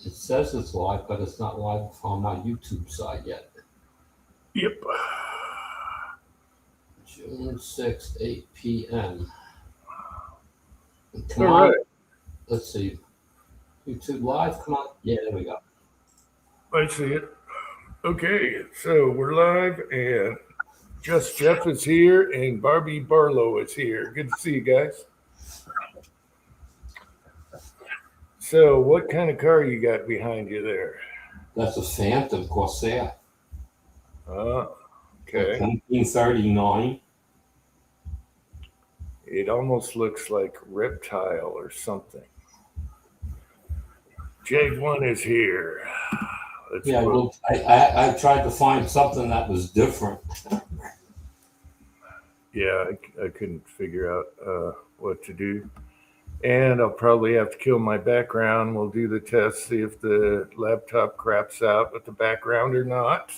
It says it's live, but it's not live on my YouTube side yet. Yep. June 6th, 8 p.m. Come All on. right. Let's see. YouTube live. Come on. Yeah, there we go. I see it. Okay, so we're live, and Just Jeff is here, and Barbie Barlow is here. Good to see you guys. So, what kind of car you got behind you there? That's a Phantom Corsair. Uh, Like okay. 1939. It almost looks like Reptile or something. Jag1 is here. Let's Yeah, put, well, I tried to find something that was different. yeah, I couldn't figure out what to do. And I'll probably have to kill my background. We'll do the test, see if the laptop craps out with the background or not.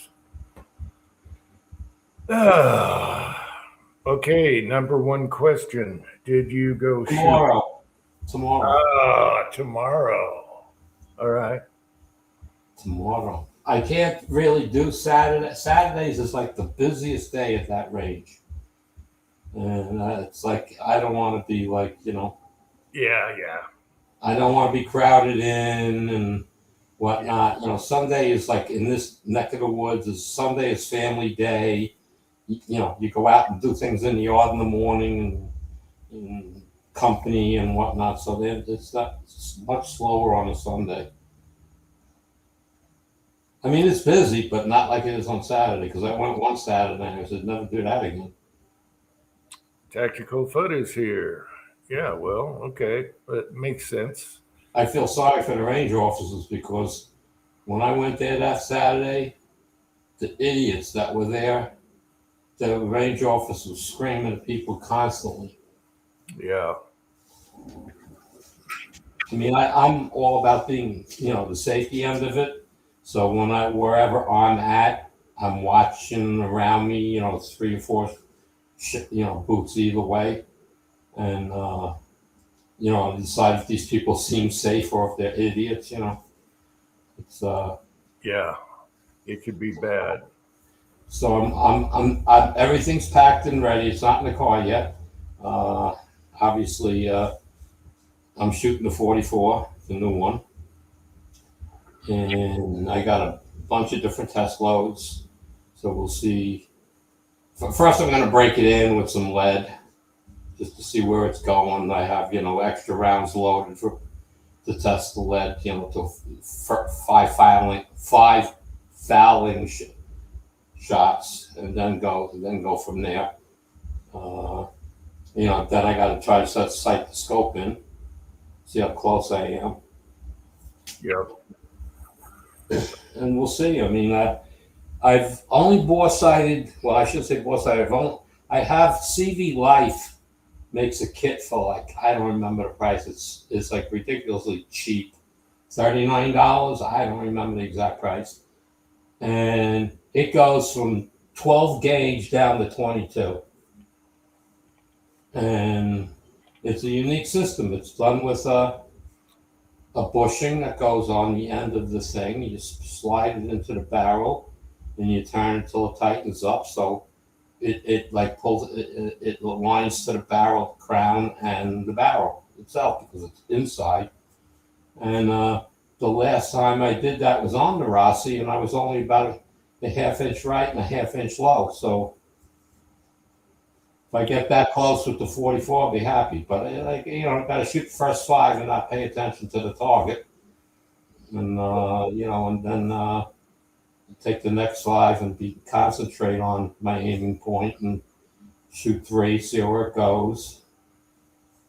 Okay, number one question. Did you go shoot? Tomorrow. Tomorrow. Tomorrow. All right. Tomorrow. I can't really do Saturday. Saturdays is like the busiest day at that range. And it's like, I don't want to be like, Yeah, yeah. I don't want to be crowded in and whatnot. Sunday is like in this neck of the woods, is Sunday is family day. You go out and do things in the yard in the morning and company and whatnot. So then it's not it's much slower on a Sunday. I mean, it's busy, but not like it is on Saturday because I went one Saturday and I said, never do that again. Tactical Foot is here. Yeah, well, okay. That makes sense. I feel sorry for the range officers because when I went there that Saturday, the idiots that were there, the range officer was screaming at people constantly. Yeah. I mean, I'm all about being, the safety end of it. So wherever I'm at, I'm watching around me, three or four, boots either way, and decide if these people seem safe or if they're idiots. It's Yeah. It could be bad. so I'm everything's packed and ready. It's not in the car yet. Uh, Obviously, I'm shooting the 44, the new one, and I got a bunch of different test loads. So we'll see. First, I'm going to break it in with some lead just to see where it's going. I have extra rounds loaded to test the lead. To five fouling shots, and then go from there. Uh, then I got to try to sight the scope in, see how close I am, Yep. and we'll see. I mean, I've only bore sighted. Well, I should say bore sighted. I have CV Life makes a kit for like I don't remember the price. It's like ridiculously cheap, $39. I don't remember the exact price, and it goes from 12 gauge down to 22, and it's a unique system. It's done with a bushing that goes on the end of the thing. You just slide it into the barrel, and you turn it until it tightens up. So it like pulls it aligns to the barrel crown and the barrel itself because it's inside. And the last time I did that was on the Rossi, and I was only about a half inch right and a half inch low. So if I get that close with the 44, I'll be happy. But I got to shoot the first five and not pay attention to the target, and and then take the next five and concentrate on my aiming point and shoot three, see where it goes.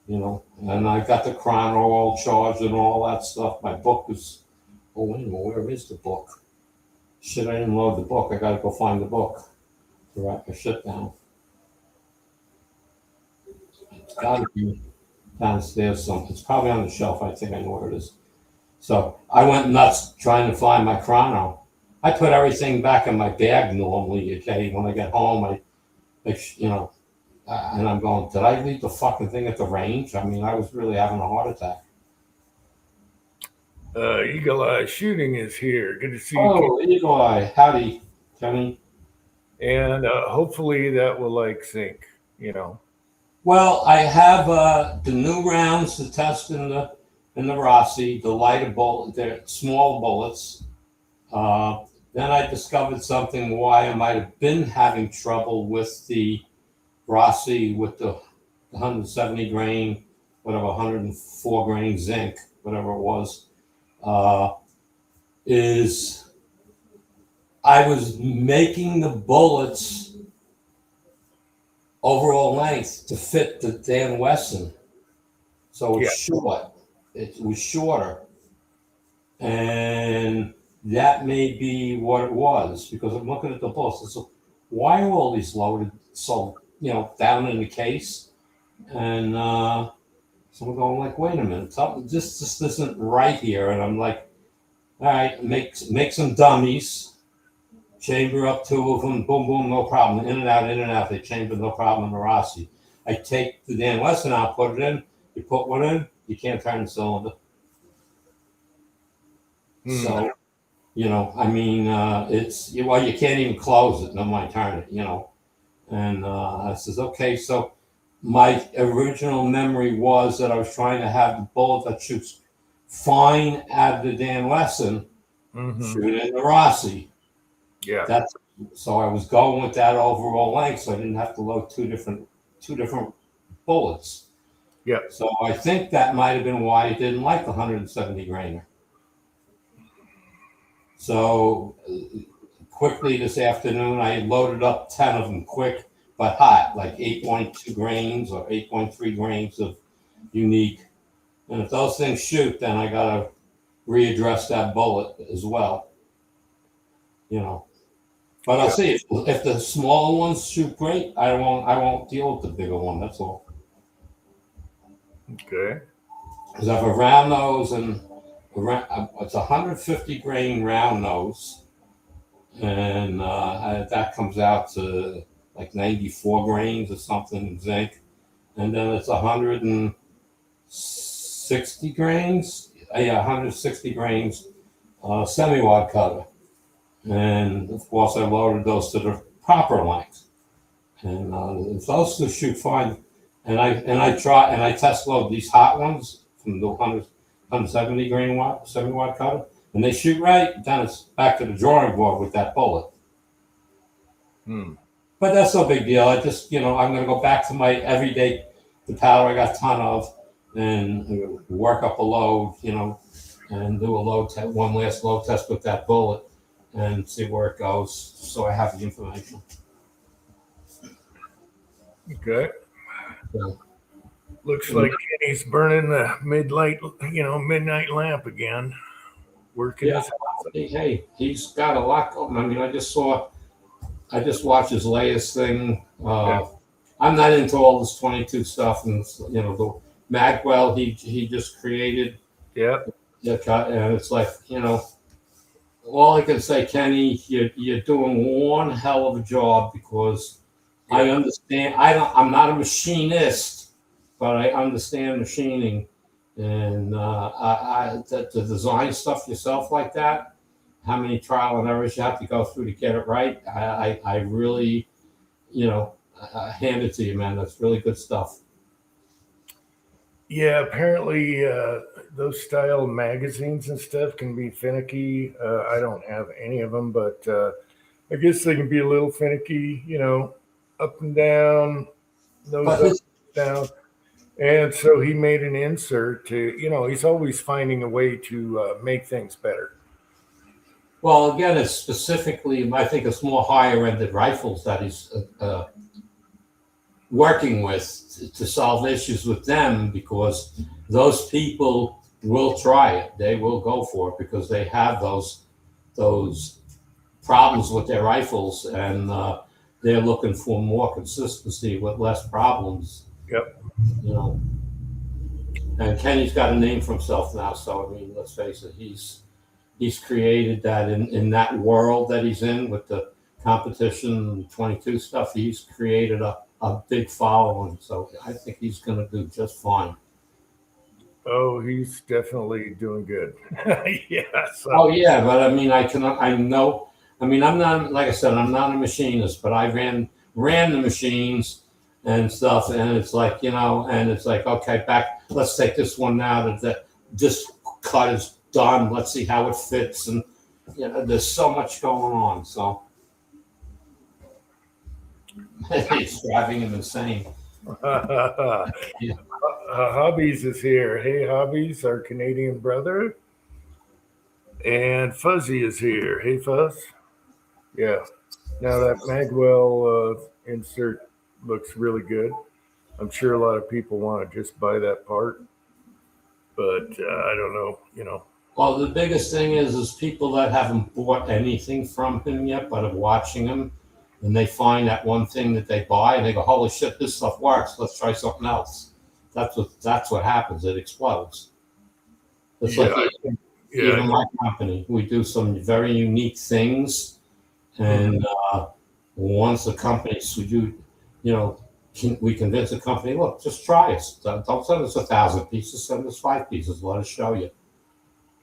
And I got the chrono all charged and all that stuff. My book is. Oh wait a minute, where is the book? Shit, I didn't load the book. I got to go find the book to write my shit down. It's got to be downstairs somewhere. It's probably on the shelf. I think I know where it is. So I went nuts trying to find my chrono. I put everything back in my bag normally. Okay, when I get home, and I'm going, did I leave the fucking thing at the range? I mean, I was really having a heart attack. Eagle Eye Shooting is here. Good to see you, Ken. Oh, Eagle Eye. Howdy, Kenny. And hopefully that will like sync. You know. Well, I have the new rounds to test in the Rossi, the lighter bullet, the small bullets. Uh, then I discovered something why I might have been having trouble with the Rossi with the 170 grain, whatever, 104 grain zinc, whatever it was, uh, is I was making the bullets overall length to fit the Dan Wesson. So it's short. It was shorter. And that may be what it was because I'm looking at the bullets. So why are all these loaded so, down in the case? And so I'm going like, wait a minute, something just isn't right here. And I'm like, all right, make some dummies, chamber up two of them, boom, boom, no problem. In and out, in and out. They chamber, no problem in the Rossi. I take the Dan Wesson out, put it in. You put one in, you can't turn the cylinder. So, it's, you can't even close it, no mind turn it, And I says, okay, so my original memory was that I was trying to have the bullet that shoots fine out of the Dan Wesson, shoot it in the Rossi. Yeah. So I was going with that overall length, so I didn't have to load two different bullets. Yeah. So I think that might have been why I didn't like the 170 grainer. So quickly this afternoon, I loaded up 10 of them quick, but hot, like 8.2 grains or 8.3 grains of unique. And if those things shoot, then I got to readdress that bullet as well. But I'll see if the smaller ones shoot great, I won't deal with the bigger one. That's all. Okay. Because I have a round nose and it's 150 grain round nose, and that comes out to like 94 grains or something in zinc, and then it's 160 grains. 160 grains semi-wad cutter, and of course I loaded those to the proper length, and if those two shoot fine, and I test load these hot ones from the 170 grain semi-wad cutter, and they shoot right, then it's back to the drawing board with that bullet. But that's no big deal. I just, I'm going to go back to my everyday, the powder I got a ton of, and work up a load, and do one last load test with that bullet and see where it goes. So I have the information. Okay. Yeah. Looks like Kenny's burning the midnight lamp again. Working. Yeah. Hey, he's got a lot going. I mean, I just watched his latest thing. I'm not into all this 22 stuff, and the Magwell he just created. Yeah. And it's like, all I can say, Kenny, you're doing one hell of a job because I understand. I'm not a machinist, but I understand machining, and to design stuff yourself like that, how many trial and errors you have to go through to get it right. I really, I hand it to you, man. That's really good stuff. Yeah, apparently those style magazines and stuff can be finicky. I don't have any of them, but I guess they can be a little finicky, up and down, nose up, down. And so he made an insert to, he's always finding a way to make things better. Well, again, it's specifically, I think it's more higher-ended rifles that he's working with to solve issues with them, because those people will try it. They will go for it because they have those problems with their rifles, and they're looking for more consistency with less problems. Yep. And Kenny's got a name for himself now, so I mean, let's face it, he's created that in that world that he's in with the competition 22 stuff. He's created a big following, so I think he's going to do just fine. Oh, he's definitely doing good. Yeah. Oh So yeah, but I mean, I know. I mean, I'm not like I said, I'm not a machinist, but I ran the machines and stuff, and it's like and it's like okay, back. Let's take this one now that this cut is done. Let's see how it fits, and there's so much going on. So it's driving him insane. Yeah. Hobbies is here. Hey, Hobbies, our Canadian brother. And Fuzzy is here. Hey, Fuzz. Yeah. Now that Magwell insert looks really good. I'm sure a lot of people want to just buy that part, but I don't know. Well, the biggest thing is people that haven't bought anything from him yet, but are watching him, and they find that one thing that they buy, and they go, "Holy shit, this stuff works! Let's try something else." That's what happens. It explodes. It's like Yeah, yeah, even my company, we do some very unique things, and once the company, we do, you know, we convince the company, look, just try it. Don't send us 1,000 pieces, send us 5 pieces. Let us show you.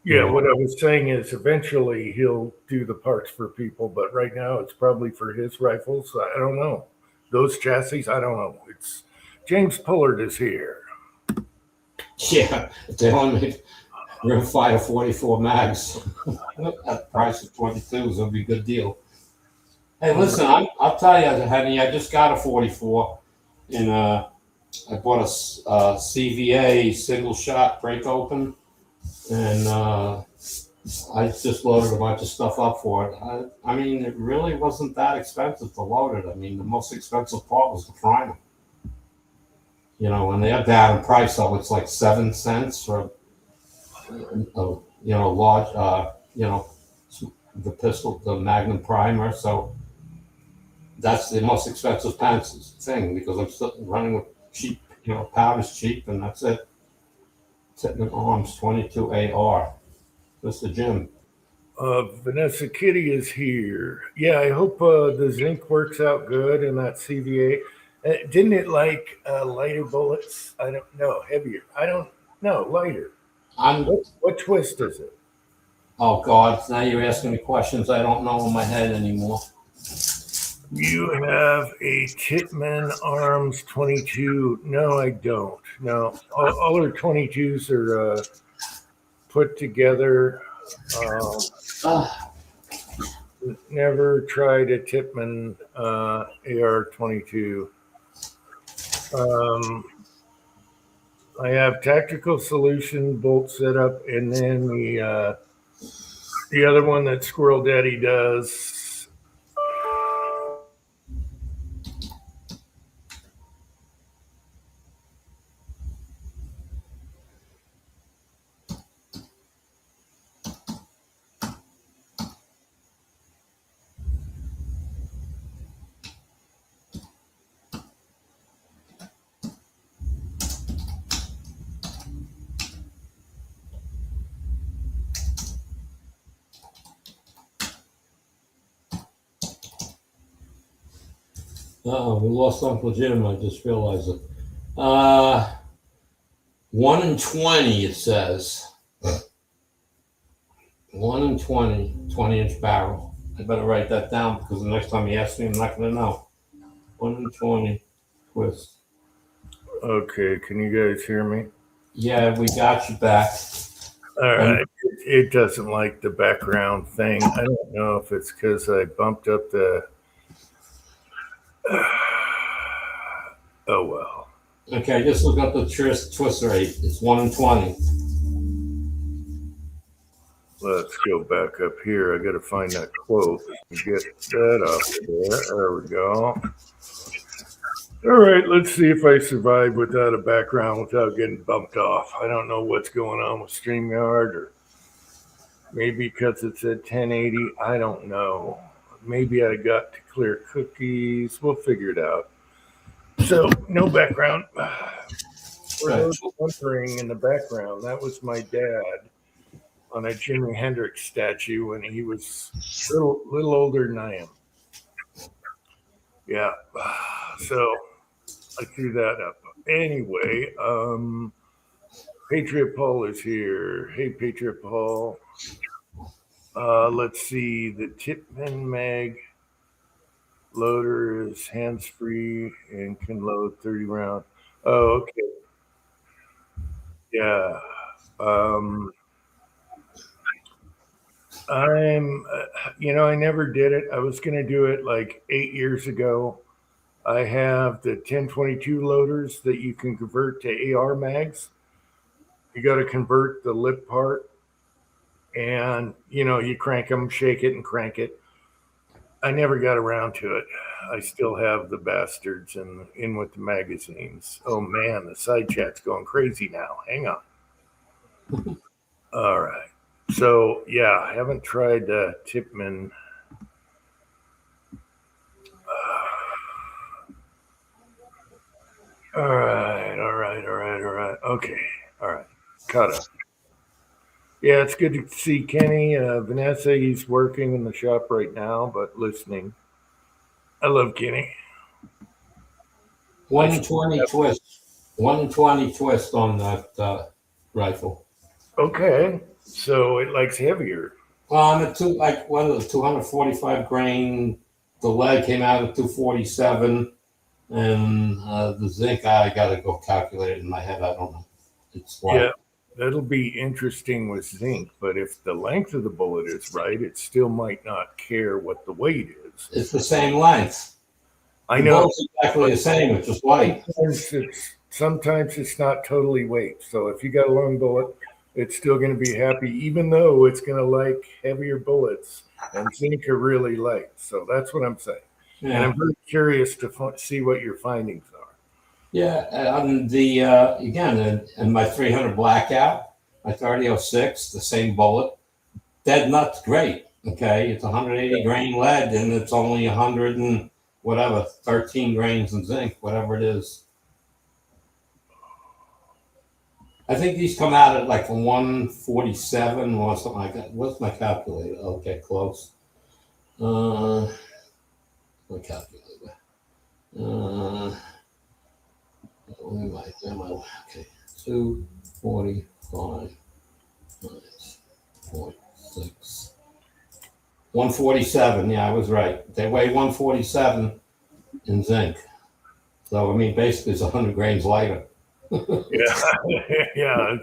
You yeah. know, What I was saying is eventually he'll do the parts for people, but right now it's probably for his rifles. I don't know. Those chassis, I don't know. It's James Pullard is here. yeah, if they only make rimfire 44 mags at the price of 22s, it'll be a good deal. Hey, listen, I'll tell you, Henny, I just got a 44 in I bought a CVA single shot break open, and I just loaded a bunch of stuff up for it. I mean, it really wasn't that expensive to load it. I mean, the most expensive part was the primer. And they're down in price, so it's like 7 cents for large, the pistol, the Magnum primer. So that's the most expensive thing because I'm still running with cheap, powder's cheap, and that's it. Tippmann Arms 22 AR. Mr. Jim. Vanessa Kitty is here. Yeah, I hope the zinc works out good in that CVA. Didn't it like lighter bullets? I don't know. Heavier. I don't know. Lighter. I'm. What twist is it? Oh God! Now you're asking me questions I don't know in my head anymore. You have a Tippmann Arms 22. No, I don't. No, all our 22s are put together. Never tried a Tippmann AR-22. I have Tactical Solution bolt setup, and then the other one that Squirrel Daddy does. We lost Uncle Jim. I just realized it. 1 in 20. It says 1 in 20, 20-inch barrel. I better write that down because the next time he asks me, I'm not going to know. 1 in 20 twist. Okay, can you guys hear me? Yeah, we got you back. All right. It doesn't like the background thing. I don't know if it's because I bumped up the. Oh well. Okay, just look up the twist rate. It's 1 in 20. Let's go back up here. I got to find that quote and get that up there. There we go. All right, let's see if I survive without a background, without getting bumped off. I don't know what's going on with StreamYard, or maybe because it's at 1080. I don't know. Maybe I got to clear cookies. We'll figure it out. So, no background. For those wondering, in the background, that was my dad on a Jimi Hendrix statue when he was little older than I am. Yeah. So I threw that up. Anyway, Patriot Paul is here. Hey, Patriot Paul. Let's see. The Tipman Mag loader is hands-free and can load 30 round. Oh, okay. Yeah. Um, I never did it. I was going to do it like 8 years ago. I have the 1022 loaders that you can convert to AR mags. You got to convert the lip part and, you crank them, shake it, and crank it. I never got around to it. I still have the bastards in with the magazines. Oh man, the side chat's going crazy now. Hang on. All right. So yeah, I haven't tried Tipman. All right, all right, all right, all right. Okay, all right. Caught up. Yeah, it's good to see Kenny. Vanessa, he's working in the shop right now, but listening. I love Kenny. 120 twist. 120 twist on that rifle. Okay, so it likes heavier. On the what are the 245 grain? The lead came out at 247, and the zinc I gotta go calculate it in my head. I don't know. It's like Yeah, that'll be interesting with zinc, but if the length of the bullet is right, it still might not care what the weight is. it's the same length. I know. Both exactly the same. It's just light. Sometimes it's not totally weight. So if you got a long bullet, it's still going to be happy, even though it's going to like heavier bullets, and zinc are really light. So that's what I'm saying. And Yeah. I'm very curious to see what your findings are. Yeah. On the again, and my 300 blackout, my 3006, the same bullet. Dead nuts, great. Okay, it's 180 grain lead, and it's only 100 and whatever, 13 grains in zinc, whatever it is. I think these come out at like 147 or something like that. What's my calculator? Okay, close. My calculator. Where am I? Okay, 245 minus 0.6. 147. Yeah, I was right. They weigh 147 in zinc. So, I mean, basically, it's 100 grains lighter. Yeah, yeah.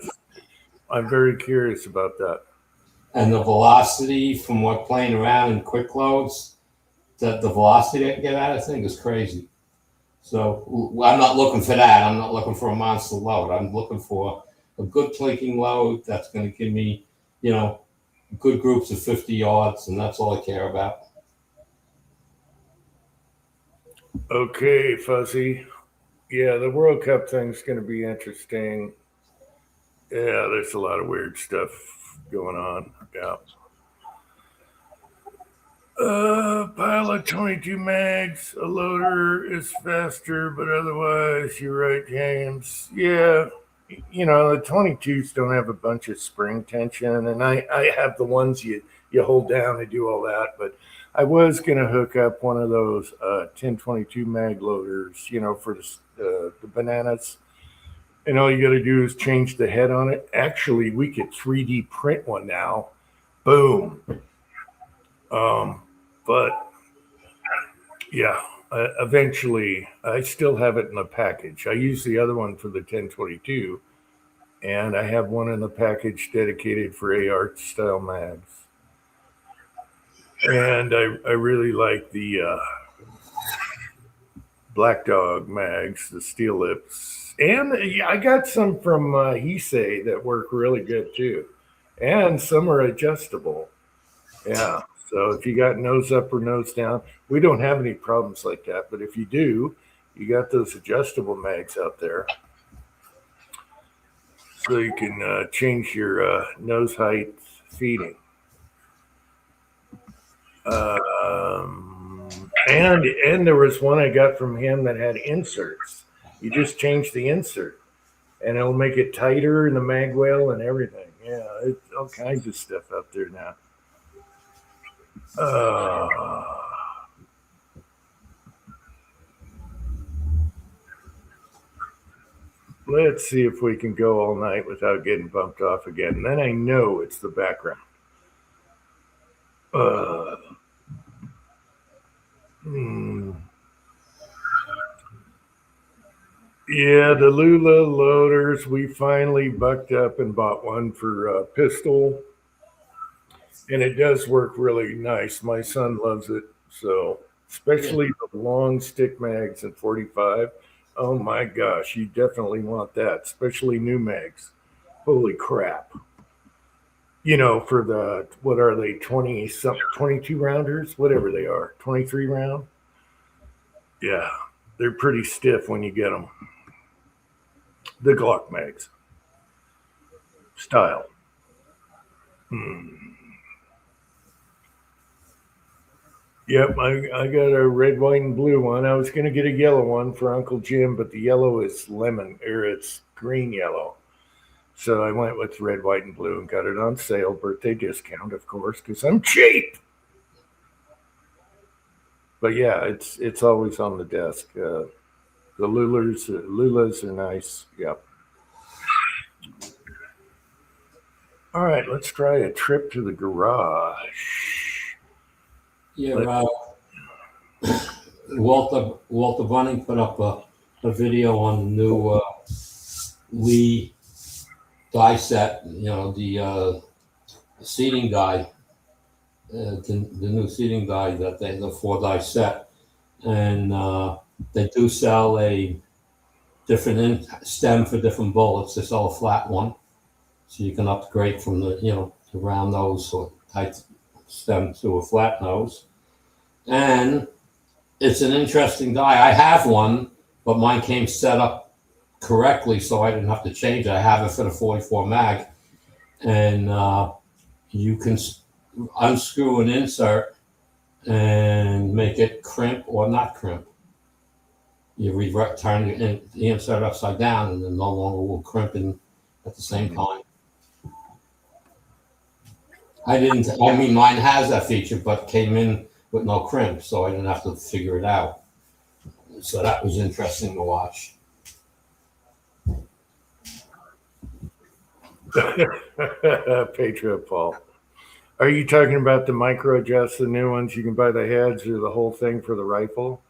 I'm very curious about that. And the velocity from what playing around in quick loads, the velocity I can get out of thing is crazy. So I'm not looking for that. I'm not looking for a monster load. I'm looking for a good plinking load that's going to give me, good groups of 50 yards, and that's all I care about. Okay, Fuzzy. Yeah, the World Cup thing's going to be interesting. Yeah, there's a lot of weird stuff going on. Yeah. Pilot 22 mags. A loader is faster, but otherwise, you're right, James. Yeah, the 22s don't have a bunch of spring tension, and I have the ones you hold down and do all that. But I was gonna hook up one of those 1022 mag loaders, for the bananas. And all you got to do is change the head on it. Actually, we could 3D print one now. Boom. But yeah, eventually, I still have it in the package. I use the other one for the 1022, and I have one in the package dedicated for AR style mags. And I really like the Black Dog mags, the steel lips. And I got some from Heisei that work really good too. And some are adjustable. Yeah. So if you got nose up or nose down, we don't have any problems like that. But if you do, you got those adjustable mags out there. So you can change your nose height feeding. And there was one I got from him that had inserts. You just change the insert, and it'll make it tighter in the mag well and everything. Yeah, it's all kinds of stuff out there now. Let's see if we can go all night without getting bumped off again. Then I know it's the background. Uh, hmm. Yeah, the Lula loaders. We finally bucked up and bought one for pistol, and it does work really nice. My son loves it. So, especially the long stick mags at 45. Oh my gosh, you definitely want that, especially new mags. Holy crap. For the, what are they, 20 some 22 rounders, whatever they are, 23 round. Yeah, they're pretty stiff when you get them. The Glock mags style. Hmm. Yep, I got a red, white, and blue one. I was going to get a yellow one for Uncle Jim, but the yellow is lemon, or it's green yellow. So I went with red, white, and blue and got it on sale, birthday discount, of course, because I'm cheap. But yeah, it's always on the desk. The Lulas are nice. Yep. All right, let's try a trip to the garage. Yeah, Walter Bunning put up a video on the new Lee die set. The seating die, the new seating die that the 4-die set, and they do sell a different stem for different bullets. They sell a flat one, so you can upgrade from the round nose or tight stem to a flat nose. And it's an interesting die. I have one, but mine came set up correctly, so I didn't have to change it. I have it for the 44 mag, and you can unscrew an insert and make it crimp or not crimp. You turn the insert upside down, and then no longer will crimp at the same time. I mean, mine has that feature, but came in with no crimp, so I didn't have to figure it out. So that was interesting to watch. Patriot Paul. Are you talking about the micro adjust, the new ones? You can buy the heads or the whole thing for the rifle?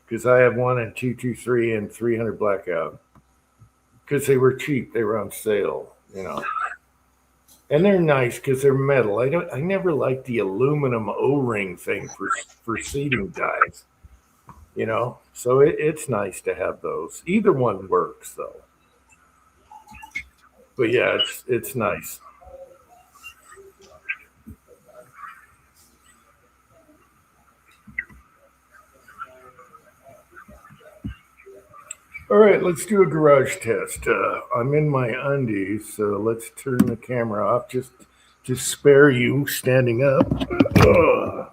Because I have one in 223 and 300 blackout. Because they were cheap, they were on sale, And they're nice because they're metal. I never liked the aluminum O-ring thing for seating dies. So it's nice to have those. Either one works though. But yeah, it's nice. All right, let's do a garage test. I'm in my undies, so let's turn the camera off just to spare you standing up. All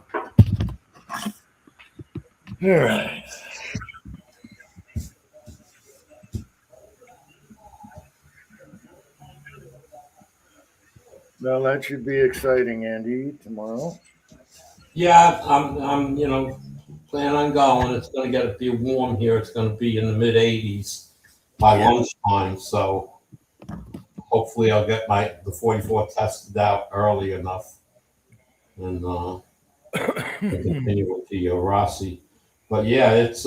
right. Well, that should be exciting, Andy, tomorrow. Yeah, I'm planning on going. It's going to be warm here. It's going to be in the mid 80s by lunchtime. So hopefully I'll get the 44 tested out early enough and continue with the Rossi. But yeah, it's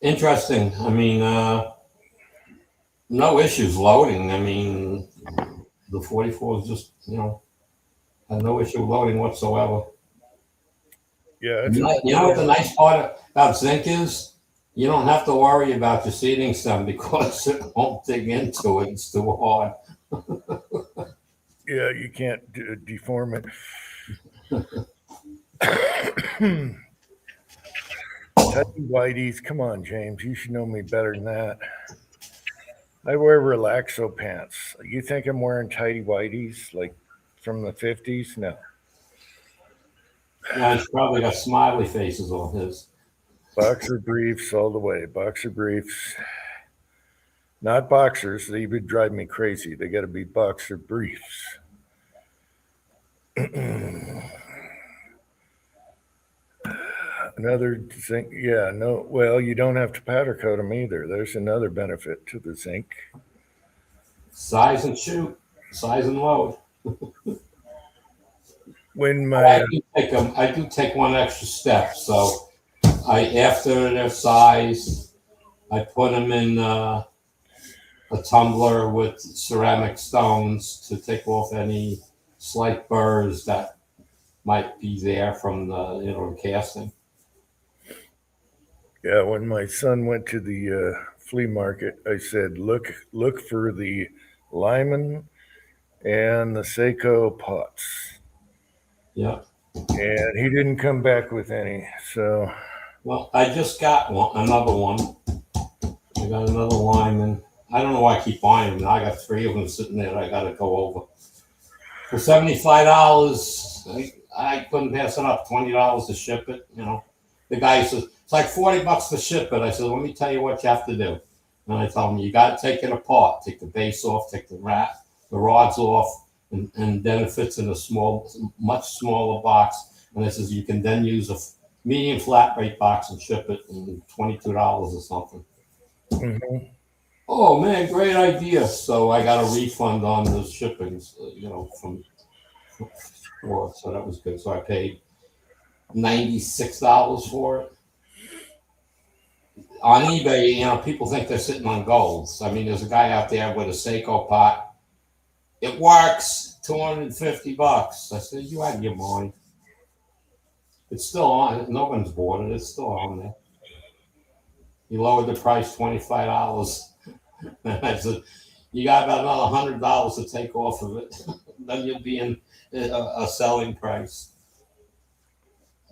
interesting. I mean, no issues loading. I mean, the 44 is just had no issue loading whatsoever. Yeah, what the nice part about zinc is? You don't have to worry about your seating stem because it won't dig into it. It's too hard. Yeah, you can't deform it. Tidy whiteys, come on, James. You should know me better than that. I wear relaxo pants. You think I'm wearing tidy whiteys like from the 50s? No. Yeah, he's probably got smiley faces on his. Boxer briefs all the way. Boxer briefs. Not boxers. They would drive me crazy. They got to be boxer briefs. another zinc. Yeah, no. Well, you don't have to powder coat them either. There's another benefit to the zinc. Size and shoot, size and load. When I my do take them. I do take one extra step. So after their size, I put them in a tumbler with ceramic stones to take off any slight burrs that might be there from the casting. Yeah, when my son went to the flea market, I said, look for the Lyman and the Seiko pots. Yeah. And he didn't come back with any. So, Well, I just got another one. I got another lineman. I don't know why I keep buying them. Now I got 3 of them sitting there that I got to go over. For $75, I couldn't pass it up. $20 to ship it. The guy says it's like $40 to ship it. I said, let me tell you what you have to do. And I told him you got to take it apart, take the base off, take the rods off, and then it fits in a much smaller box. And I says you can then use a medium flat rate box and ship it in $22 or something. mhm. Oh man, great idea! So I got a refund on the shippings, from so that was good. So I paid $96 for it. On eBay, people think they're sitting on gold. I mean, there's a guy out there with a Seiko pot. It works. $250. I said, you out of your mind. It's still on. No one's bought it. It's still on there. He lowered the price $25. And I said, you got about another $100 to take off of it. Then you'll be in a selling price.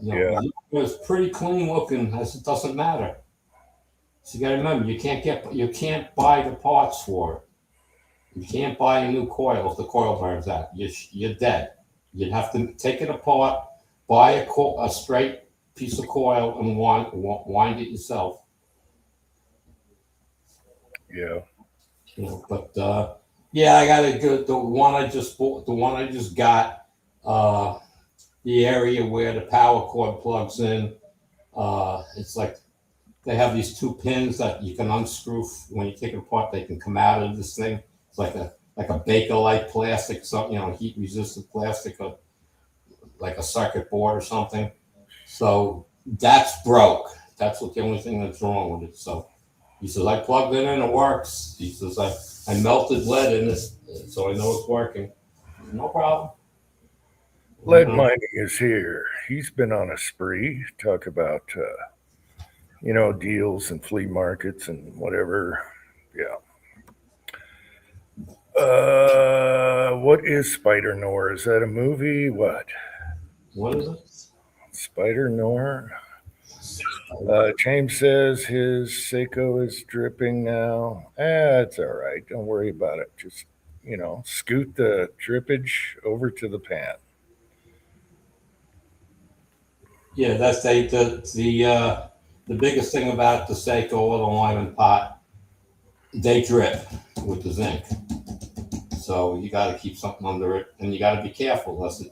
Yeah. It was pretty clean looking. I said, it doesn't matter. So you got to remember, you can't buy the parts for it. You can't buy a new coil if the coil burns out. You're dead. You'd have to take it apart, buy a straight piece of coil, and wind it yourself. Yeah. But yeah, I got a good. The one I just bought, the one I just got, the area where the power cord plugs in. It's like they have these 2 pins that you can unscrew when you take it apart. They can come out of this thing. It's like a Bakelite plastic, something, heat resistant plastic, like a circuit board or something. So that's broke. That's the only thing that's wrong with it. So he says, I plugged it in, it works. He says, I melted lead in this, so I know it's working. No problem. Lead mining is here. He's been on a spree. Talk about, deals and flea markets and whatever. Yeah. What is Spider Nor? Is that a movie? What? What is it? Spider Nor? James says his Seiko is dripping now. It's all right. Don't worry about it. Just, scoot the drippage over to the pan. Yeah, that's the biggest thing about the Seiko or the Lyman pot. They drip with the zinc, so you got to keep something under it, and you got to be careful, unless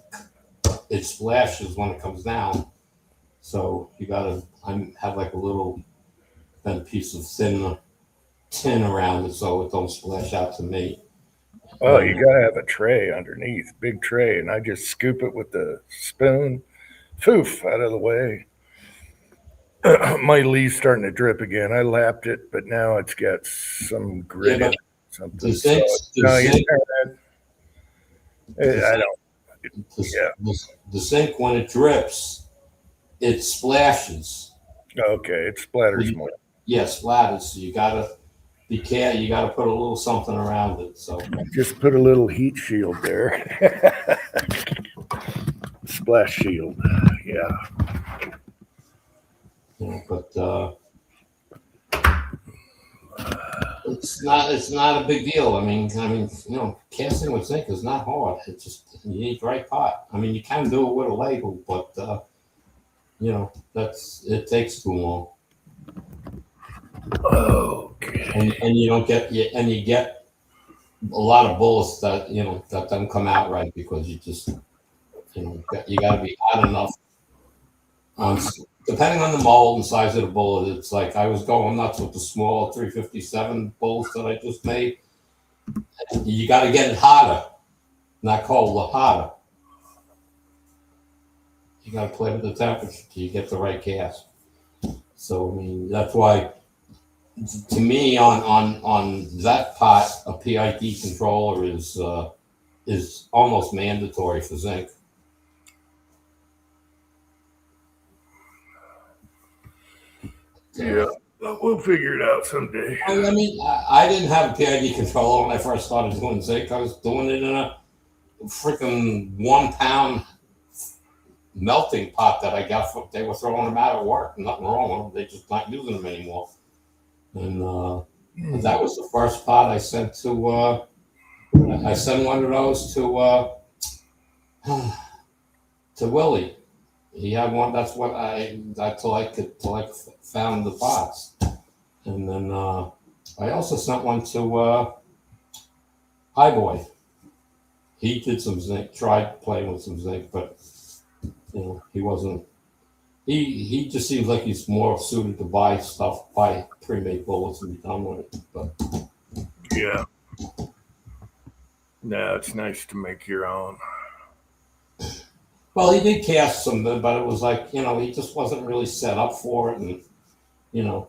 it splashes when it comes down. So you got to have like a little thin piece of thin tin around it, so it don't splash out to me. Oh, you gotta have a tray underneath, big tray, and I just scoop it with the spoon. Poof, out of the way. My leaf's starting to drip again. I lapped it, but now it's got some grit in it, something. The zinc, when it drips, it splashes. Okay, it splatters more. Yeah, splatters. So you gotta be careful. You gotta put a little something around it. So just put a little heat shield there. Splash shield. Yeah. But it's not a big deal. I mean, casting with zinc is not hard. It's just you need the right pot. I mean, you can do it with a ladle, but it takes too long. Okay. And you don't get you get a lot of bullets that that don't come out right because you just you got to be hot enough depending on the mold and size of the bullet, it's like I was going nuts with the small 357 bullets that I just made. You got to get it hotter, not colder, hotter. You got to play with the temperature till you get the right gas. So I mean, that's why, to me, on that pot, a PID controller is almost mandatory for zinc. Yeah, but we'll figure it out someday. I mean, I didn't have a PID controller when I first started doing zinc. I was doing it in a freaking 1 pound melting pot that I got from, they were throwing them out at work. Nothing wrong with them. They're just not using them anymore. And that was the first pot I sent to, I sent one of those to Willie. He had one. That's what till I found the pots. And then I also sent one to Highboy. He did some zinc, tried playing with some zinc, but you know, he wasn't. He just seems like he's more suited to buy stuff, buy pre-made bullets and be done with it. But yeah, no, it's nice to make your own. well, he did cast some, but it was like, you know, he just wasn't really set up for it, and you know,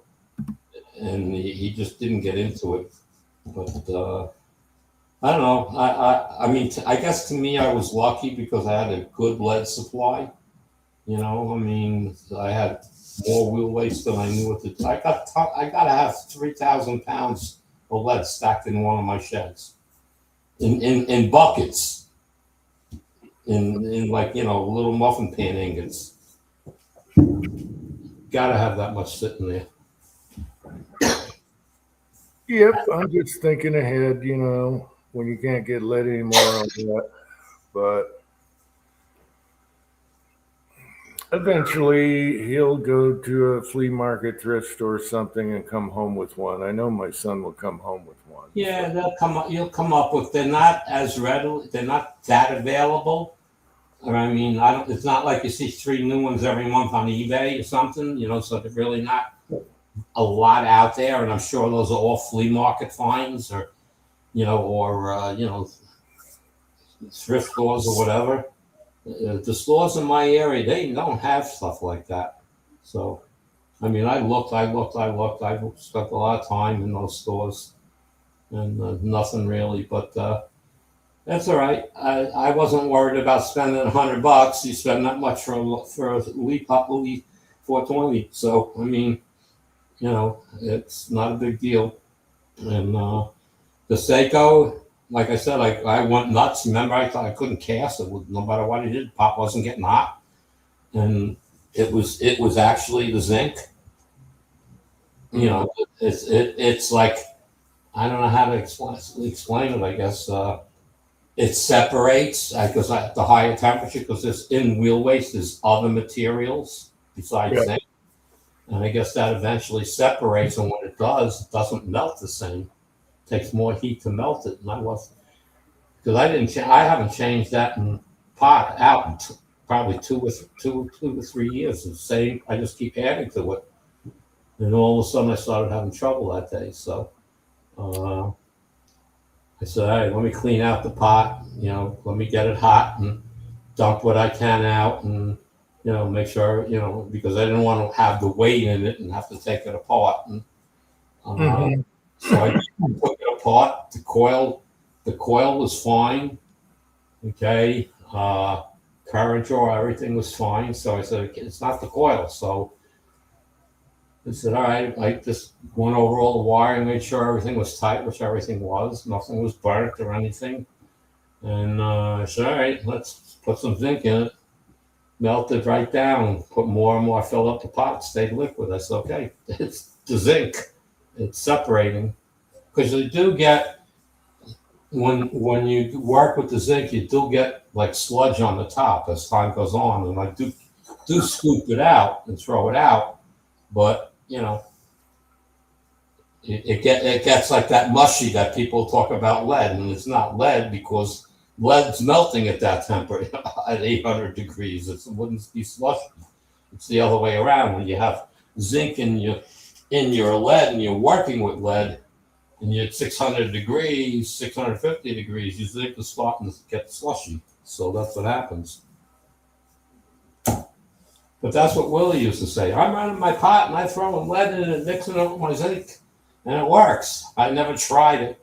and he just didn't get into it. But I don't know. I mean, I guess to me, I was lucky because I had a good lead supply. You know, I mean, I had more wheel weights than I knew what to. I got to have 3,000 pounds of lead stacked in one of my sheds, in buckets, in like, you know, little muffin pan ingots. Got to have that much sitting there. Yep, I'm just thinking ahead, you know, when you can't get lead anymore on that. But eventually he'll go to a flea market, thrift store, something, and come home with one. I know my son will come home with one. Yeah, they'll come up. You'll come up with. They're not as readily. They're not that available. Or I mean, I don't. It's not like you see 3 new ones every month on eBay or something. You know, so they're really not a lot out there. And I'm sure those are all flea market finds, or you know, or you know, thrift stores or whatever. The stores in my area, they don't have stuff like that. So, I mean, I looked. I spent a lot of time in those stores, and nothing really. But that's all right. I wasn't worried about spending $100. You spend that much for a Lee 420. So, I mean, you know, it's not a big deal. And the Seiko, like I said, I went nuts. Remember, I thought I couldn't cast it. No matter what I did, the pot wasn't getting hot, and it was actually the zinc. You know, it's like, I don't know how to explain it. I guess it separates because at the higher temperature, because there's in wheel waste, there's other materials besides zinc, and I guess that eventually separates. And when it doesn't melt the same. Takes more heat to melt it, and I was, because I haven't changed that pot out in probably 2 to 3 years. The same, I just keep adding to it, and all of a sudden I started having trouble that day. So I said, all right, let me clean out the pot. You know, let me get it hot and dump what I can out, and you know, make sure, you know, because I didn't want to have the weight in it and have to take it apart. And so I took it apart. The coil was fine. Okay. Current draw, everything was fine. So I said, it's not the coil. So I said, all right. I just went over all the wiring, made sure everything was tight, which everything was. Nothing was burnt or anything. And I said, all right, let's put some zinc in it. Melted right down. Put more and more. Filled up the pot. Stayed liquid. I said, okay, it's the zinc. It's separating, because you do get, when you work with the zinc, you do get like sludge on the top as time goes on, and I do scoop it out and throw it out, but you know, it gets like that mushy that people talk about lead, and it's not lead because lead's melting at that temperature at 800 degrees. It wouldn't be slushy. It's the other way around. When you have zinc in your lead and you're working with lead and you're at 600 degrees, 650 degrees, your zinc is starting to get slushy. So that's what happens. But that's what Willie used to say. I'm running my pot and I throw in lead in it and mixing it with my zinc, and it works. I never tried it.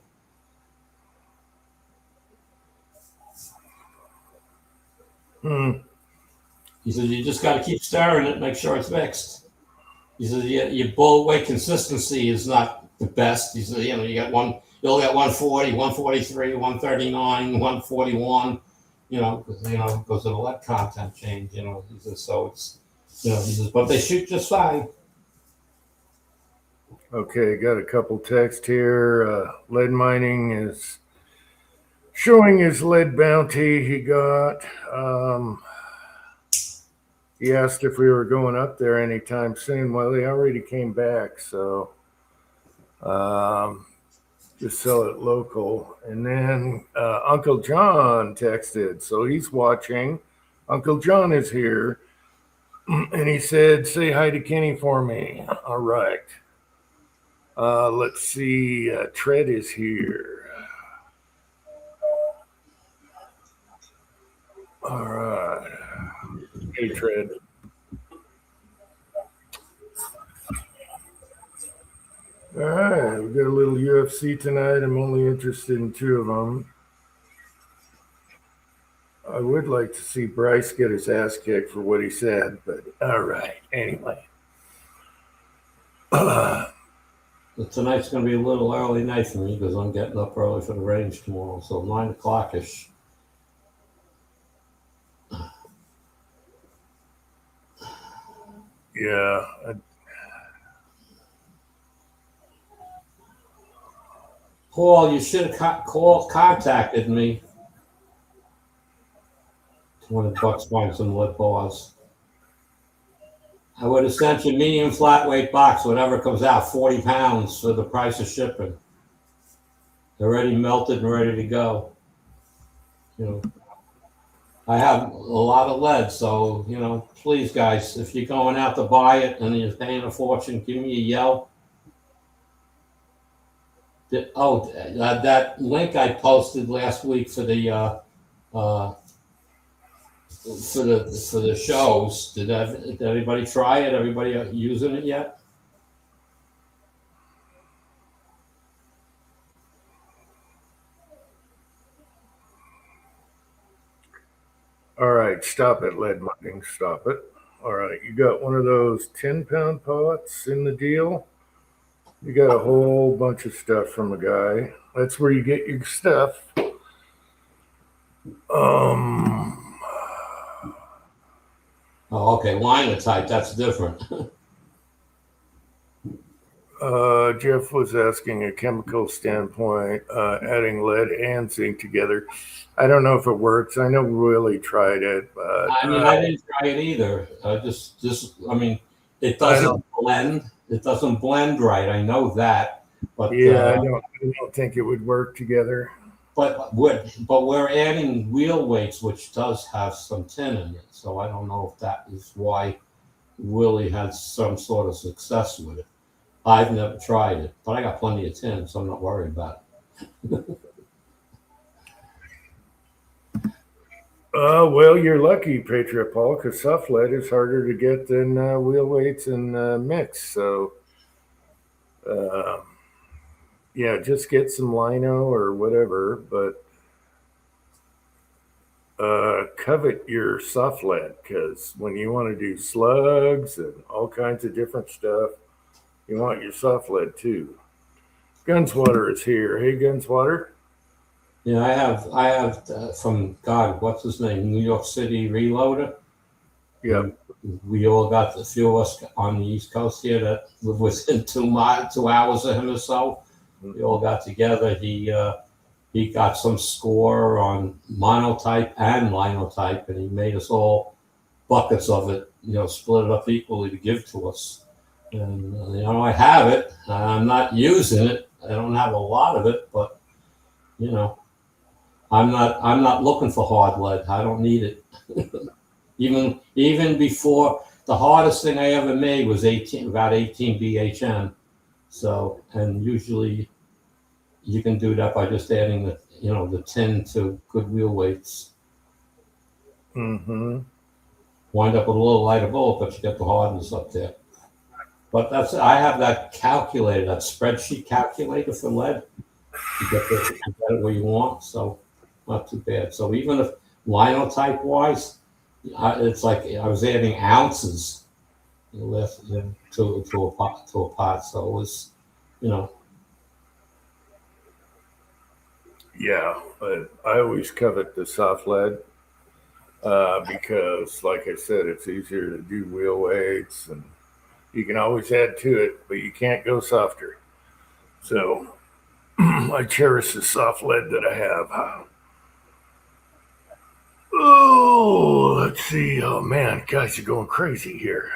He said, you just got to keep stirring it, make sure it's mixed. He said, your bull weight consistency is not the best. He said, you got you'll get 140, 143, 139, 141, because of the lead content change, he says, so it's, he says, but they shoot just fine. Okay, got a couple texts here. Lead mining is showing his lead bounty he got. He asked if we were going up there anytime soon. Well, they already came back, so just sell it local. And then Uncle John texted, so he's watching. Uncle John is here, and he said, say hi to Kenny for me. All right. Let's see. Tread is here. All right. Hey, Tread. All right. We got a little UFC tonight. I'm only interested in 2 of them. I would like to see Bryce get his ass kicked for what he said, but all right. Anyway. Tonight's going to be a little early night for me because I'm getting up early for the range tomorrow, so 9 o'clock-ish. Yeah. Paul, you should have contacted me. $20 buying some lead bars. I would have sent you a medium flat weight box, whatever comes out, 40 pounds for the price of shipping. They're already melted and ready to go. I have a lot of lead, so, please, guys, if you're going out to buy it and you're paying a fortune, give me a yell. That link I posted last week for the shows. Did everybody try it? Everybody using it yet? All right, stop it, lead mining, stop it. All right, you got one of those 10-pound pots in the deal. You got a whole bunch of stuff from a guy. That's where you get your stuff. Oh, okay, linotype, that's different. Jeff was asking a chemical standpoint, adding lead and zinc together. I don't know if it works. I know Willie tried it, but I didn't try it either. It doesn't blend. It doesn't blend right. I know that, but yeah, I don't think it would work together. But we're adding wheel weights, which does have some tin in it. So I don't know if that is why Willie had some sort of success with it. I've never tried it, but I got plenty of tin, so I'm not worried about it. Well, you're lucky, Patriot Paul, because soft lead is harder to get than wheel weights and mix. So, yeah, just get some lino or whatever, but covet your soft lead, because when you want to do slugs and all kinds of different stuff, you want your soft lead too. Gunswater is here. Hey, Gunswater. Yeah, I have from God, what's his name? New York City Reloader. Yeah. We all got a few of us on the East Coast here that live within 2 hours of him or so. We all got together. He got some score on monotype and linotype, and he made us all buckets of it, split it up equally to give to us. And I have it. I'm not using it. I don't have a lot of it, but I'm not looking for hard lead. I don't need it. even before the hardest thing I ever made was about 18 BHN. So, and usually you can do that by just adding the tin to good wheel weights. Mm-hmm. Wind up with a little lighter bullet, but you get the hardness up there. But I have that calculator, that spreadsheet calculator for lead. You get it where you want, so not too bad. So even if linotype wise, it's like I was adding ounces to a pot. So it was, you know. Yeah, but I always covet the soft lead because, like I said, it's easier to do wheel weights and you can always add to it, but you can't go softer. So I cherish the soft lead that I have. Oh, let's see. Oh man, guys are going crazy here.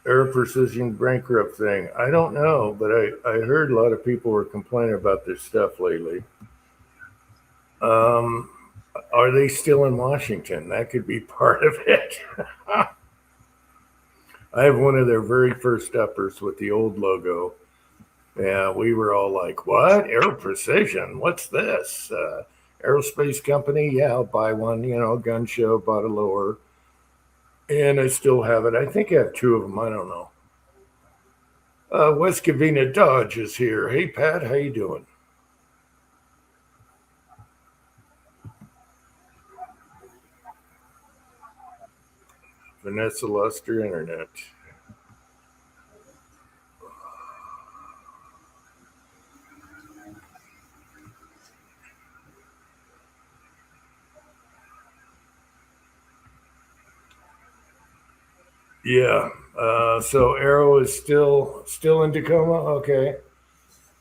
Air Precision bankrupt thing. I don't know, but I heard a lot of people were complaining about this stuff lately. Are they still in Washington? That could be part of it. I have one of their very first uppers with the old logo. Yeah, we were all like, what? Air Precision? What's this? Aerospace company? Yeah, I'll buy one. Gun show, bought a lower. And I still have it. I think I have two of them. I don't know. West Covina Dodge is here. Hey, Pat, how you doing? Vanessa Luster Internet. Yeah. So Arrow is still in Tacoma. Okay.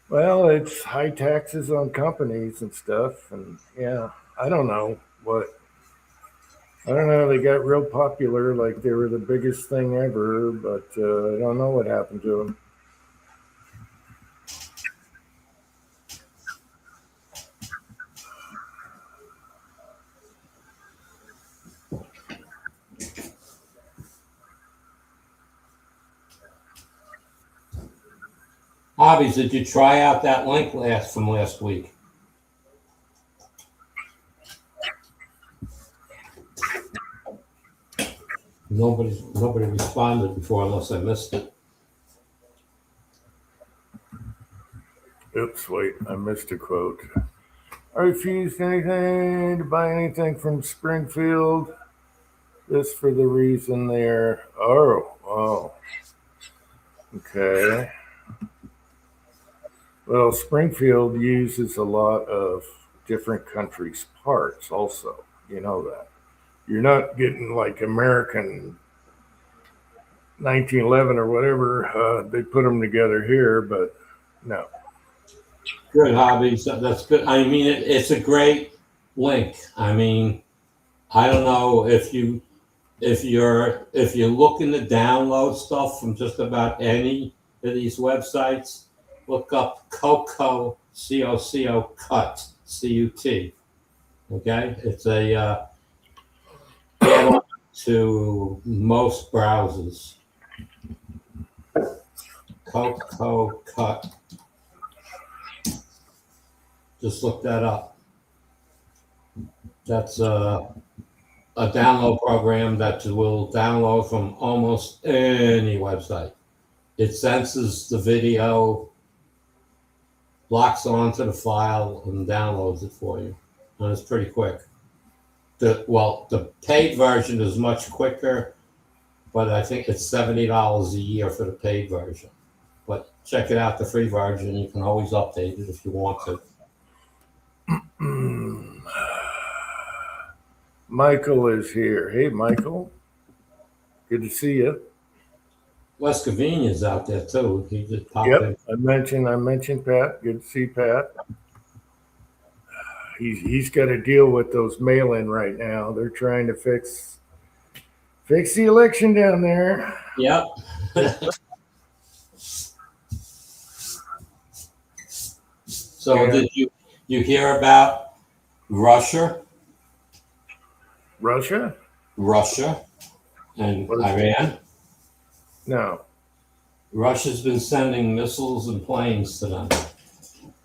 Well, it's high taxes on companies and stuff, and yeah, I don't know what. I don't know. They got real popular, like they were the biggest thing ever, but I don't know what happened to them. Hobbies, did you try out that link from last week? Nobody responded before unless I missed it. Oops, wait, I missed a quote. I refused anything to buy anything from Springfield just for the reason they're. Oh, okay. Well, Springfield uses a lot of different countries' parts also. You know that. You're not getting like American 1911 or whatever. They put them together here, but no. Good, Hobbies. That's good. I mean, it's a great link. I mean, I don't know if you're looking to download stuff from just about any of these websites, look up Coco, COCO cut, CUT. Okay, it's a add-on to most browsers. Coco cut. Just look that up. That's a download program that will download from almost any website. It senses the video, locks onto the file, and downloads it for you. And it's pretty quick. The paid version is much quicker, but I think it's $70 a year for the paid version. But check it out, the free version. You can always update it if you want to. Michael is here. Hey, Michael. Good to see you. West Covina's out there too. He just popped in. I mentioned Pat. Good to see Pat. He's got to deal with those mail-in right now. They're trying to fix the election down there. Yep. So Yeah. did you hear about Russia? Russia? Russia and What is Iran. No. Russia's been sending missiles and planes to them.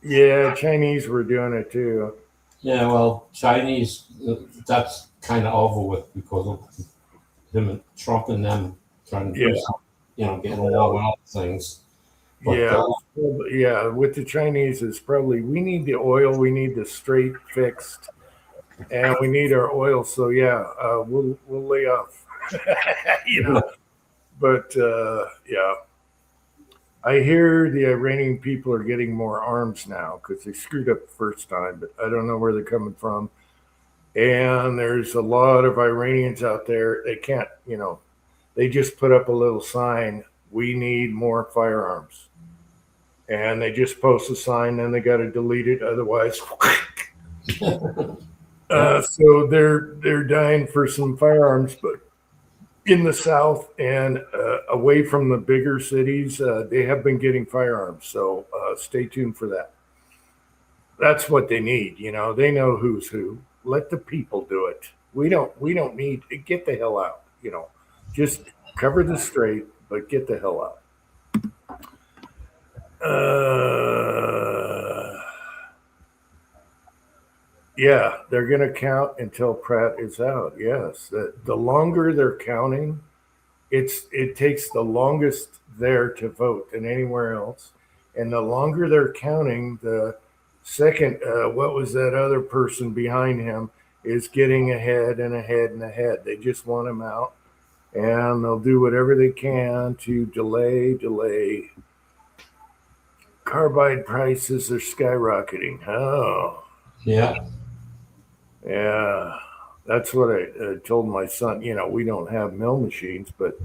Yeah, Chinese were doing it too. Yeah, well, Chinese, that's kind of over with because of him and Trump and them trying to do Yeah. something, getting along with other things. But Yeah, yeah. With the Chinese, it's probably we need the oil, we need the Strait fixed, and we need our oil. So yeah, we'll lay off, you know. But yeah, I hear the Iranian people are getting more arms now because they screwed up the first time, but I don't know where they're coming from. And there's a lot of Iranians out there. They can't, they just put up a little sign. We need more firearms. And they just post a sign, and they got to delete it. Otherwise, so they're dying for some firearms, but in the South and away from the bigger cities, they have been getting firearms. So stay tuned for that. That's what they need. They know who's who. Let the people do it. We don't need get the hell out. Just cover the strait, but get the hell out. Yeah, they're going to count until Pratt is out. Yes, the longer they're counting, it takes the longest there to vote than anywhere else, and the longer they're counting, the second what was that other person behind him is getting ahead and ahead and ahead. They just want him out, and they'll do whatever they can to delay. Carbide prices are skyrocketing. Oh. yeah. Yeah, that's what I told my son. We don't have mill machines, but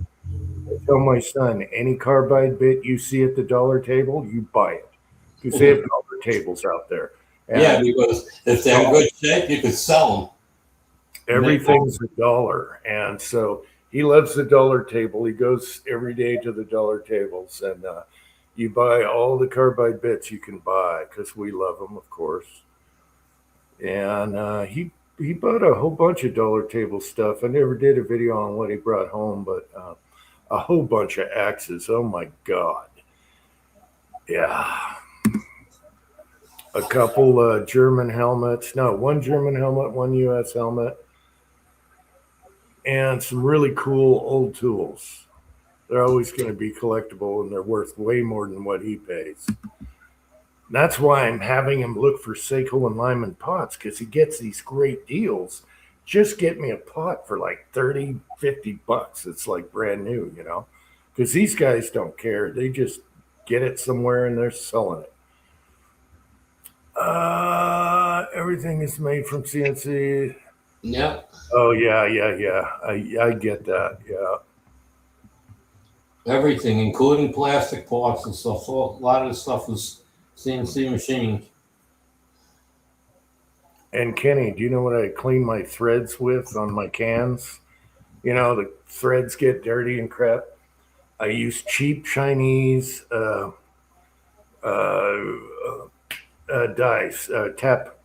I tell my son any carbide bit you see at the dollar table, you buy it because they have dollar tables out there. And Yeah, because if they're in good shape, you could sell everything's a dollar, and so he loves the dollar table. He goes every day to the dollar tables, and you buy all the carbide bits you can buy because we love them, of course. And he bought a whole bunch of dollar table stuff. I never did a video on what he brought home, but a whole bunch of axes. Oh my god! Yeah, a couple German helmets. No, one German helmet, one U.S. helmet, and some really cool old tools. They're always going to be collectible, and they're worth way more than what he pays. That's why I'm having him look for Seiko and Lyman pots because he gets these great deals. Just get me a pot for like 30, 50 bucks. It's like brand new, because these guys don't care. They just get it somewhere and they're selling it. Everything is made from CNC. Yeah. Oh, yeah. I get that. Yeah. Everything, including plastic parts and stuff. So a lot of the stuff was CNC machined. And Kenny, do you know what I clean my threads with on my cans? The threads get dirty and crap. I use cheap Chinese dies, taps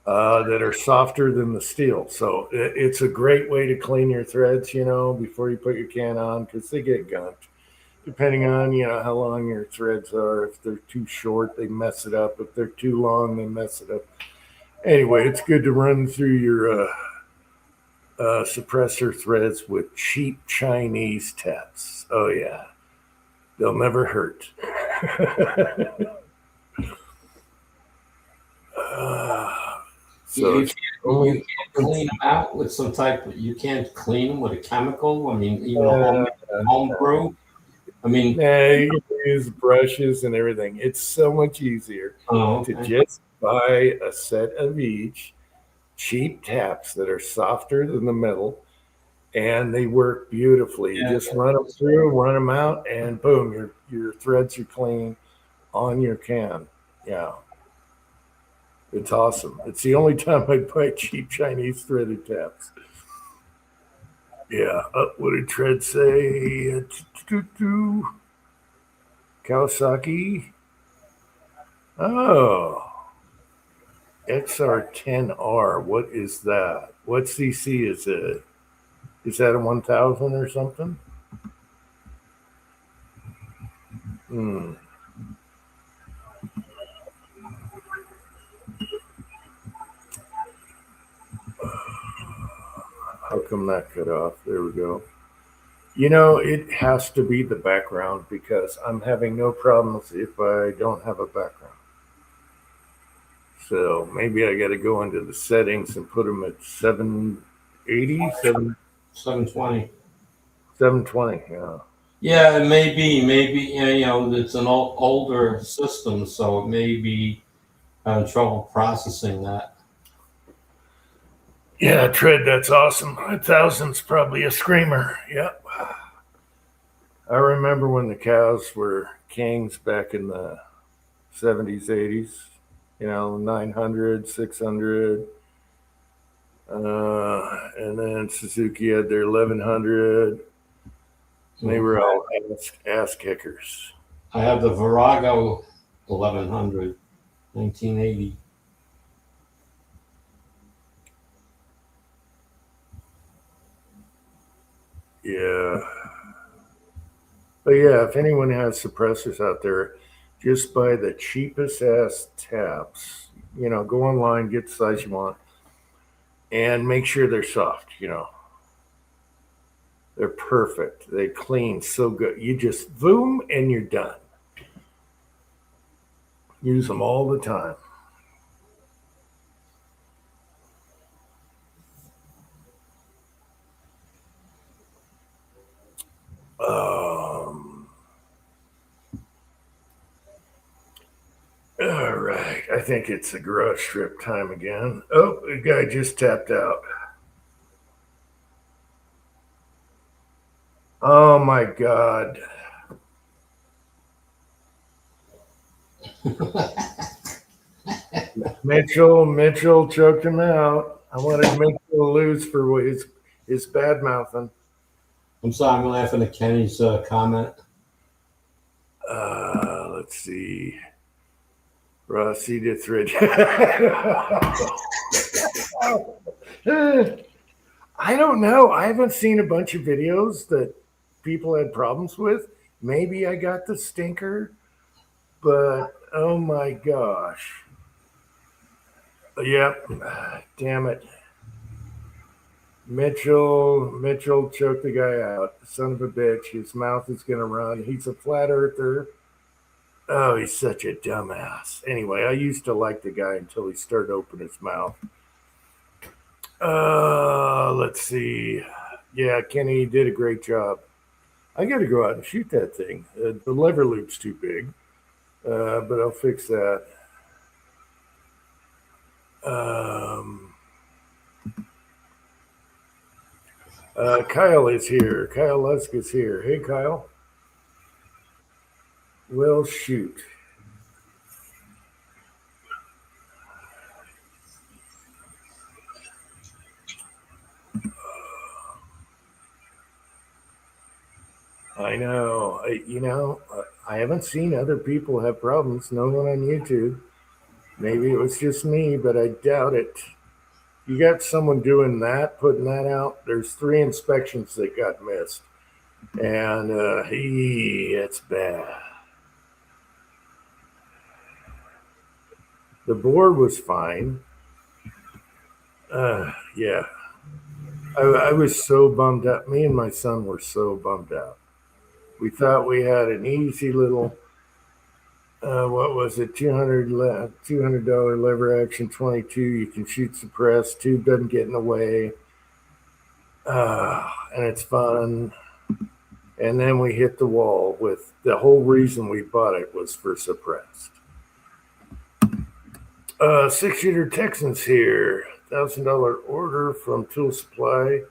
that are softer than the steel. So it's a great way to clean your threads, before you put your can on because they get gunked. Depending on how long your threads are. If they're too short, they mess it up. If they're too long, they mess it up. Anyway, it's good to run through your suppressor threads with cheap Chinese taps. Oh yeah, they'll never hurt. So you can't clean them out with some type. You can't clean them with a chemical. I mean, even a home brew. I mean, you can use brushes and everything. It's so much easier to just buy a set of each cheap taps that are softer than the metal, and they work beautifully. You just run them through, run them out, and boom, your threads are clean on your can. Yeah. It's awesome. It's the only time I buy cheap Chinese threaded taps. Yeah. What did Tread say? Kawasaki. Oh. XR10R. What is that? What CC is it? Is that a 1000 or something? Hmm. How come that cut off? There we go. You know, it has to be the background because I'm having no problems if I don't have a background. So maybe I got to go into the settings and put them at 780, 720. 720. Yeah. Yeah, it may be. Maybe, it's an older system, so it may be having trouble processing that. Yeah, Tread, that's awesome. 1000's probably a screamer. Yep. I remember when the cows were kings back in the 70s, 80s, 900, 600. And then Suzuki had their 1100. And they were all ass kickers. I have the Virago 1100, 1980. Yeah. But yeah, if anyone has suppressors out there, just buy the cheapest ass taps. Go online, get the size you want, and make sure they're soft. They're perfect. They clean so good. You just boom and you're done. Use them all the time. All right. I think it's the garage strip time again. Oh, the guy just tapped out. Oh my God. Mitchell choked him out. I wanted Mitchell to lose for his bad mouthing. I'm sorry, I'm laughing at Kenny's comment. Let's see. Rossi to thread. I don't know. I haven't seen a bunch of videos that people had problems with. Maybe I got the stinker, but oh my gosh. Yep. Damn it. Mitchell choked the guy out. Son of a bitch. His mouth is going to run. He's a flat earther. Oh, he's such a dumbass. Anyway, I used to like the guy until he started opening his mouth. Let's see. Yeah, Kenny did a great job. I got to go out and shoot that thing. The lever loop's too big, but I'll fix that. Kyle is here. Kyle Lusk is here. Hey, Kyle. Well, shoot. I know. I haven't seen other people have problems. No one on YouTube. Maybe it was just me, but I doubt it. You got someone doing that, putting that out. There's 3 inspections that got missed, and it's bad. The board was fine. Yeah. I was so bummed out. Me and my son were so bummed out. We thought we had an easy little, what was it, $200 lever action 22. You can shoot suppress. Tube doesn't get in the way. And it's fun. And then we hit the wall with the whole reason we bought it was for suppressed. 6-shooter Texans here. $1,000 order from Tool Supply.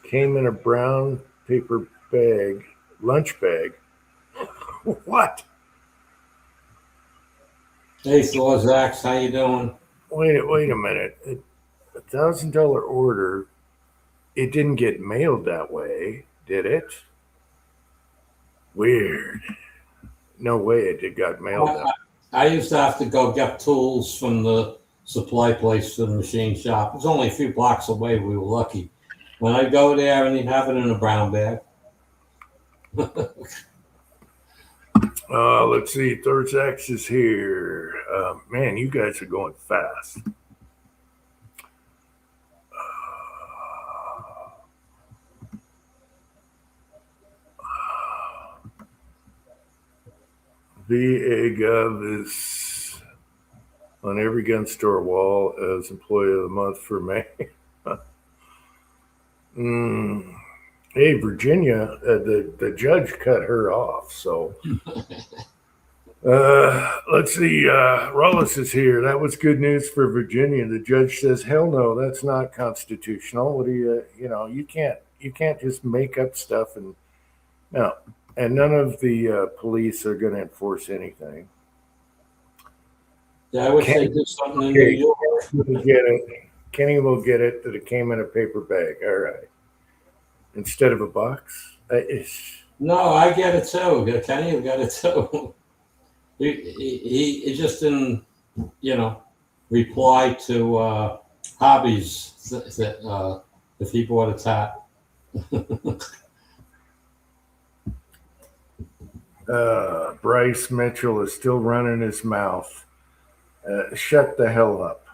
Came in a brown paper bag, lunch bag. What? Hey, Thorzax, how you doing? Wait a minute. $1,000 order. It didn't get mailed that way, did it? Weird. No way it got mailed that way. I used to have to go get tools from the supply place to the machine shop. It's only a few blocks away. We were lucky. When I go there and he'd have it in a brown bag. Let's see. Thorzax is here. Man, you guys are going fast. VA Gov is on every gun store wall as Employee of the Month for May. Hey, Virginia, the judge cut her off. So let's see. Rollis is here. That was good news for Virginia. The judge says, "Hell no, that's not constitutional. What do you can't just make up stuff and no." And none of the police are going to enforce anything. Yeah, I wish they did something in New York. Kenny will get it that it came in a paper bag. All right. Instead of a box. No, I get it too. Kenny got it too. He just didn't, reply to hobbies that if he bought a tap. Bryce Mitchell is still running his mouth. Shut the hell up,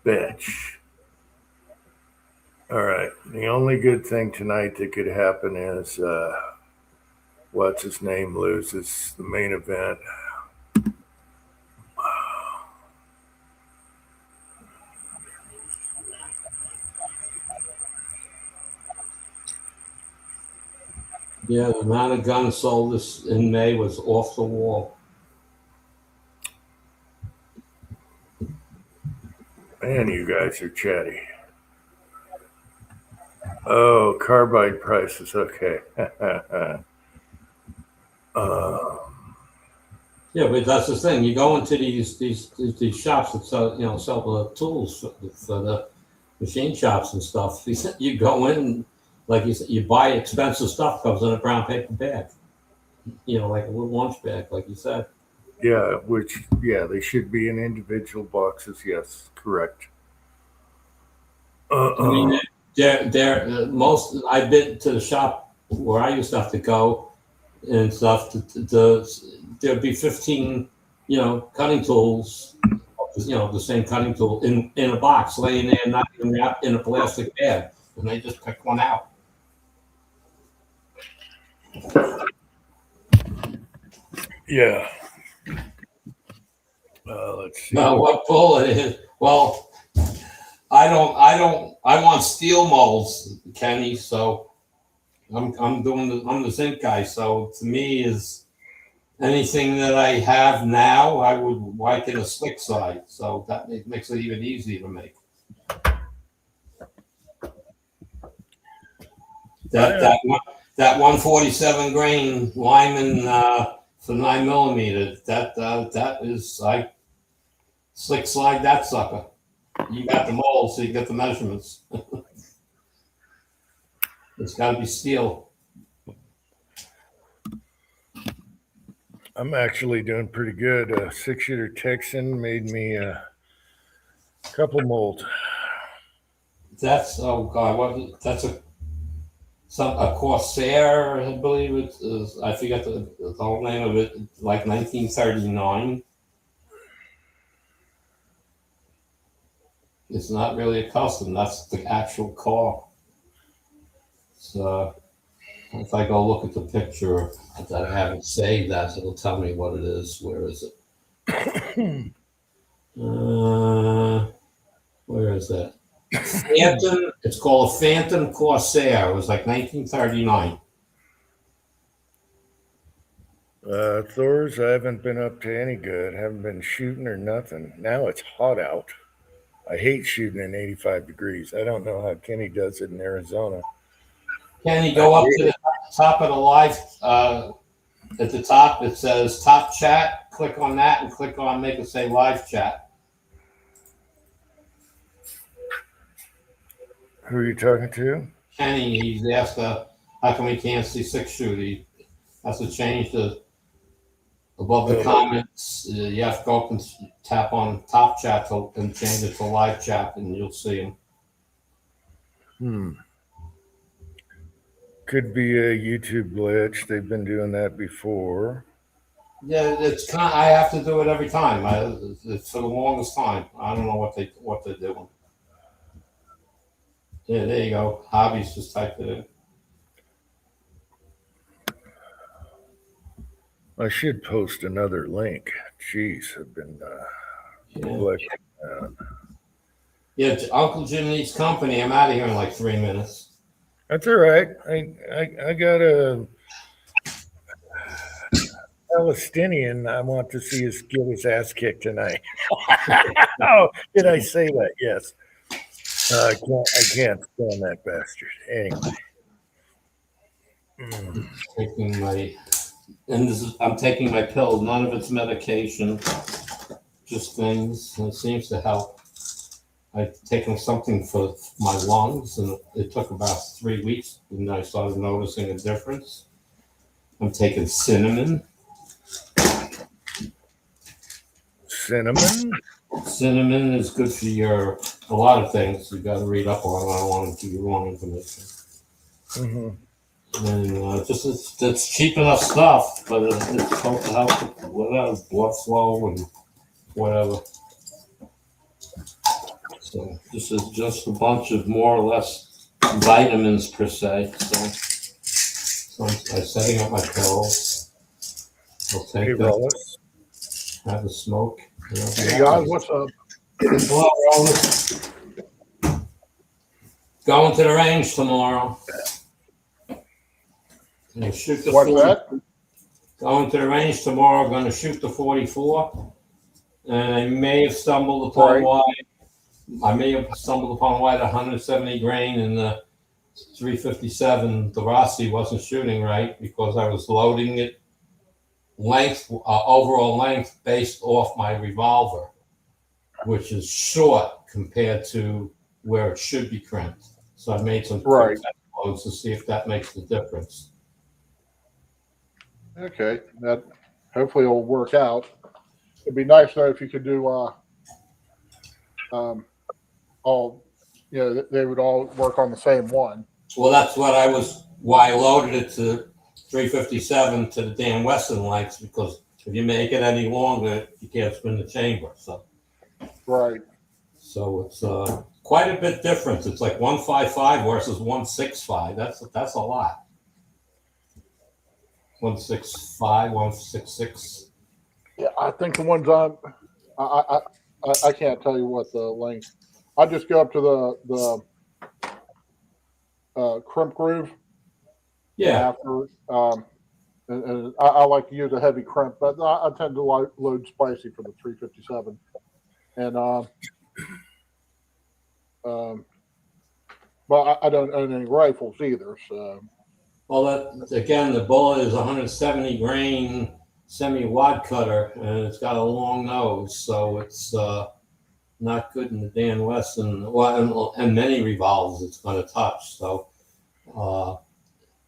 bitch. All right. The only good thing tonight that could happen is what's his name loses the main event. Yeah, the amount of guns sold this in May was off the wall. Man, you guys are chatty. Oh, carbide prices. Okay. Yeah, but that's the thing. You go into these shops that sell the tools for the machine shops and stuff. You go in, like you said, you buy expensive stuff, comes in a brown paper bag. Like a little lunch bag, like you said. Yeah, they should be in individual boxes. Yes, correct. I mean, most. I've been to the shop where I used to have to go and stuff. There'd be 15, cutting tools, the same cutting tool in a box, laying there, not even wrapped in a plastic bag, and they just pick one out. Yeah. Let's see. Now, what bullet is? Well, I want steel molds, Kenny. So I'm the zinc guy. So to me, is anything that I have now, I would like in a slick side. So that makes it even easier to make. That 147 grain Lyman for 9mm. That is like slick slide that sucker. You got the mold, so you get the measurements. It's got to be steel. I'm actually doing pretty good. 6-shooter Texan made me a couple molds. That's that's a Corsair, I believe it is. I forget the whole name of it. Like 1939. It's not really a custom. That's the actual car. So if I go look at the picture that I haven't saved, it'll tell me what it is. Where is it? Where is that? Phantom. It's called a Phantom Corsair. It was like 1939. Thors, I haven't been up to any good. Haven't been shooting or nothing. Now it's hot out. I hate shooting in 85 degrees. I don't know how Kenny does it in Arizona. Kenny, go up to the top of the live. At the top, it says top chat. Click on that and click on make it say live chat. Who are you talking to? Kenny, he's asked how come he can't see 6-shooter. He has to change the above the comments, you have to go up and tap on top chat and change it to live chat, and you'll see them. Could be a YouTube glitch. They've been doing that before. Yeah, it's kind. I have to do it every time. It's for the longest time. I don't know what they're doing. Yeah, there you go. Hobbies, just typed it in. I should post another link. Jeez, I've been neglecting that. Yeah, Uncle Jim needs company. I'm out of here in like 3 minutes. That's all right. I got a Palestinian. I want to see us get his ass kicked tonight. Oh, did I say that? Yes. I can't stand that bastard. Anyway. I'm taking my pill. None of it's medication, just things. And it seems to help. I've taken something for my lungs, and it took about 3 weeks, and I started noticing a difference. I'm taking cinnamon. Cinnamon? Cinnamon is good for a lot of things. You got to read up on it. I don't want to give you wrong information. And it's cheap enough stuff, but it's supposed to help with whatever, blood flow and whatever. So this is just a bunch of more or less vitamins per se. So I'm setting up my pills. I'll take that. Have a smoke. Hey guys, what's up? Hello, Roland. Going to the range tomorrow. And shoot the What's 40. that? Going to the range tomorrow. Going to shoot the 44. And I may have stumbled upon why. I may have stumbled upon why the 170 grain and the 357 the Rossi wasn't shooting right, because I was loading it overall length based off my revolver, which is short compared to where it should be crimped. So I made some loads to see if that makes the difference. Okay, that hopefully will work out. It'd be nice though if you could do all, they would all work on the same one. Well, that's why I loaded it to 357 to the Dan Wesson lengths, because if you make it any longer, you can't spin the chamber. So it's quite a bit different. It's like 155 versus 165. That's a lot. 165, 166. Yeah, I think the ones I can't tell you what the length. I just go up to the crimp groove. Yeah. After, and I like to use a heavy crimp, but I tend to load spicy for the 357. And but I don't own any rifles either. So. Well, the bullet is 170 grain semi-wad cutter, and it's got a long nose, so it's not good in the Dan Wesson. Well, and many revolvers it's going to touch. So I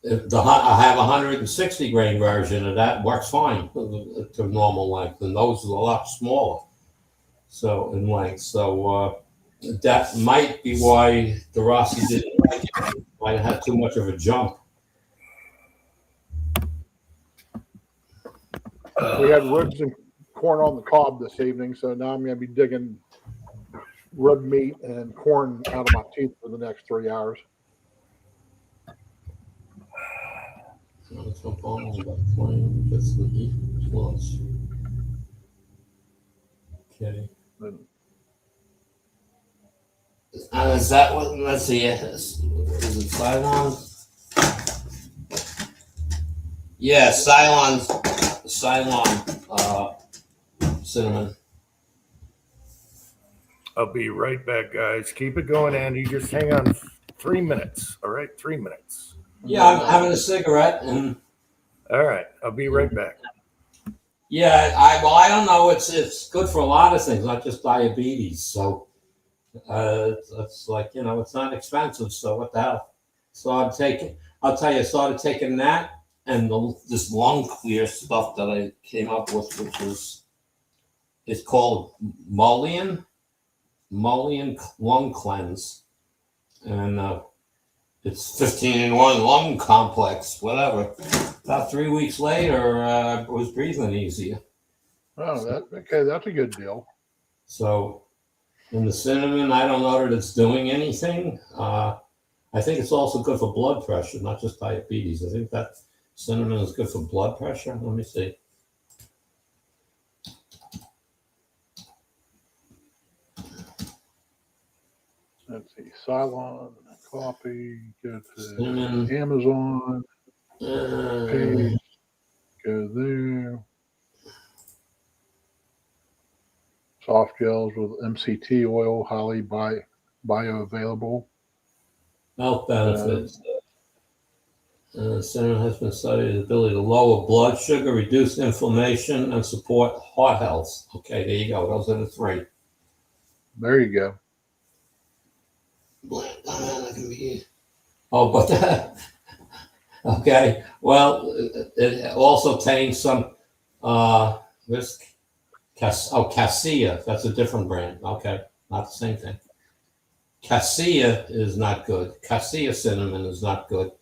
have a 160 grain version, and that works fine to normal length. The nose is a lot smaller, so in length. So that might be why the Rossi didn't like it. Might have had too much of a jump. We had ribs and corn on the cob this evening, so now I'm going to be digging rib meat and corn out of my teeth for the next 3 hours. Okay. Is that what? Let's see. Is it Cylon? Yeah, Cylon cinnamon. I'll be right back, guys. Keep it going, Andy. Just hang on 3 minutes. All right, 3 minutes. Yeah, I'm having a cigarette, and all right, I'll be right back. Yeah, I don't know. It's good for a lot of things, not just diabetes. So it's like, it's not expensive. So what the hell? So I'll tell you, I started taking that, and this lung clear stuff that I came up with, which is it's called Mullion Lung Cleanse, and it's 15-in-1 lung complex, whatever. About 3 weeks later, I was breathing easier. Oh, that's a good deal. So, and the cinnamon, I don't know that it's doing anything. I think it's also good for blood pressure, not just diabetes. I think that cinnamon is good for blood pressure. Let me see. Let's see, Cylon, coffee, go to Cinnamon. Amazon, paste, go there. Soft gels with MCT oil, highly bioavailable. Health benefits. Cinnamon has been studied as ability to lower blood sugar, reduce inflammation, and support heart health. Okay, there you go. Those are the three. There you go. Oh, but okay. Well, it also contains some this cassia. That's a different brand. Okay, not the same thing. Cassia is not good. Cassia cinnamon is not good.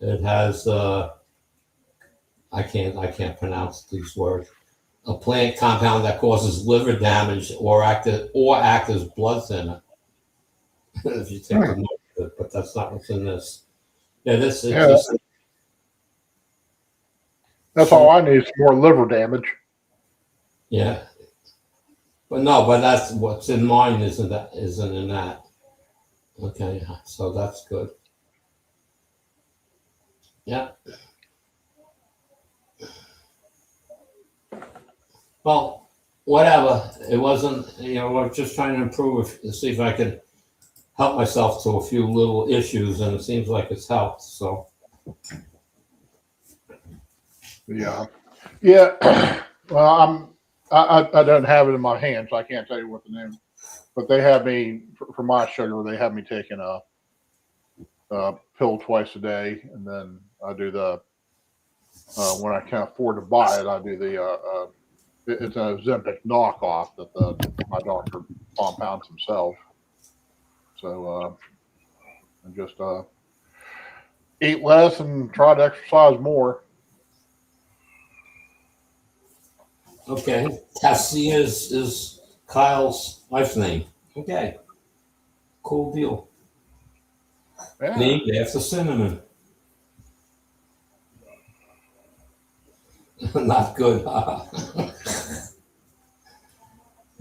It has I can't pronounce these words. A plant compound that causes liver damage or act as blood thinner. If you take the note of it, but that's not what's in this. Yeah, this is just, That's all I need is more liver damage. yeah. But no, but that's what's in mine isn't in that. Okay, so that's good. Yeah. Well, whatever. It wasn't, we're just trying to improve, see if I could help myself to a few little issues, and it seems like it's helped. So, Yeah. Well, I don't have it in my hand, so I can't tell you what the name. But they have me for my sugar. They have me taking a pill twice a day, and then I do the when I can't afford to buy it, I do the it's an Ozempic knockoff that my doctor compounds himself. So I just eat less and try to exercise more. okay. Cassia is Kyle's wife's name. Okay. Cool deal. Yeah. Named after cinnamon. Not good.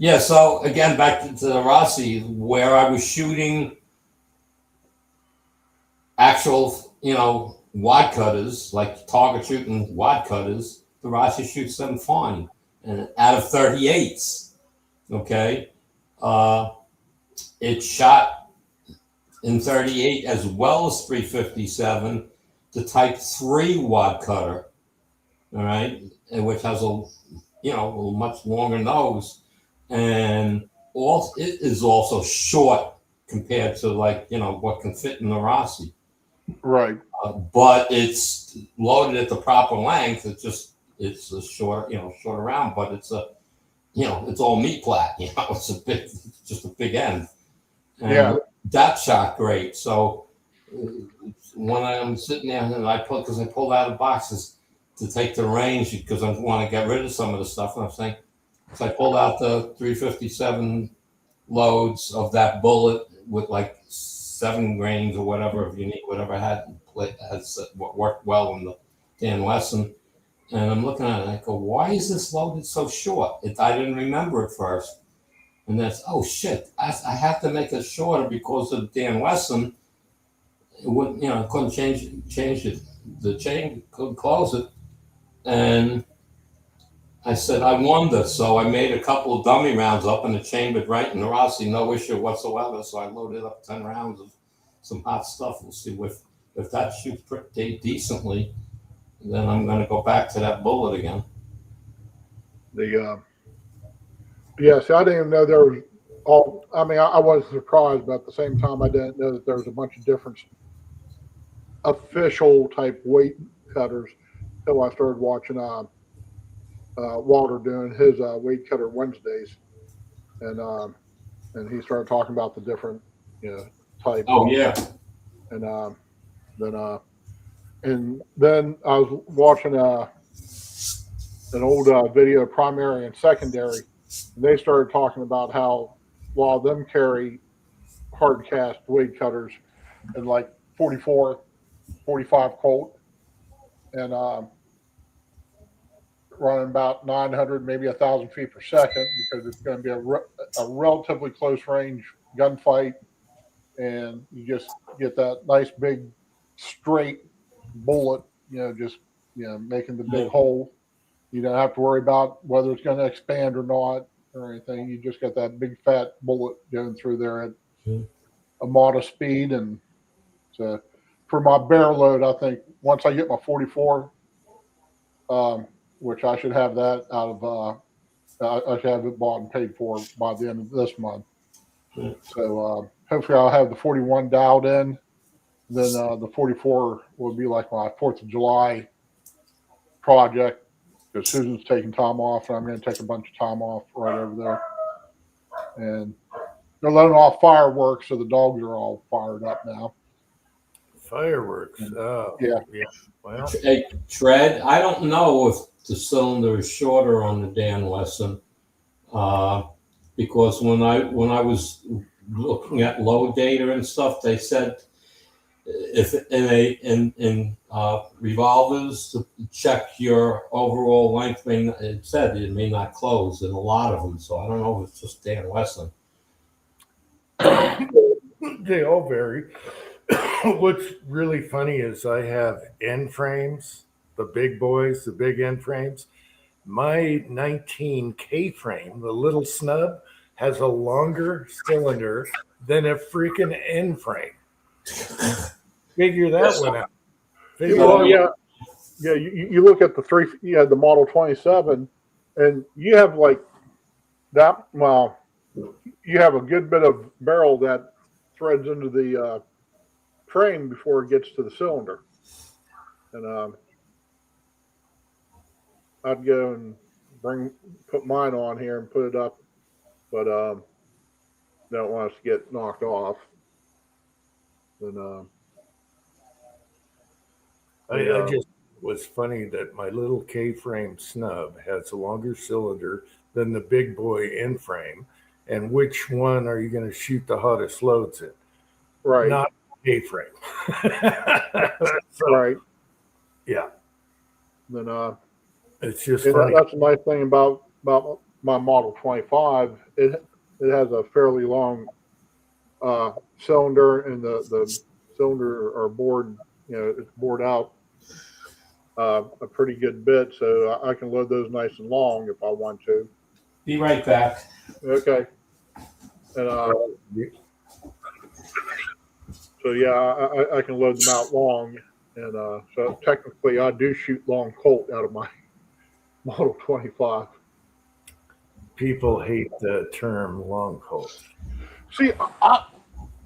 Yeah, so again, back to the Rossi, where I was shooting actual, wad cutters, like target shooting wad cutters, the Rossi shoots them fine. And out of 38s, okay, it shot in 38 as well as 357, the Type 3 wad cutter, all right, which has a much longer nose, and it is also short compared to what can fit in the Rossi. Right. But it's loaded at the proper length. It's a short around, but it's it's all meat plat. It's just a big end. And that shot great. So when I'm sitting there and I pulled out of boxes to take the range because I want to get rid of some of the stuff. And I'm saying, so I pulled out the 357 loads of that bullet with like 7 grains or whatever of unique, whatever had worked well in the Dan Wesson. And I'm looking at it and I go, why is this loaded so short? I didn't remember it first. And that's, oh shit, I have to make it shorter because of Dan Wesson. It wouldn't, couldn't change it. The chain couldn't close it. And I said, I wonder. So I made a couple of dummy rounds up and it chambered right in the Rossi, no issue whatsoever. So I loaded up 10 rounds of some hot stuff. We'll see if that shoots pretty decently. Then I'm going to go back to that bullet again. See, I didn't even know there was all. I mean, I was surprised, but at the same time, I didn't know that there was a bunch of different official type weight cutters until I started watching Walter doing his weed cutter Wednesdays, and he started talking about the different types. Oh yeah. And then and then I was watching an old video, primary and secondary, and they started talking about how while them carry hard cast weed cutters and like 44, 45 Colt, and running about 900, maybe 1,000 feet per second, because it's going to be a relatively close range gunfight, and you just get that nice big straight bullet, just making the big hole. You don't have to worry about whether it's going to expand or not or anything. You just got that big fat bullet going through there at a modest speed. And so for my bear load, I think once I get my 44, which I should have that out of, I should have it bought and paid for by the end of this month. So hopefully I'll have the 41 dialed in. Then the 44 will be like my 4th of July project, because Susan's taking time off, and I'm going to take a bunch of time off right over there. And they're letting off fireworks, so the dogs are all fired up now. Fireworks. Oh, yeah. Well, Hey, Tread, I don't know if the cylinder is shorter on the Dan Wesson, because when I was looking at load data and stuff, they said if in revolvers to check your overall length, it said it may not close in a lot of them. So I don't know if it's just Dan Wesson. they all vary. What's really funny is I have end frames, the big boys, the big end frames. My 19K frame, the little snub, has a longer cylinder than a freaking end frame. Figure that one out. You look at the Model 27, and you have like that. Well, you have a good bit of barrel that threads into the frame before it gets to the cylinder. And I'd go and put mine on here and put it up, but don't want us to get knocked off. And I just was funny that my little K-frame snub has a longer cylinder than the big boy end frame. And which one are you going to shoot the hottest loads in? Right. Not K-frame. Right. Yeah. Then it's just funny. That's a nice thing about my Model 25. It has a fairly long cylinder, and the cylinder or board, it's bored out a pretty good bit, so I can load those nice and long if I want to. Be right back. Okay. And so yeah, I can load them out long, and so technically I do shoot long Colt out of my Model 25. People hate the term long Colt. See, I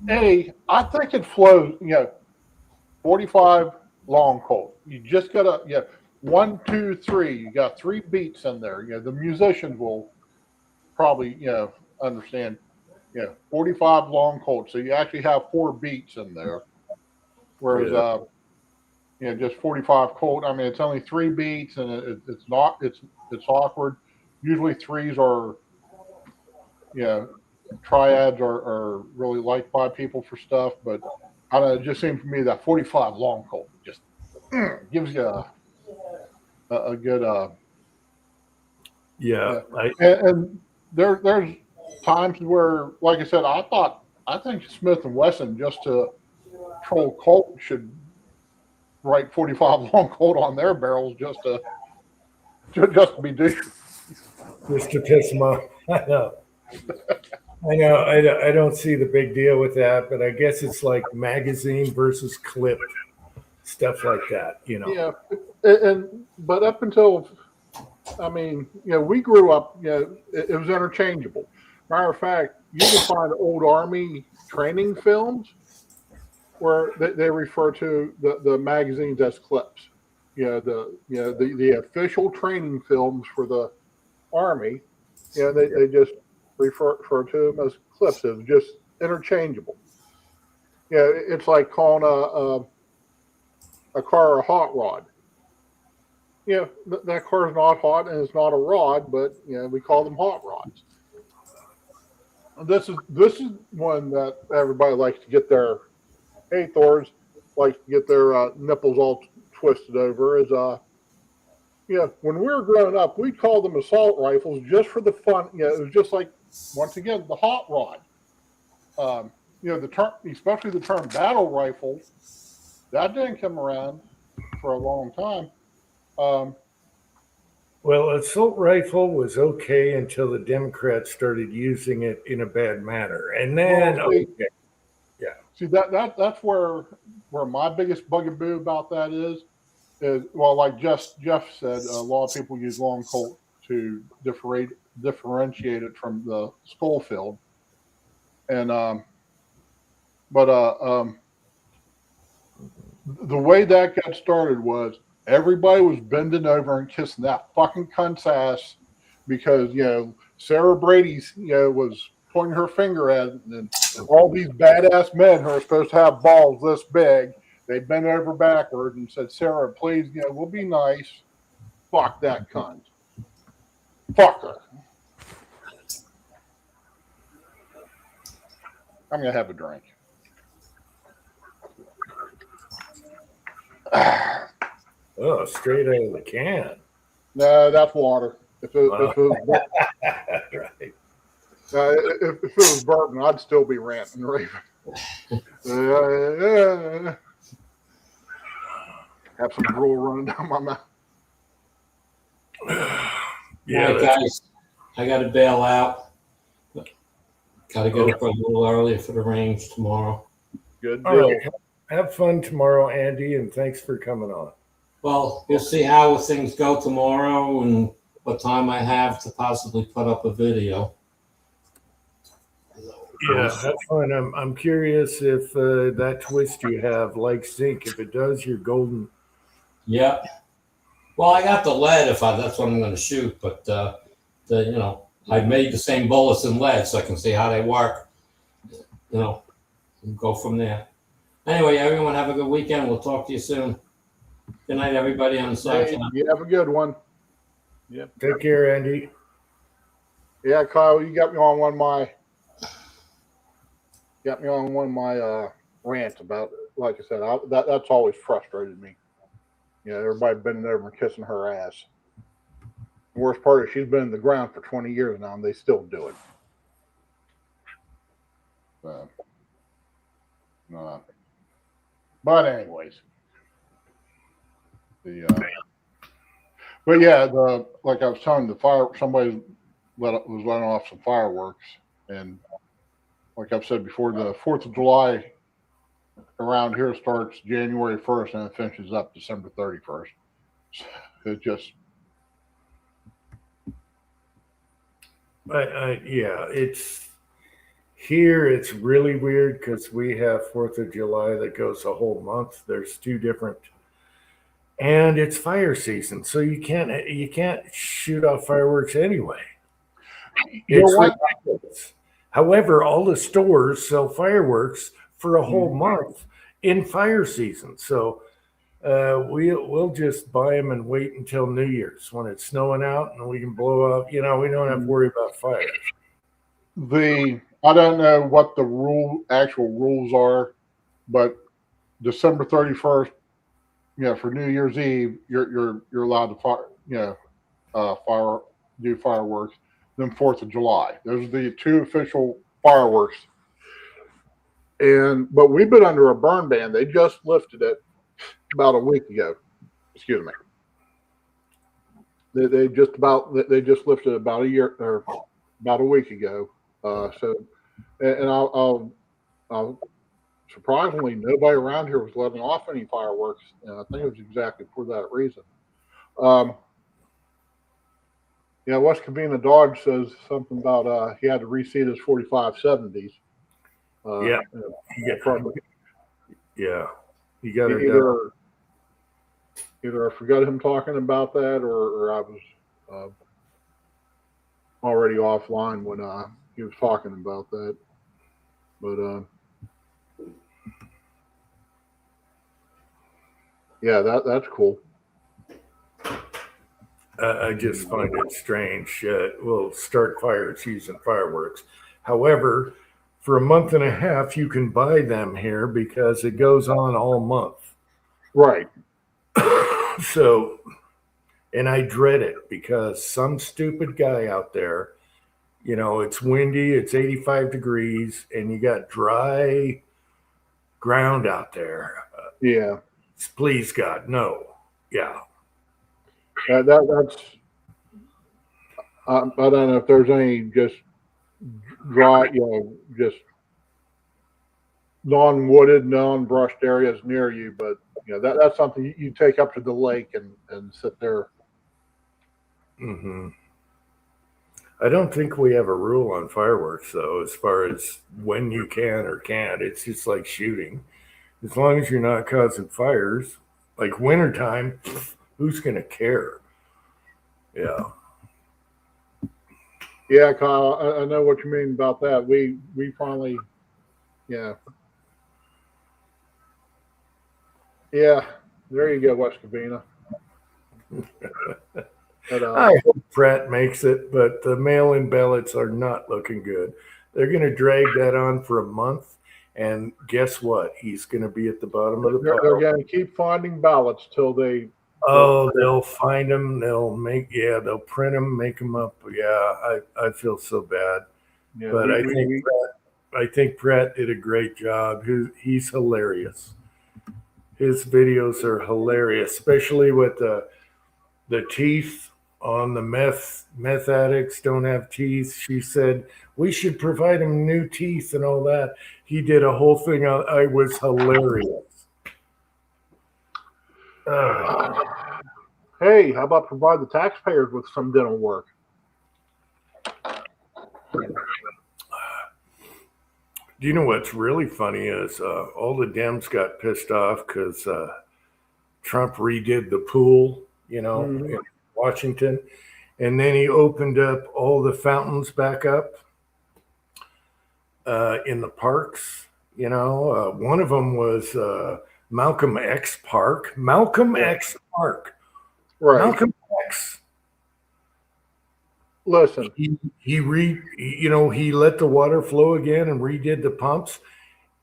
think it flows. 45 long Colt. You just gotta 1, 2, 3. You got 3 beats in there. The musicians will probably understand. 45 long Colt. So you actually have 4 beats in there. Whereas just 45 Colt. I mean, it's only 3 beats, and it's awkward. Usually 3s are triads are really liked by people for stuff, but I don't know, it just seems to me that 45 long Colt just gives you a good and there's times where, like I said, I think Smith and Wesson, just to troll Colt, should write 45 long Colt on their barrels just to be decent. Just to piss them off. I know. I don't see the big deal with that, but I guess it's like magazine versus clip, stuff like that, Yeah, but up until, we grew up, it was interchangeable. Matter of fact, you can find old Army training films where they refer to the magazines as clips. the official training films for the Army, they just refer to them as clips. It's just interchangeable. Yeah, it's like calling a car a hot rod. Yeah, that car is not hot and it's not a rod, but we call them hot rods. This is one that everybody likes to get their Thors likes to get their nipples all twisted over. Is when we were growing up, we called them assault rifles just for the fun. It was just like, once again, the hot rod. The term, especially the term battle rifle, that didn't come around for a long time. Well, assault rifle was okay until the Democrats started using it in a bad manner, and then See that's where my biggest bugaboo about that is like Jeff said, a lot of people use long Colt to differentiate it from the Schofield, and the way that got started was everybody was bending over and kissing that fucking cunt's ass because Sarah Brady's was pointing her finger at it, and all these badass men who are supposed to have balls this big, they bent over backward and said, "Sarah, please, we'll be nice. Fuck that cunt. Fuck her." I'm gonna have a drink. Oh, straight out of the can. No, that's water. If it was Right. if it was bourbon, I'd still be ranting, raving. Have some drool running down my mouth. Yeah, All right, guys, I got to bail out. Got to get up a little earlier for the range tomorrow. Good all deal. right. Have fun tomorrow, Andy, and thanks for coming on. Well, we'll see how things go tomorrow and what time I have to possibly put up a video. Yeah, have fun. I'm curious if that twist you have likes zinc. If it does, you're golden. Yep. Well, I got the lead if that's what I'm going to shoot, but I made the same bullets in lead so I can see how they work. And go from there. Anyway, everyone have a good weekend. We'll talk to you soon. Good night, everybody on the side. Hey, you have a good one. Yep. Take care, Andy. Yeah, Kyle, you got me on one of my rants about, like I said, that's always frustrated me. Everybody bending over and kissing her ass. The worst part is she's been in the ground for 20 years now, and they still do it. But anyways, like I was telling somebody was letting off some fireworks, and like I've said before, the 4th of July around here starts January 1st and it finishes up December 31st. It just. It's here. It's really weird because we have 4th of July that goes a whole month. There's 2 different, and it's fire season, so you can't shoot off fireworks anyway. It's ridiculous. However, all the stores sell fireworks for a whole month in fire season, so we'll just buy them and wait until New Year's when it's snowing out and we can blow up. We don't have to worry about fires. I don't know what the actual rules are, but December 31st, for New Year's Eve, you're allowed to do fireworks. Then 4th of July, those are the 2 official fireworks. But we've been under a burn ban. They just lifted it about a week ago. Excuse me. They just lifted it about a year or about a week ago. I'll surprisingly, nobody around here was letting off any fireworks, and I think it was exactly for that reason. West Covina Dodge says something about he had to reseat his 4570s. You got it. either I forgot him talking about that, or I was uh, already offline when he was talking about that. But yeah, that's cool. I just find it strange. We'll start fires using fireworks. However, for a month and a half, you can buy them here because it goes on all month. Right. So, and I dread it because some stupid guy out there, it's windy, it's 85 degrees, and you got dry ground out there. Yeah. Please, God, no. Yeah. That's. I don't know if there's any just dry, just non-wooded, non-brushed areas near you, but that's something you take up to the lake and sit there. Mm-hmm. I don't think we have a rule on fireworks, though, as far as when you can or can't. It's just like shooting. As long as you're not causing fires, like wintertime, who's going to care? Yeah. Yeah, Kyle, I know what you mean about that. We finally, yeah. Yeah, there you go, West Covina. But, I hope Pratt makes it, but the mail-in ballots are not looking good. They're going to drag that on for a month, and guess what? He's going to be at the bottom of the pile. They're going to keep finding ballots till they. Oh, they'll find them. They'll print them, make them up. Yeah, I feel so bad. Yeah, but I think Pratt did a great job. He's hilarious. His videos are hilarious, especially with the teeth on the meth addicts don't have teeth. She said we should provide them new teeth and all that. He did a whole thing. I was hilarious. Hey, how about provide the taxpayers with some dental work? Do you know what's really funny is all the Dems got pissed off because Trump redid the pool, in Washington, and then he opened up all the fountains back up in the parks. One of them was Malcolm X Park. Malcolm X Park. Right. Malcolm X. Listen, he let the water flow again and redid the pumps,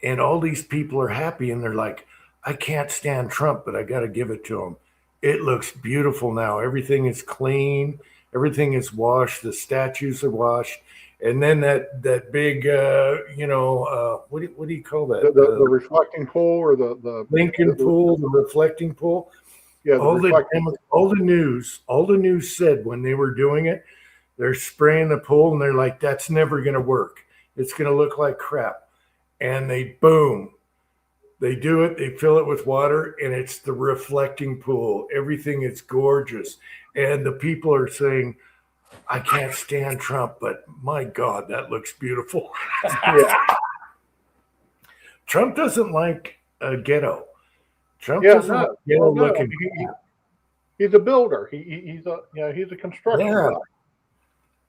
and all these people are happy, and they're like, I can't stand Trump, but I got to give it to him. It looks beautiful now. Everything is clean. Everything is washed. The statues are washed. And then that big, what do you call that? The reflecting pool or the Lincoln pool, the reflecting pool. Yeah, all the news said when they were doing it, they're spraying the pool and they're like, that's never going to work. It's going to look like crap. And they do it. They fill it with water and it's the reflecting pool. Everything is gorgeous. And the people are saying, I can't stand Trump, but my God, that looks beautiful. Yeah. Trump doesn't like a ghetto. Trump doesn't like ghetto looking. He's a builder. He's a construction guy.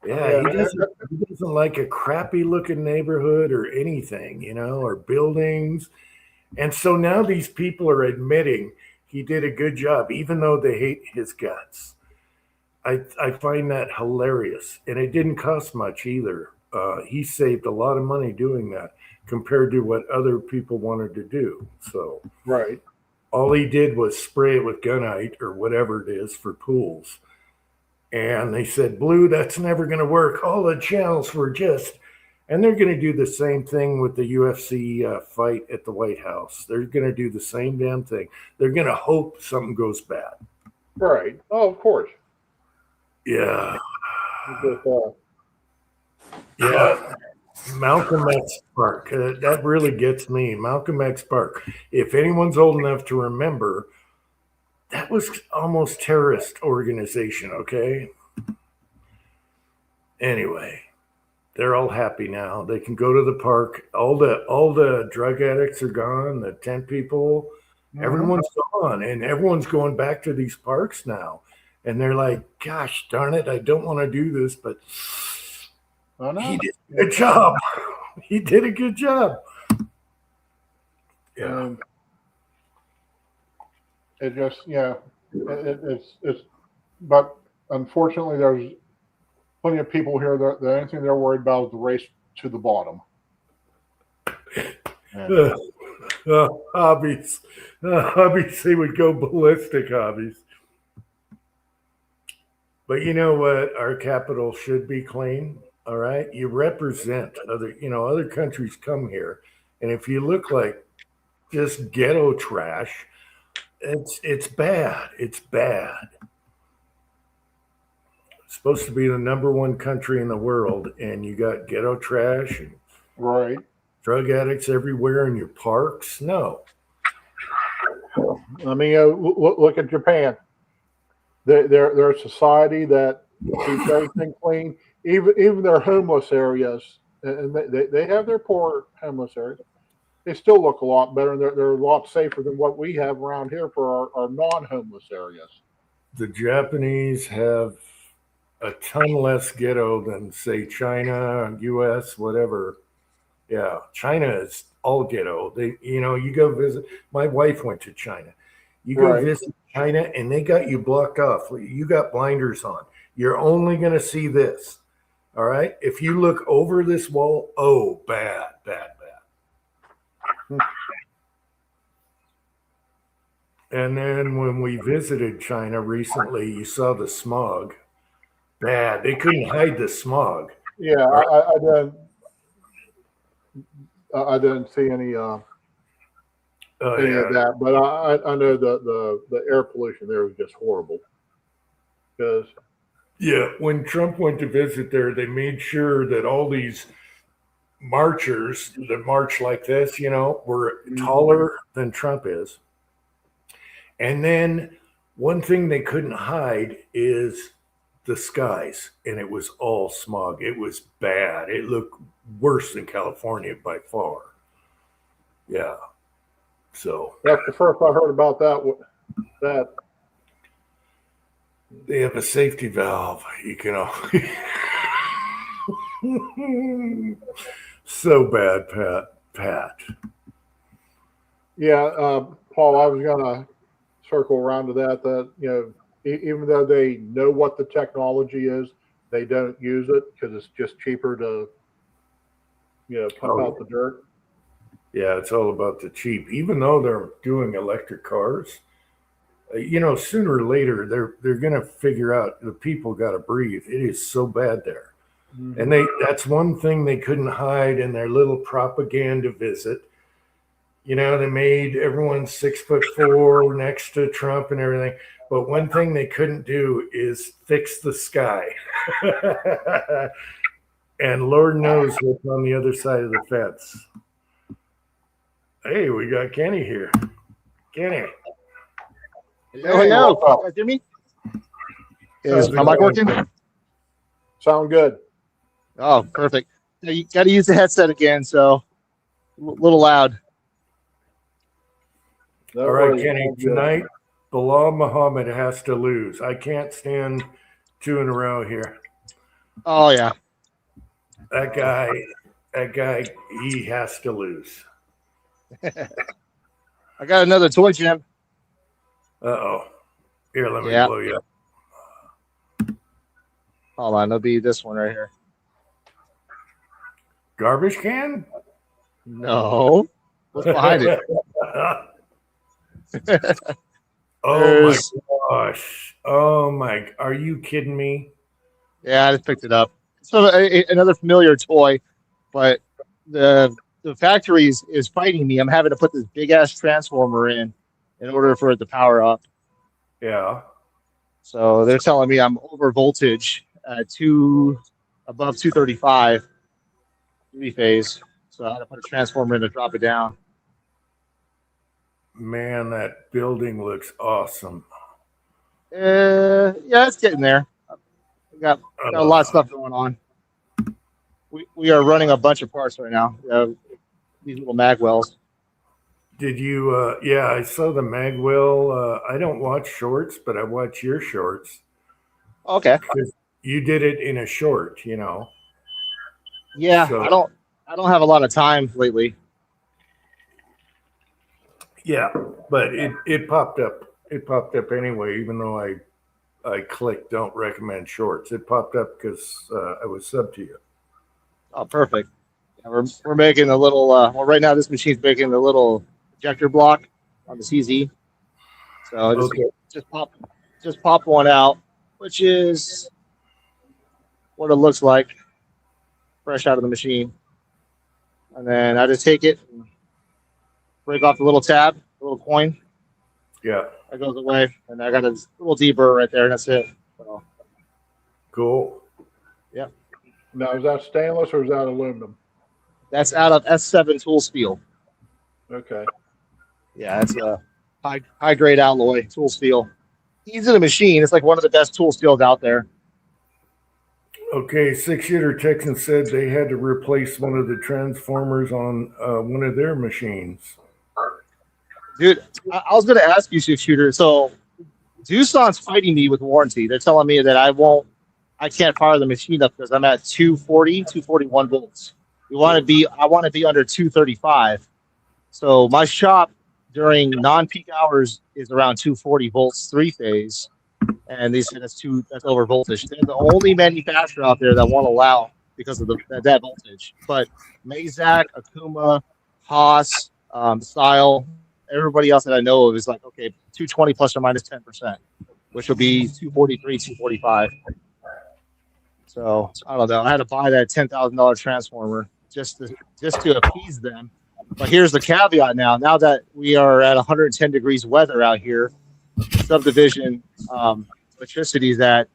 Yeah, he doesn't like a crappy looking neighborhood or anything, or buildings. And so now these people are admitting he did a good job, even though they hate his guts. I find that hilarious. And it didn't cost much either. He saved a lot of money doing that compared to what other people wanted to do. So right. All he did was spray it with gunite or whatever it is for pools. And they said, Blue, that's never going to work. All the channels were and they're going to do the same thing with the UFC fight at the White House. They're going to do the same damn thing. They're going to hope something goes bad. Right. Oh, of course. Yeah. Yeah. Malcolm X Park. That really gets me. Malcolm X Park. If anyone's old enough to remember, that was almost terrorist organization, okay? Anyway, they're all happy now. They can go to the park. All the drug addicts are gone, the tent people. Everyone's gone, and everyone's going back to these parks now. And they're like, gosh darn it, I don't want to do this, but I know. he did a good job. He did a good job. Yeah. And it just, it's, but unfortunately, there's plenty of people here that the only thing they're worried about is the race to the bottom. And, Hobbies. Hobbies, they would go ballistic, hobbies. But you know what? Our capital should be clean. All right. You represent other countries come here. And if you look like just ghetto trash, it's bad. It's bad. It's supposed to be the number one country in the world, and you got ghetto trash and right. drug addicts everywhere in your parks. No. I mean, look at Japan. They're a society that keeps everything clean, even their homeless areas, and they have their poor homeless areas. They still look a lot better, and they're a lot safer than what we have around here for our non-homeless areas. The Japanese have a ton less ghetto than, say, China, US, whatever. Yeah, China is all ghetto. You go visit. My wife went to China. You go visit China, and they got you blocked off. You got blinders on. You're only going to see this. All right. If you look over this wall, oh, bad. And then when we visited China recently, you saw the smog. Bad. They couldn't hide the smog. Yeah, I didn't see any of that, but I know the air pollution there is just horrible. Because when Trump went to visit there, they made sure that all these marchers that march like this, were taller than Trump is. And then one thing they couldn't hide is the skies, and it was all smog. It was bad. It looked worse than California by far. Yeah. So that's the first I heard about that. They have a safety valve. So bad, Pat. Yeah, Paul, I was gonna circle around to that. Even though they know what the technology is, they don't use it because it's just cheaper to pump out the dirt. Yeah, it's all about the cheap. Even though they're doing electric cars, sooner or later they're going to figure out the people got to breathe. It is so bad there. Mm-hmm. And that's one thing they couldn't hide in their little propaganda visit. They made everyone 6'4" next to Trump and everything. But one thing they couldn't do is fix the sky. And Lord knows what's on the other side of the fence. Hey, we got Kenny here. Kenny. Hello. You guys hear me? Is my mic working? Sound good. Oh, perfect. Now you got to use the headset again, so a little loud. All right, Kenny. Tonight, Bilal Muhammad has to lose. I can't stand two in a row here. Oh yeah. That guy, he has to lose. I got another toy, Jim. Uh-oh. Here, let me blow you up. Hold on, it'll be this one right here. Garbage can? No. What's behind it? Oh my gosh. Oh my, are you kidding me? Yeah, I just picked it up. It's another familiar toy, but the factory is fighting me. I'm having to put this big ass transformer in order for it to power up. Yeah. So they're telling me I'm over voltage above 235 3 phase. So I had to put a transformer in to drop it down. Man, that building looks awesome. Yeah, it's getting there. We got a lot of stuff going on. We are running a bunch of parts right now. These little mag wells. Did you? Yeah, I saw the Magwell. I don't watch shorts, but I watch your shorts. Okay. You did it in a short, you know. Yeah, So I don't have a lot of time lately. yeah, but it popped up. It popped up anyway, even though I clicked don't recommend shorts. It popped up because I was sub to you. Oh, perfect. Yeah, we're making a little. Well, right now this machine's making a little ejector block on the CZ. So I Okay. just pop one out, which is what it looks like, fresh out of the machine. And then I just take it, and break off the little tab, the little coin. Yeah. That goes away, and I got a little deburr right there, and that's it. So, Cool. Now, is that stainless or is that aluminum? that's out of S7 tool steel. Okay. Yeah, it's a high grade alloy tool steel. Easy to machine. It's like one of the best tool steels out there. Okay, 6-shooter Texan said they had to replace one of the transformers on one of their machines. Dude, I was going to ask you, 6-shooter. So, Doosan's fighting me with warranty. They're telling me that I can't fire the machine up because I'm at 241 volts. I want to be under 235. So my shop during non-peak hours is around 240 volts 3-phase, and they said that's over voltage. They're the only manufacturer out there that won't allow because of that voltage. But Mazak, Akuma, Haas, Style, everybody else that I know of is like, okay, 220 plus or minus 10%, which will be 243, 245. So I don't know. I had to buy that $10,000 transformer just to appease them. But here's the caveat now. Now that we are at 110 degrees weather out here, subdivision electricity is at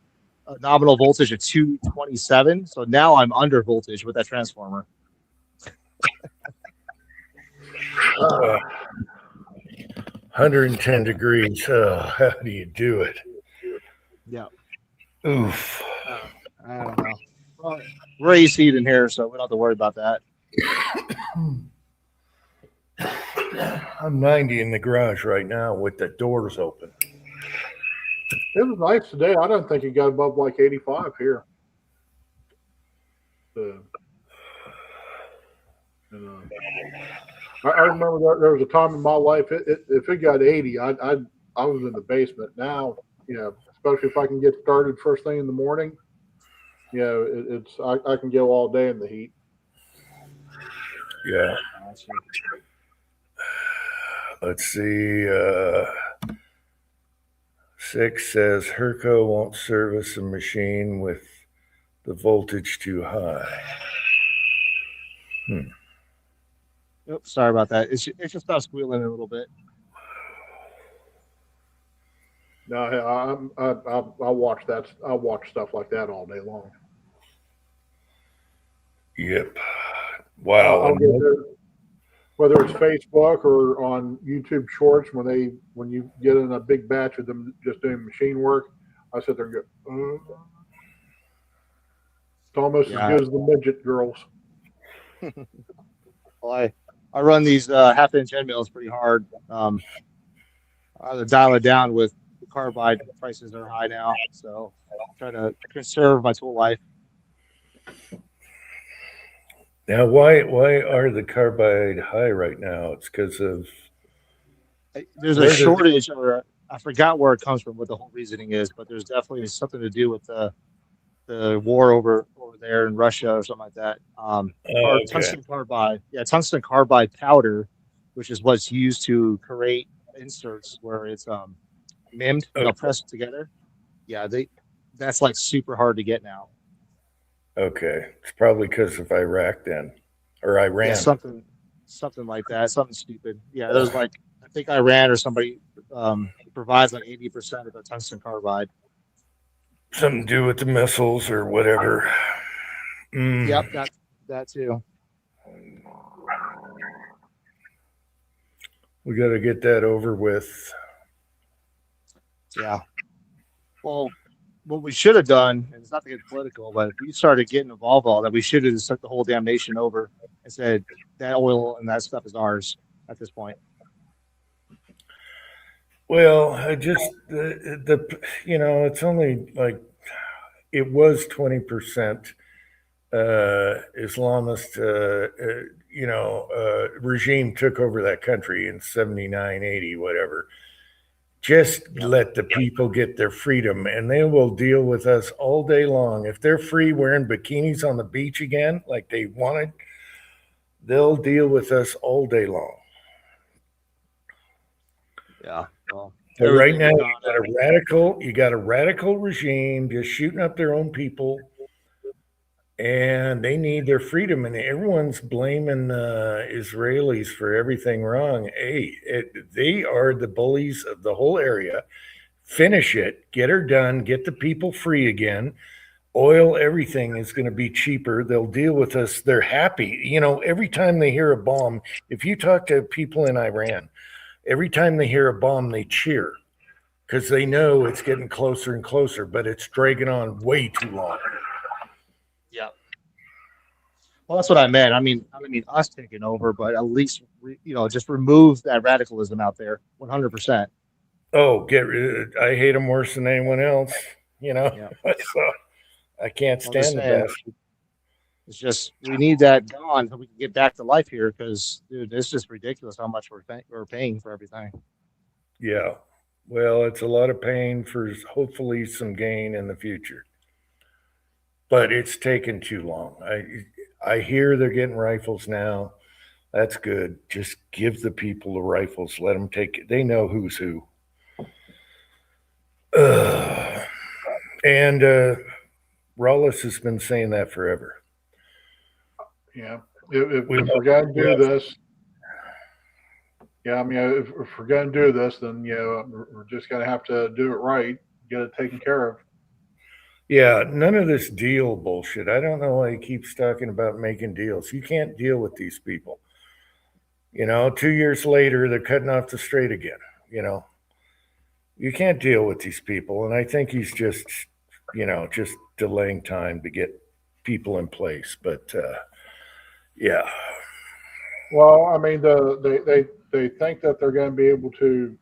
a nominal voltage of 227. So now I'm under voltage with that transformer. 110 degrees. Oh, how do you do it? Yeah. Oof. I don't know. Well, we're AC in here, so we don't have to worry about that. I'm 90 in the garage right now with the doors open. It was nice today. I don't think it got above like 85 here. I remember there was a time in my life if it got 80, I was in the basement. Now, especially if I can get started first thing in the morning, I can go all day in the heat. Yeah. Let's see. 6 says Herco won't service a machine with the voltage too high. Oops, sorry about that. It should stop squealing a little bit. No, I watch that. I watch stuff like that all day long. Yep. Wow. I'll get there, whether it's Facebook or on YouTube Shorts, when you get in a big batch of them just doing machine work, I sit there and go, it's almost as good as the midget girls. Well, I run these half-inch end mills pretty hard. I have to dial it down with the carbide prices are high now, so I'm trying to conserve my tool life. Now, why are the carbide high right now? It's because of there's a shortage, or I forgot where it comes from, what the whole reasoning is, but there's definitely something to do with the war over there in Russia or something like that. Tungsten carbide, tungsten carbide powder, which is what's used to create inserts where it's mimmed, pressed together. Yeah, that's like super hard to get now. Okay, it's probably because of Iraq then, or Iran. Yeah, something like that, something stupid. Yeah, there's like, I think Iran or somebody provides like 80% of the tungsten carbide. Something to do with the missiles or whatever. Yep, that too. We got to get that over with. Yeah. Well, what we should have done, and it's not to get political, but if we started getting involved in all that, we should have just took the whole damn nation over and said that oil and that stuff is ours at this point. Well, I just the it's only like it was 20% Islamist regime took over that country in 79, 80, whatever. Just Yep. let the people get their freedom and they will deal with us all day long. If they're free wearing bikinis on the beach again, like they wanted, they'll deal with us all day long. Yeah. Well, But right everything now, is you got a radical regime just shooting up their own people, and they need their freedom. And everyone's blaming Israelis for everything wrong. Hey, they are the bullies of the whole area. Finish it, get her done, get the people free again. Oil, everything is going to be cheaper. They'll deal with us. They're happy. Every time they hear a bomb, if you talk to people in Iran, every time they hear a bomb, they cheer because they know it's getting closer and closer, but it's dragging on way too long. Yeah. Well, that's what I meant. I mean us taking over, but at least just remove that radicalism out there, 100%. Oh, I hate them worse than anyone else. Yeah. So I can't I'm just stand the saying, best. it's just we need that gone so we can get back to life here. Because dude, it's just ridiculous how much we're paying for everything. Yeah. Well, it's a lot of pain for hopefully some gain in the future. But it's taken too long. I hear they're getting rifles now. That's good. Just give the people the rifles. Let them take it. They know who's who. And Rawless has been saying that forever. Yeah. If we're going to do this, yeah, I mean, if we're going to do this, then, we're just going to have to do it right, get it taken care of. Yeah, none of this deal bullshit. I don't know why he keeps talking about making deals. You can't deal with these people. 2 years later, they're cutting off the strait again. You can't deal with these people. And I think he's just delaying time to get people in place. But yeah. Well, I mean, they think that they're going to be able to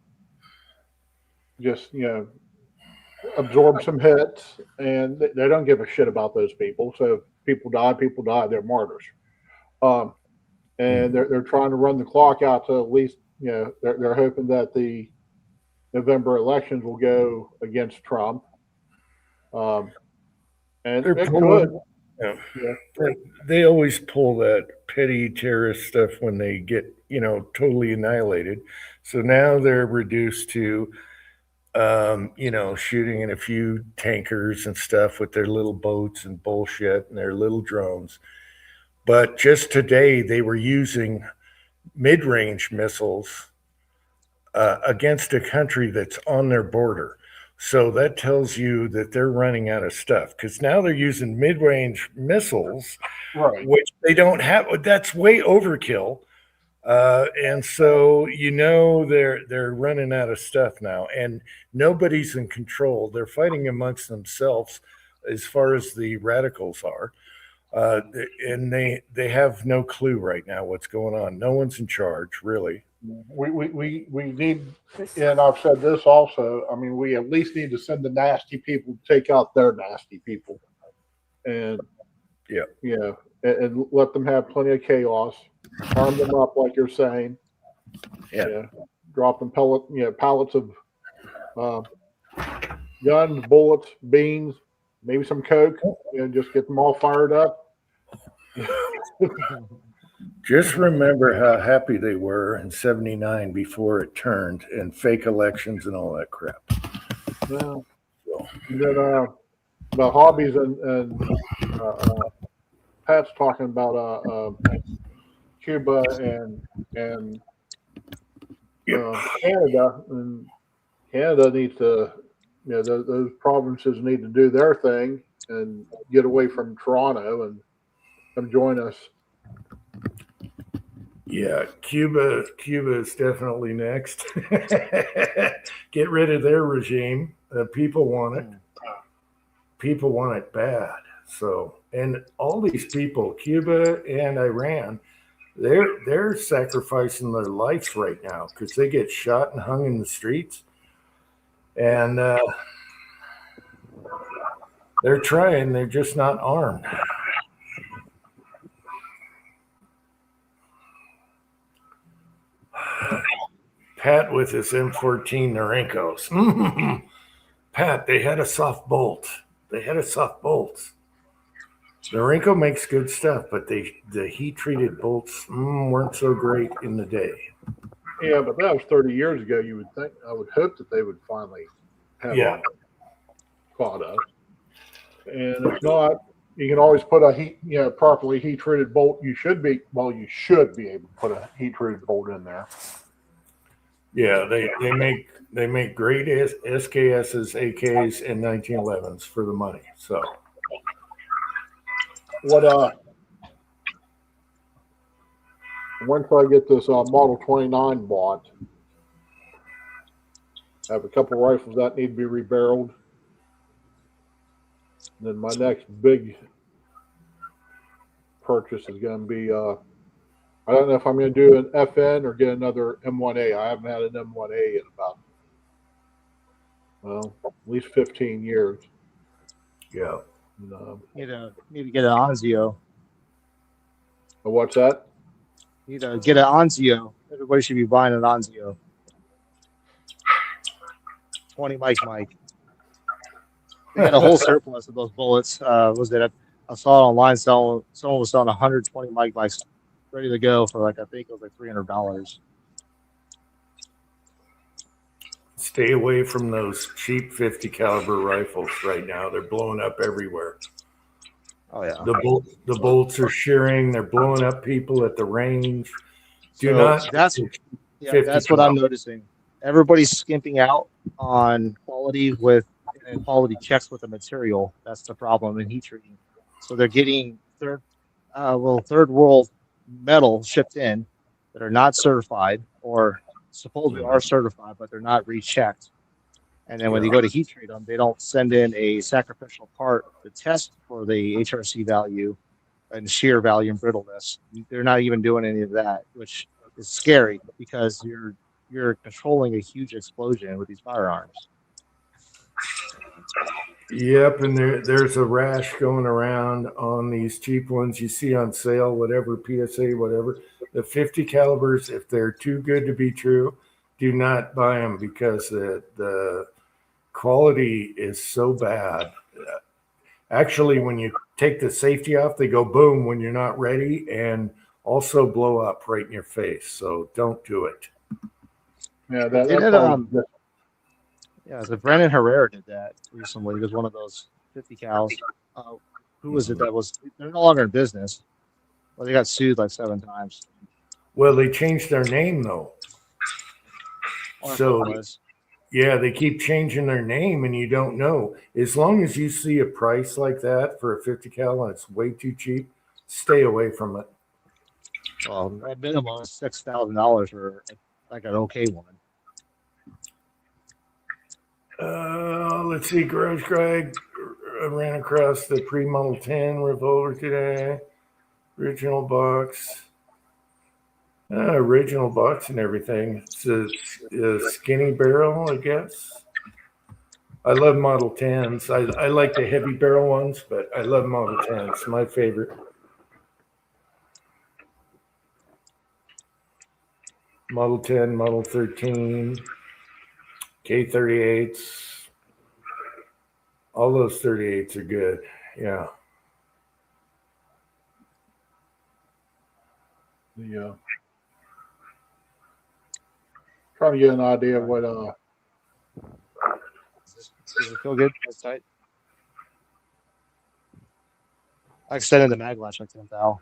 just, absorb some hits, and they don't give a shit about those people. So if people die, they're martyrs. And they're trying to run the clock out to at least, they're hoping that the November elections will go against Trump. And They're it pulling, could. yeah. They always pull that petty terrorist stuff when they get, totally annihilated. So now they're reduced to, shooting in a few tankers and stuff with their little boats and bullshit and their little drones. But just today, they were using mid-range missiles against a country that's on their border. So that tells you that they're running out of stuff because now they're using mid-range missiles, Right. which they don't have. That's way overkill. And so they're running out of stuff now, and nobody's in control. They're fighting amongst themselves as far as the radicals are. And they have no clue right now what's going on. No one's in charge, really. We need, and I've said this also. I mean, we at least need to send the nasty people to take out their nasty people, and and let them have plenty of chaos, arm them up like you're saying, drop them pallets of guns, bullets, beans, maybe some coke, just get them all fired up. Just remember how happy they were in '79 before it turned and fake elections and all that crap. Well, and then the hobbies and Pat's talking about Cuba and Canada, and Canada needs to, those provinces need to do their thing and get away from Toronto and come join us. Yeah, Cuba is definitely next. Get rid of their regime. People want it. People want it bad. So, and all these people, Cuba and Iran, they're sacrificing their lives right now because they get shot and hung in the streets. And they're trying, they're just not armed. Pat with his M14 Norenkos. Pat, they had a soft bolt. Norenko makes good stuff, but the heat treated bolts weren't so great in the day. Yeah, but that was 30 years ago. You would think, I would hope that they would finally have caught up. And if not, you can always put a properly heat treated bolt. You should be able to put a heat treated bolt in there. Yeah, they make great SKSs, AKs, and 1911s for the money. So once I get this Model 29 bought, I have a couple rifles that need to be rebarreled. Then my next big purchase is going to be I don't know if I'm going to do an FN or get another M1A. I haven't had an M1A in about at least 15 years. yeah. Need to get an Onzio. What's that? Need to get an Onzio. Everybody should be buying an Onzio. 20 Mike. They had a whole surplus of those bullets. I saw it online. Someone was selling 120 Mike Mikes ready to go for I think it was like $300. Stay away from those cheap 50 caliber rifles right now. They're blowing up everywhere. Oh yeah. The bolts are shearing. They're blowing up people at the range. That's what I'm noticing. Everybody's skimping out on quality and quality checks with the material. That's the problem in heat treating. So they're getting third world metal shipped in that are not certified or supposedly are certified, but they're not rechecked. And then when you go to heat treat them, they don't send in a sacrificial part to test for the HRC value and shear value and brittleness. They're not even doing any of that, which is scary because you're controlling a huge explosion with these firearms. Yep, and there's a rash going around on these cheap ones you see on sale, whatever, PSA, whatever. The 50 calibers, if they're too good to be true, do not buy them because the quality is so bad. Actually, when you take the safety off, they go boom when you're not ready and also blow up right in your face. So don't do it. Yeah, so Brandon Herrera did that recently. He was one of those 50 cals. Who was it that was? They're no longer in business. Well, they got sued like 7 times. Well, they changed their name though. So yeah, they keep changing their name, and you don't know. As long as you see a price like that for a 50 cal and it's way too cheap, stay away from it. Well, at minimum, it's $6,000 for like an okay one. Let's see. Garage Greg ran across the pre-Model 10 revolver today. Original box. Original box and everything. It's a skinny barrel, I guess. I love Model 10s. I like the heavy barrel ones, but I love Model 10s. My favorite. Model 10, Model 13, K38s. All those 38s are good. Yeah. Trying to get an idea of what Does it feel good? It's tight. I extended the mag latch like 10 thou.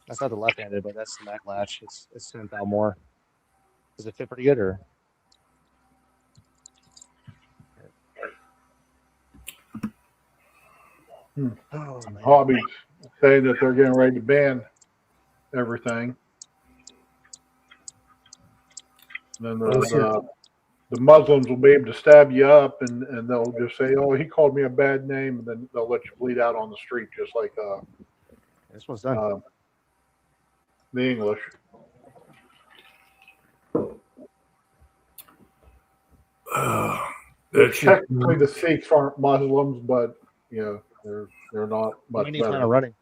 That's not the left-handed, but that's the mag latch. It's 10 thou more. Does it fit pretty good or? Oh, Hobbies say that they're getting ready to ban everything. Then the Muslims will be able to stab you up, and they'll just say, "Oh, he called me a bad name," and then they'll let you bleed out on the street, just like This one's done. The English. That should, Technically, the Sikhs aren't Muslims, but they're not How much many plan better. on running?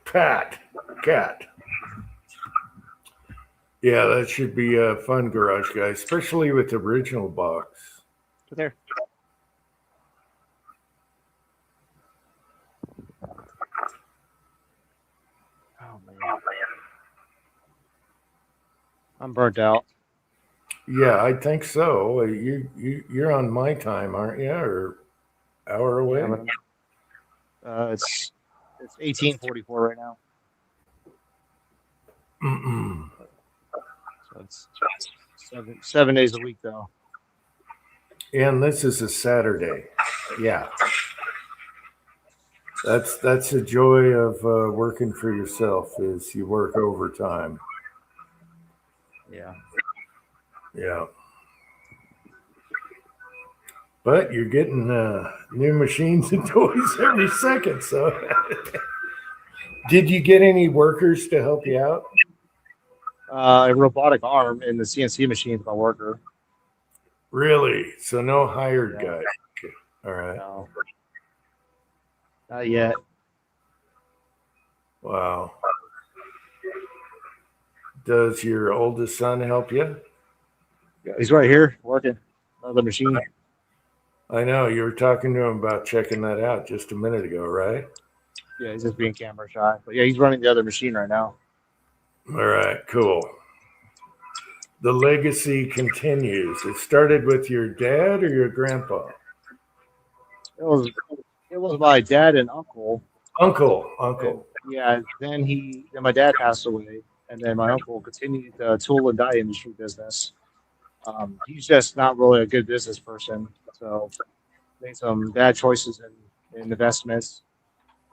Pat, cat. Yeah, that should be a fun, garage guy, especially with the original box. There. Oh man, I'm burnt out. Yeah, I think so. You're on my time, aren't you? Or hour away? Yeah, but it's 18:44 right now. So it's 7 days a week though. And this is a Saturday. Yeah. That's the joy of working for yourself is you work overtime. Yeah. Yeah. But you're getting new machines and toys every second. So did you get any workers to help you out? A robotic arm in the CNC machine is my worker. Really? So no hired Yeah. guy. Okay. All right. No. Not yet. Wow. Does your oldest son help you? He's right here working on the machine. I know you were talking to him about checking that out just a minute ago, right? Yeah, he's just being camera shy. But yeah, he's running the other machine right now. All right, cool. The legacy continues. It started with your dad or your grandpa? It was my dad and uncle. Uncle. Yeah, then my dad passed away, and then my uncle continued the tool and die industry business. He's just not really a good business person, so made some bad choices in investments,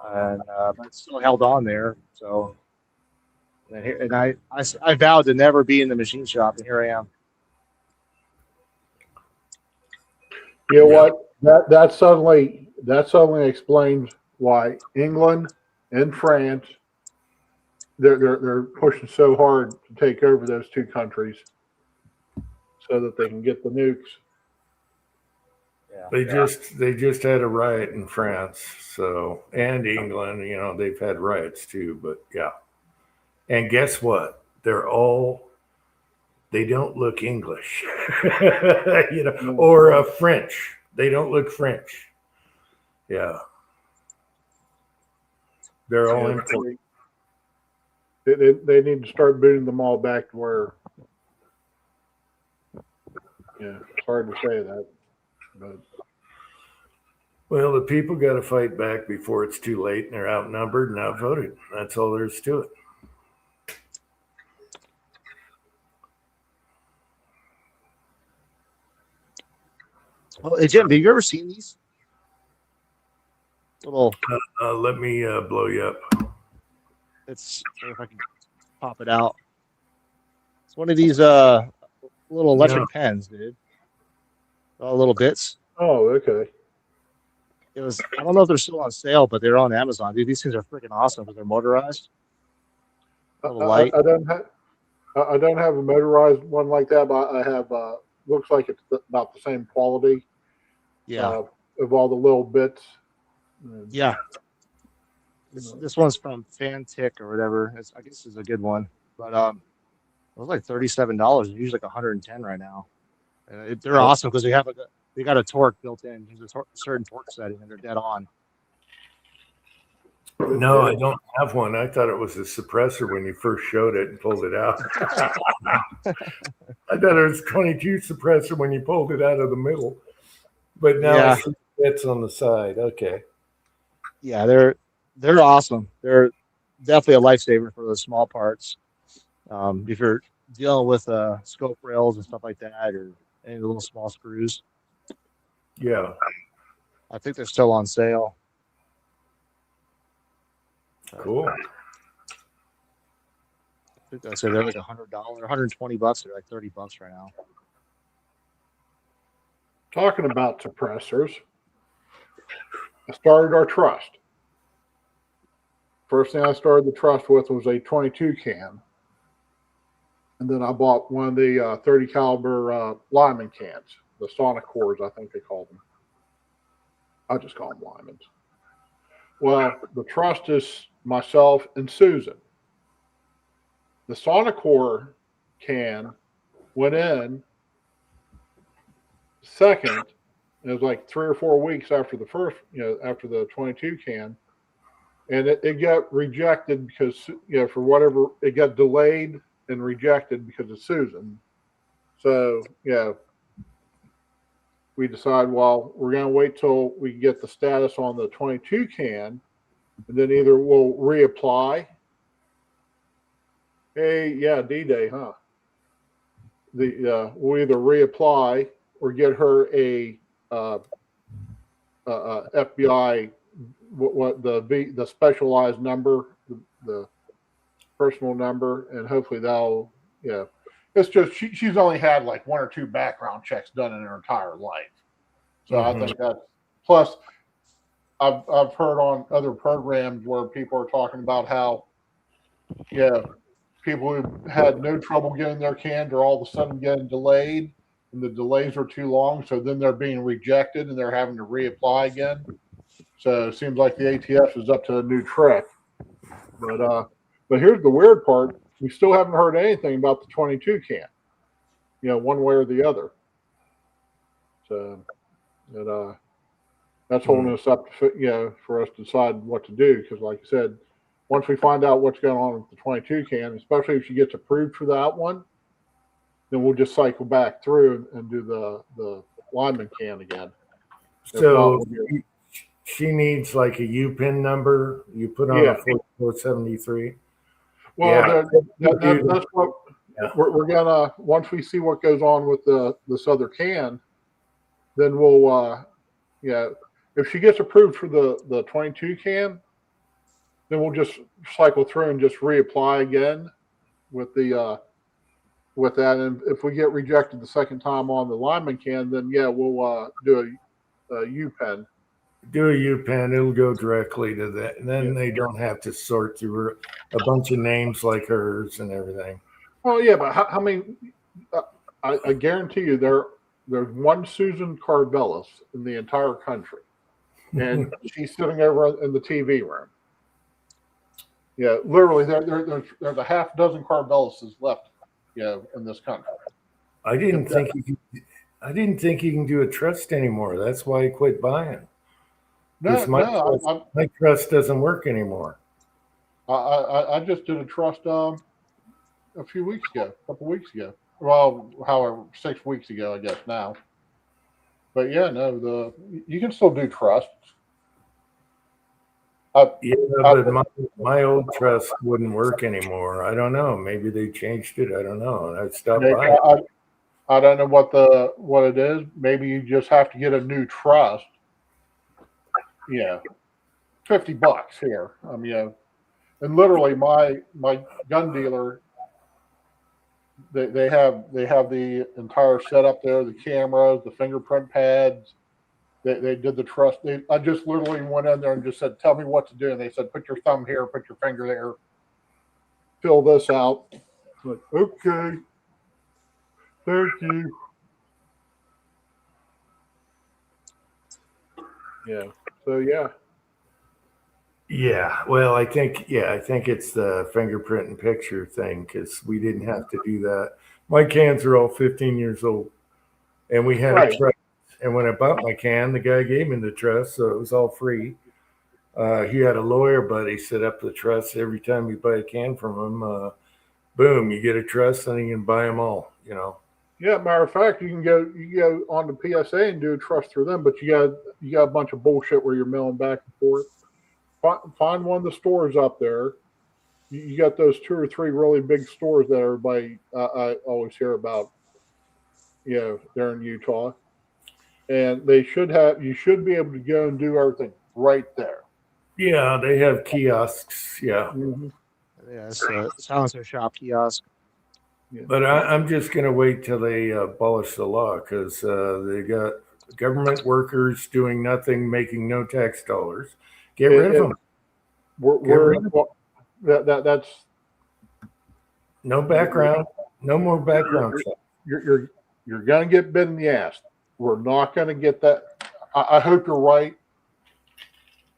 and but still held on there. So, and I vowed to never be in the machine shop, and here I am. You know Yeah. what? That suddenly explains why England and France they're pushing so hard to take over those two countries so that they can get the nukes. Yeah. They just had a riot in France, so and England, they've had riots too, but yeah. And guess what? They don't look English, or French. They don't look French. Yeah. They're all imported. They need to start booting them all back to where. Yeah, it's hard to say that, but Well, the people got to fight back before it's too late and they're outnumbered and outvoted. That's all there is to it. Well, hey Jim, have you ever seen these little? Let me blow you up. It's if I can pop it out. It's one of these little electric pens, dude. All little bits. oh, okay. It was. I don't know if they're still on sale, but they're on Amazon, dude. These things are freaking awesome because they're motorized. Little light. I don't have a motorized one like that, but I have. Looks like it's about the same quality. Yeah. Of all the little bits. Yeah. This one's from Fantic or whatever. I guess it's a good one, but it was like $37. It's usually like $110 right now. They're awesome because they got a torque built in. There's a certain torque setting, and they're dead on. No, I don't have one. I thought it was a suppressor when you first showed it and pulled it out. I thought it was 22 suppressor when you pulled it out of the middle, but now Yeah. I see bits on the side. Okay. Yeah, they're awesome. They're definitely a lifesaver for those small parts. If you're dealing with scope rails and stuff like that, or any of the little small screws, Yeah. I think they're still on sale. Cool. I think they're like $100, $120. They're like $30 right now. Talking about suppressors, I started our trust. First thing I started the trust with was a 22 can. And then I bought one of the 30 caliber Lyman cans, the Sonic cores, I think they call them. I just call them Lymans. Well, the trust is myself and Susan. The Sonicor can went in second. It was like 3 or 4 weeks after the first, after the 22 can. And it got rejected because, for whatever, it got delayed and rejected because of Susan. So, we decide, well, we're going to wait till we get the status on the 22 can, and then either we'll reapply. Hey, yeah, D-Day, huh? We'll either reapply or get her a FBI, what the specialized number, the personal number, and hopefully that'll, it's just she's only had like 1 or 2 background checks done in her entire life. So I think that, plus I've heard on other programs where people are talking about how, people who had no trouble getting their cans are all of a sudden getting delayed, and the delays are too long. So then they're being rejected and they're having to reapply again. So it seems like the ATF is up to a new trick. But here's the weird part. We still haven't heard anything about the 22 can, one way or the other. So that's holding us up to, for us to decide what to do. Because like I said, once we find out what's going on with the 22 can, especially if she gets approved for that one, then we'll just cycle back through and do the Lyman can again. So she needs like a UPIN number you put on a 4473. Well, that's what we're gonna, once we see what goes on with this other can, then we'll if she gets approved for the 22 can, then we'll just cycle through and just reapply again with that. And if we get rejected the second time on the Lyman can, then we'll do a UPEN. Do a UPEN, it'll go directly to that, and then they don't have to sort through a bunch of names like hers and everything. Well, but how many? I guarantee you, there's one Susan Carvelis in the entire country, and she's sitting over in the TV room. Yeah, literally, there's a half dozen Carvelises left, in this country. I didn't think you can do a trust anymore. That's why I quit buying. My trust doesn't work anymore. I just did a trust a couple weeks ago. Well, however, 6 weeks ago, I guess now. But you can still do trusts. But my old trust wouldn't work anymore. I don't know. Maybe they changed it. I don't know. And I stopped buying. I don't know what it is. Maybe you just have to get a new trust. $50 here. And literally my gun dealer, they have the entire setup there, the cameras, the fingerprint pads. They did the trust. I just literally went in there and just said, "Tell me what to do." And they said, "Put your thumb here, put your finger there, fill this out." I'm like, okay, thank you. So Yeah, well, I think it's the fingerprint and picture thing, because we didn't have to do that. My cans are all 15 years old, and we had a trust. And when I bought my can, the guy gave me the trust, so it was all free. He had a lawyer buddy set up the trust. Every time you buy a can from him, boom, you get a trust, and you can buy them all. Yeah, matter of fact, you can go on the PSA and do a trust through them, but you got a bunch of bullshit where you're mailing back and forth. Find one of the stores up there. You got those 2 or 3 really big stores that everybody I always hear about. There in Utah, and you should be able to go and do everything right there. Yeah, they have kiosks. Yeah. Mm-hmm. Yeah, it's a silencer shop kiosk. But I'm just going to wait till they abolish the law, because they got government workers doing nothing, making no tax dollars. Get rid of them. That's no background. No more background check. You're gonna get bit in the ass. We're not gonna get that. I hope you're right.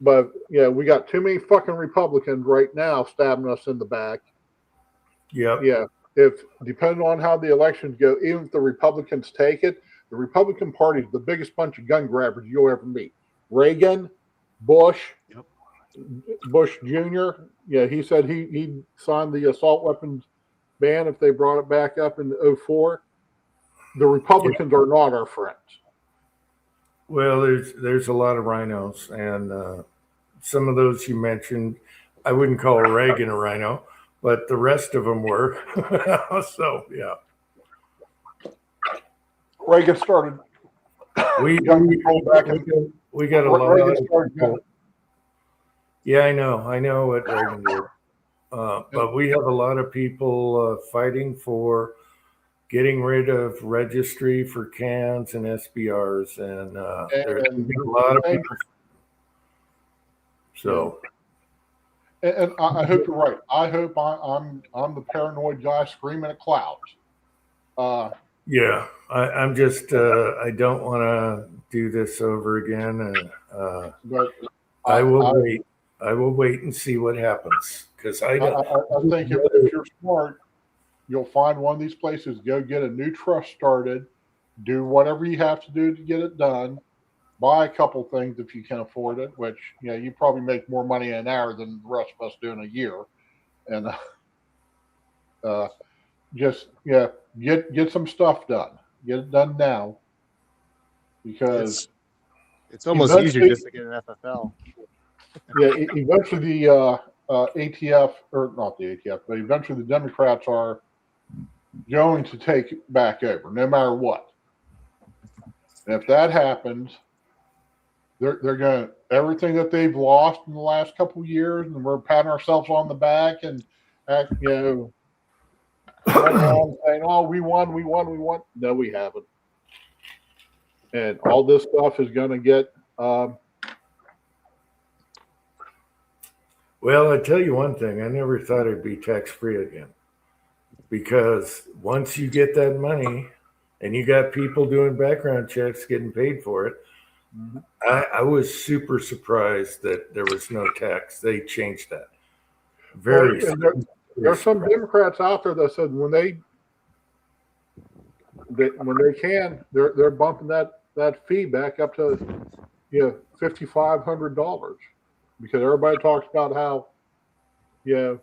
But yeah, we got too many fucking Republicans right now stabbing us in the back. Yep. Yeah. If depending on how the elections go, even if the Republicans take it, the Republican Party is the biggest bunch of gun grabbers you'll ever meet. Reagan, Bush, Yep. Bush Jr. Yeah, he said he signed the assault weapons ban if they brought it back up in '04. The Republicans are not our friends. Well, there's a lot of rhinos, and some of those you mentioned, I wouldn't call Reagan a rhino, but the rest of them were. So yeah, Reagan started. we gun control back in. we got a lot. Reagan started gun. Yeah, I know what Reagan did, but we have a lot of people fighting for getting rid of registry for cans and SBRs, and there's a lot of people. So, And I hope you're right. I hope I'm the paranoid guy screaming at clouds. yeah, I'm just I don't want to do this over again, and But I will wait. I will wait and see what happens, because I think if you're smart, you'll find one of these places, go get a new trust started, do whatever you have to do to get it done, buy a couple things if you can afford it, which, you know, you probably make more money in an hour than the rest of us do in a year. And just, yeah, get some stuff done. Get it done now. Because It's almost eventually- easier just to get an FFL. yeah, eventually the ATF, or not the ATF, but eventually the Democrats are going to take it back over, no matter what. And if that happens, they're going to everything that they've lost in the last couple of years, and we're patting ourselves on the back and act, you know, running around saying, "Oh, we won." No, we haven't. And all this stuff is going to get. Well, I tell you one thing, I never thought it'd be tax-free again. Because once you get that money and you got people doing background checks, getting paid for it, I was super surprised that there was no tax. They changed that. Very. Well, there's some Democrats out there that said when they can, they're bumping that fee back up to $5,500, because everybody talks about how in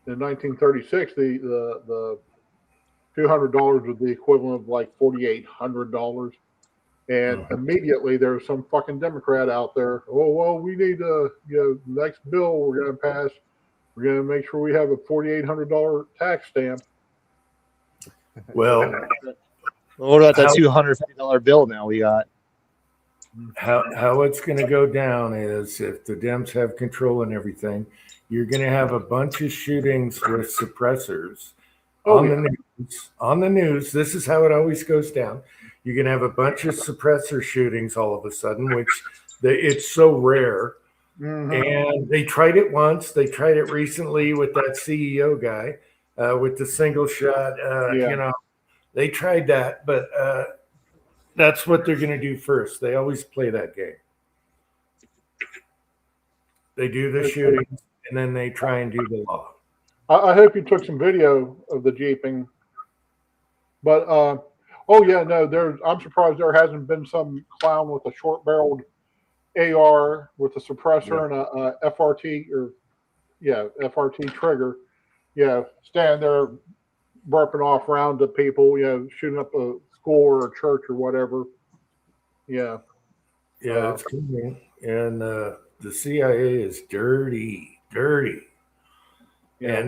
1936 the $200 was the equivalent of like $4,800, and immediately there's some fucking Democrat out there. Oh well, we need next bill we're going to pass. We're going to make sure we have a $4,800 tax stamp. Well, What about that $250 bill now we got? how it's going to go down is if the Dems have control and everything, you're going to have a bunch of shootings with suppressors on the news. This is how it always goes down. You're going to have a bunch of suppressor shootings all of a sudden, which it's so rare. Mm-hmm. And they tried it once. They tried it recently with that CEO guy with the single shot. They tried that, but that's what they're going to do first. They always play that game. They do the shootings, and then they try and do the law. I hope you took some video of the jeeping. But I'm surprised there hasn't been some clown with a short-barreled AR with a suppressor and a FRT FRT trigger. Stand there burping off rounds at people. Shooting up a school or a church or whatever. It's coming, and the CIA is dirty, and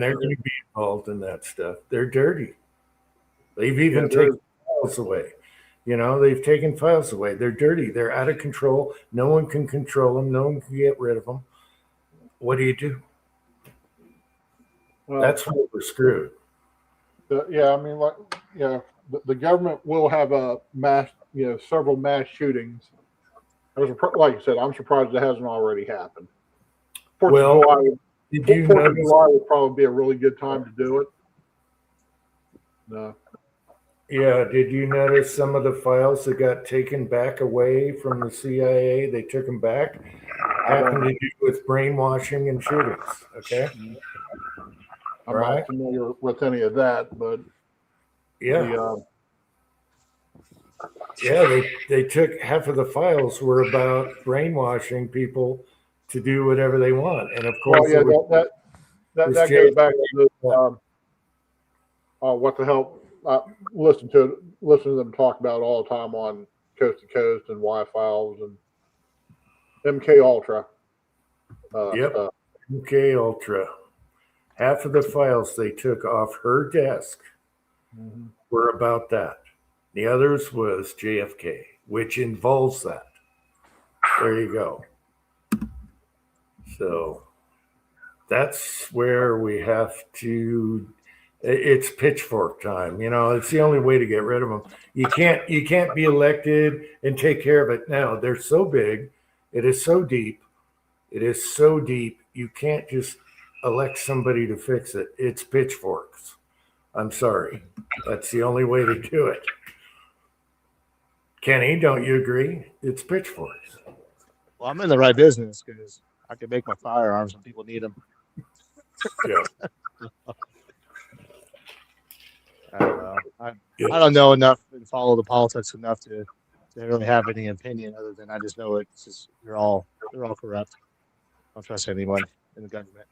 they're going to be involved in that stuff. They're dirty. They've even taken files away. They've taken files away. They're dirty. They're out of control. No one can control them. No one can get rid of them. What do you do? Well, that's why we're screwed. The government will have a mass, several mass shootings. Like you said, I'm surprised it hasn't already happened. Well, did you know July would probably be a really good time to do it. No. Yeah, did you notice some of the files that got taken back away from the CIA? They took them back. Happened to do with brainwashing and shootings. Okay. I'm Right. not familiar with any of that, but Yeah. Yeah, they took half of the files were about brainwashing people to do whatever they want. And of course, well, yeah, it was that goes back to the, what the hell. Listen to them talk about all the time on Coast to Coast and Y Files and MK Ultra. Yep. Stuff. MK Ultra. Half of the files they took off her desk were about that. The others was JFK, which involves that. There you go. So that's where we have to. It's pitchfork time. You know, it's the only way to get rid of them. You can't be elected and take care of it now. They're so big. It is so deep. It is so deep. You can't just elect somebody to fix it. It's pitchforks. I'm sorry. That's the only way to do it. Kenny, don't you agree? It's pitchforks. Well, I'm in the right business because I can make my firearms when people need them. Yeah. I don't know. I don't know enough and follow the politics enough to really have any opinion other than I just know it's just they're all corrupt. I don't trust anyone in the government.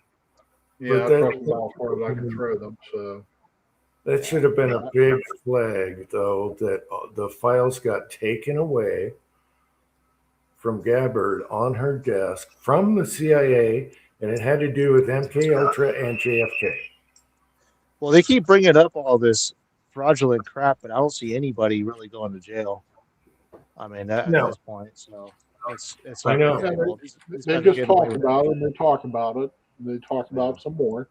Yeah, I trust them all as far as I can throw them. So that should have been a big flag, though, that the files got taken away from Gabbard on her desk from the CIA, and it had to do with MK Ultra and JFK. Well, they keep bringing up all this fraudulent crap, but I don't see anybody really going to jail. I mean, at this point, so it's like, I know. yeah, they just talk about it, and they talk about it, and they talk about some more.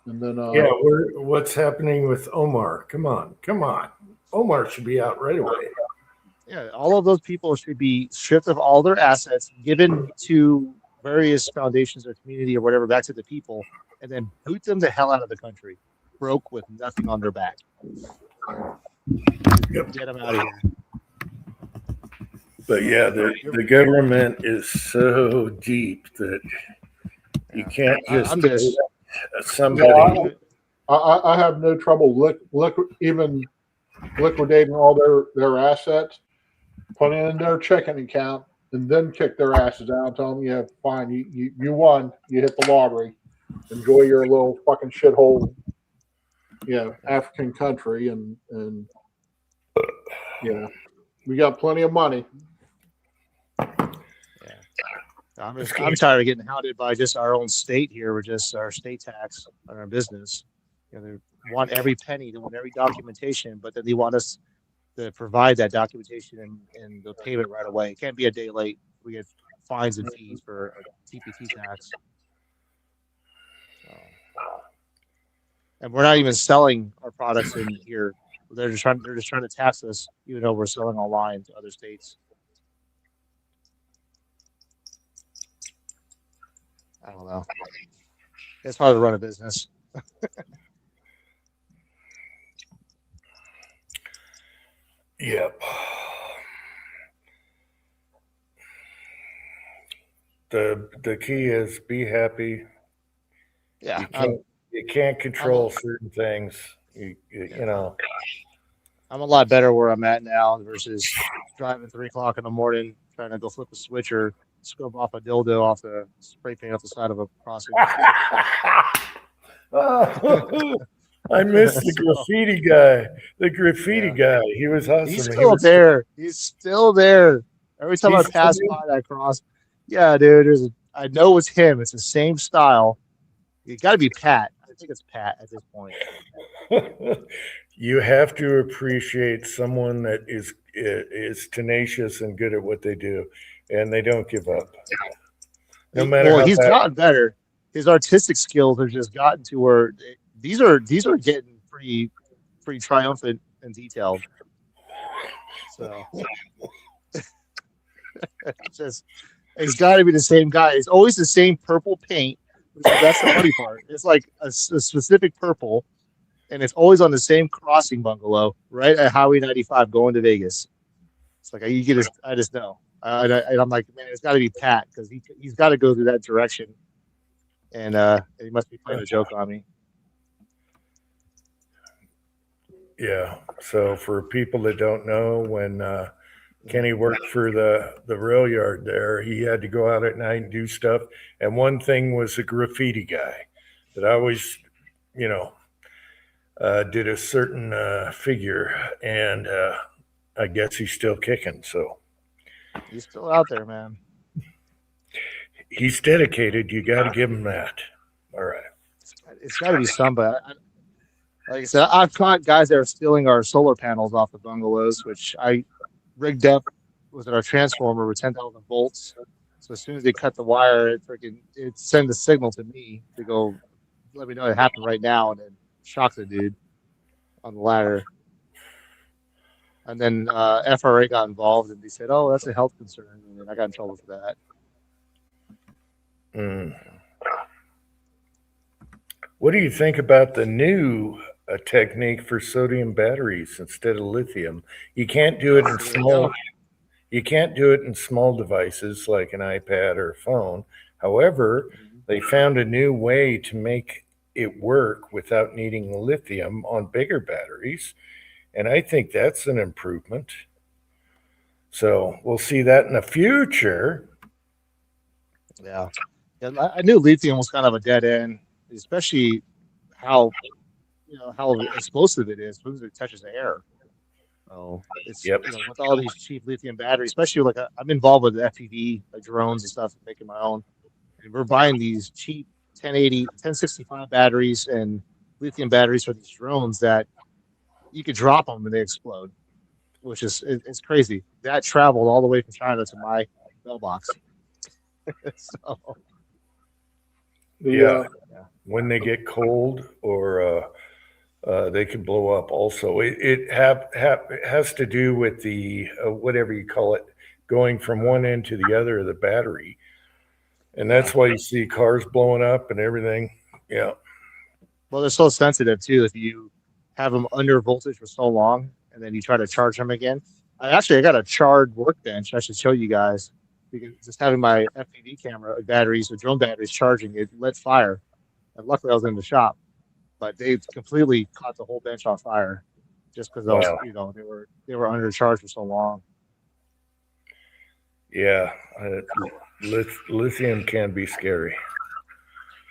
And then what's happening with Omar? Come on. Omar should be out right away. Yeah, all of those people should be stripped of all their assets, given to various foundations or community or whatever, back to the people, and then boot them the hell out of the country, broke with nothing on their back. Yep. Get them out of here. But yeah, the government is so deep that you can't just somebody. No, I have no trouble even liquidating all their assets, putting it in their checking account, and then kick their asses out and tell them, yeah, fine, you won, you hit the lottery, enjoy your little fucking shithole, African country, and we got plenty of money. I'm tired of getting hounded by just our own state here, with just our state tax on our business. They want every penny, they want every documentation, but then they want us to provide that documentation and the payment right away. It can't be a day late. We get fines and fees for a TPT tax. And we're not even selling our products in here. They're just trying to tax us, even though we're selling online to other states. I don't know. It's hard to run a business. Yep. The key is be happy. Yeah. You can't control certain things. You know. I'm a lot better where I'm at now versus driving 3 o'clock in the morning trying to go flip a switch or scrub off a dildo off the spray paint off the side of a crossing. I missed the graffiti guy. The graffiti guy. He was awesome. He's still there. He's still there. Every time I pass by that cross, yeah, dude. I know it's him. It's the same style. You got to be Pat. I think it's Pat at this point. You have to appreciate someone that is tenacious and good at what they do, and they don't give up. No matter. Well, he's gotten better. His artistic skills have just gotten to where these are getting pretty triumphant and detailed. So it's got to be the same guy. It's always the same purple paint. That's the funny part. It's like a specific purple, and it's always on the same crossing bungalow, right at Highway 95 going to Vegas. It's like I just know. And I'm like, man, it's got to be Pat because he's got to go through that direction, and he must be playing a joke on me. Yeah. So for people that don't know, when Kenny worked for the rail yard there, he had to go out at night and do stuff. And one thing was a graffiti guy that always, did a certain figure, and I guess he's still kicking. So He's still out there, man. he's dedicated. You got to give him that. All right. It's got to be somebody. Like I said, I've caught guys that are stealing our solar panels off the bungalows, which I rigged up with our transformer with 10,000 volts. So as soon as they cut the wire, it sends a signal to me to go let me know it happened right now, and then shock the dude on the ladder. And then FRA got involved, and they said, "Oh, that's a health concern," and then I got in trouble for that. What do you think about the new technique for sodium batteries instead of lithium? You can't do it in small. You can't do it in small devices like an iPad or a phone. However, they found a new way to make it work without needing lithium on bigger batteries. And I think that's an improvement. So we'll see that in the future. Yeah, I knew lithium was kind of a dead end, especially how explosive it is as soon as it touches the air. Oh, it's with all these cheap lithium batteries, especially like I'm involved with FPV, like drones and stuff, making my own. And we're buying these cheap 1080, 1065 batteries and lithium batteries for these drones that you could drop them and they explode, which is it's crazy. That traveled all the way from China to my mailbox. So, when they get cold or they can blow up also. It has to do with the whatever you call it, going from one end to the other of the battery. And that's why you see cars blowing up and everything. Yeah. Well, they're so sensitive too. If you have them under voltage for so long and then you try to charge them again. I got a charred workbench. I should show you guys. Because just having my FPV camera batteries, the drone batteries charging, it lit fire. And luckily I was in the shop. But they completely caught the whole bench on fire just because they were undercharged for so long. Yeah, lithium can be scary.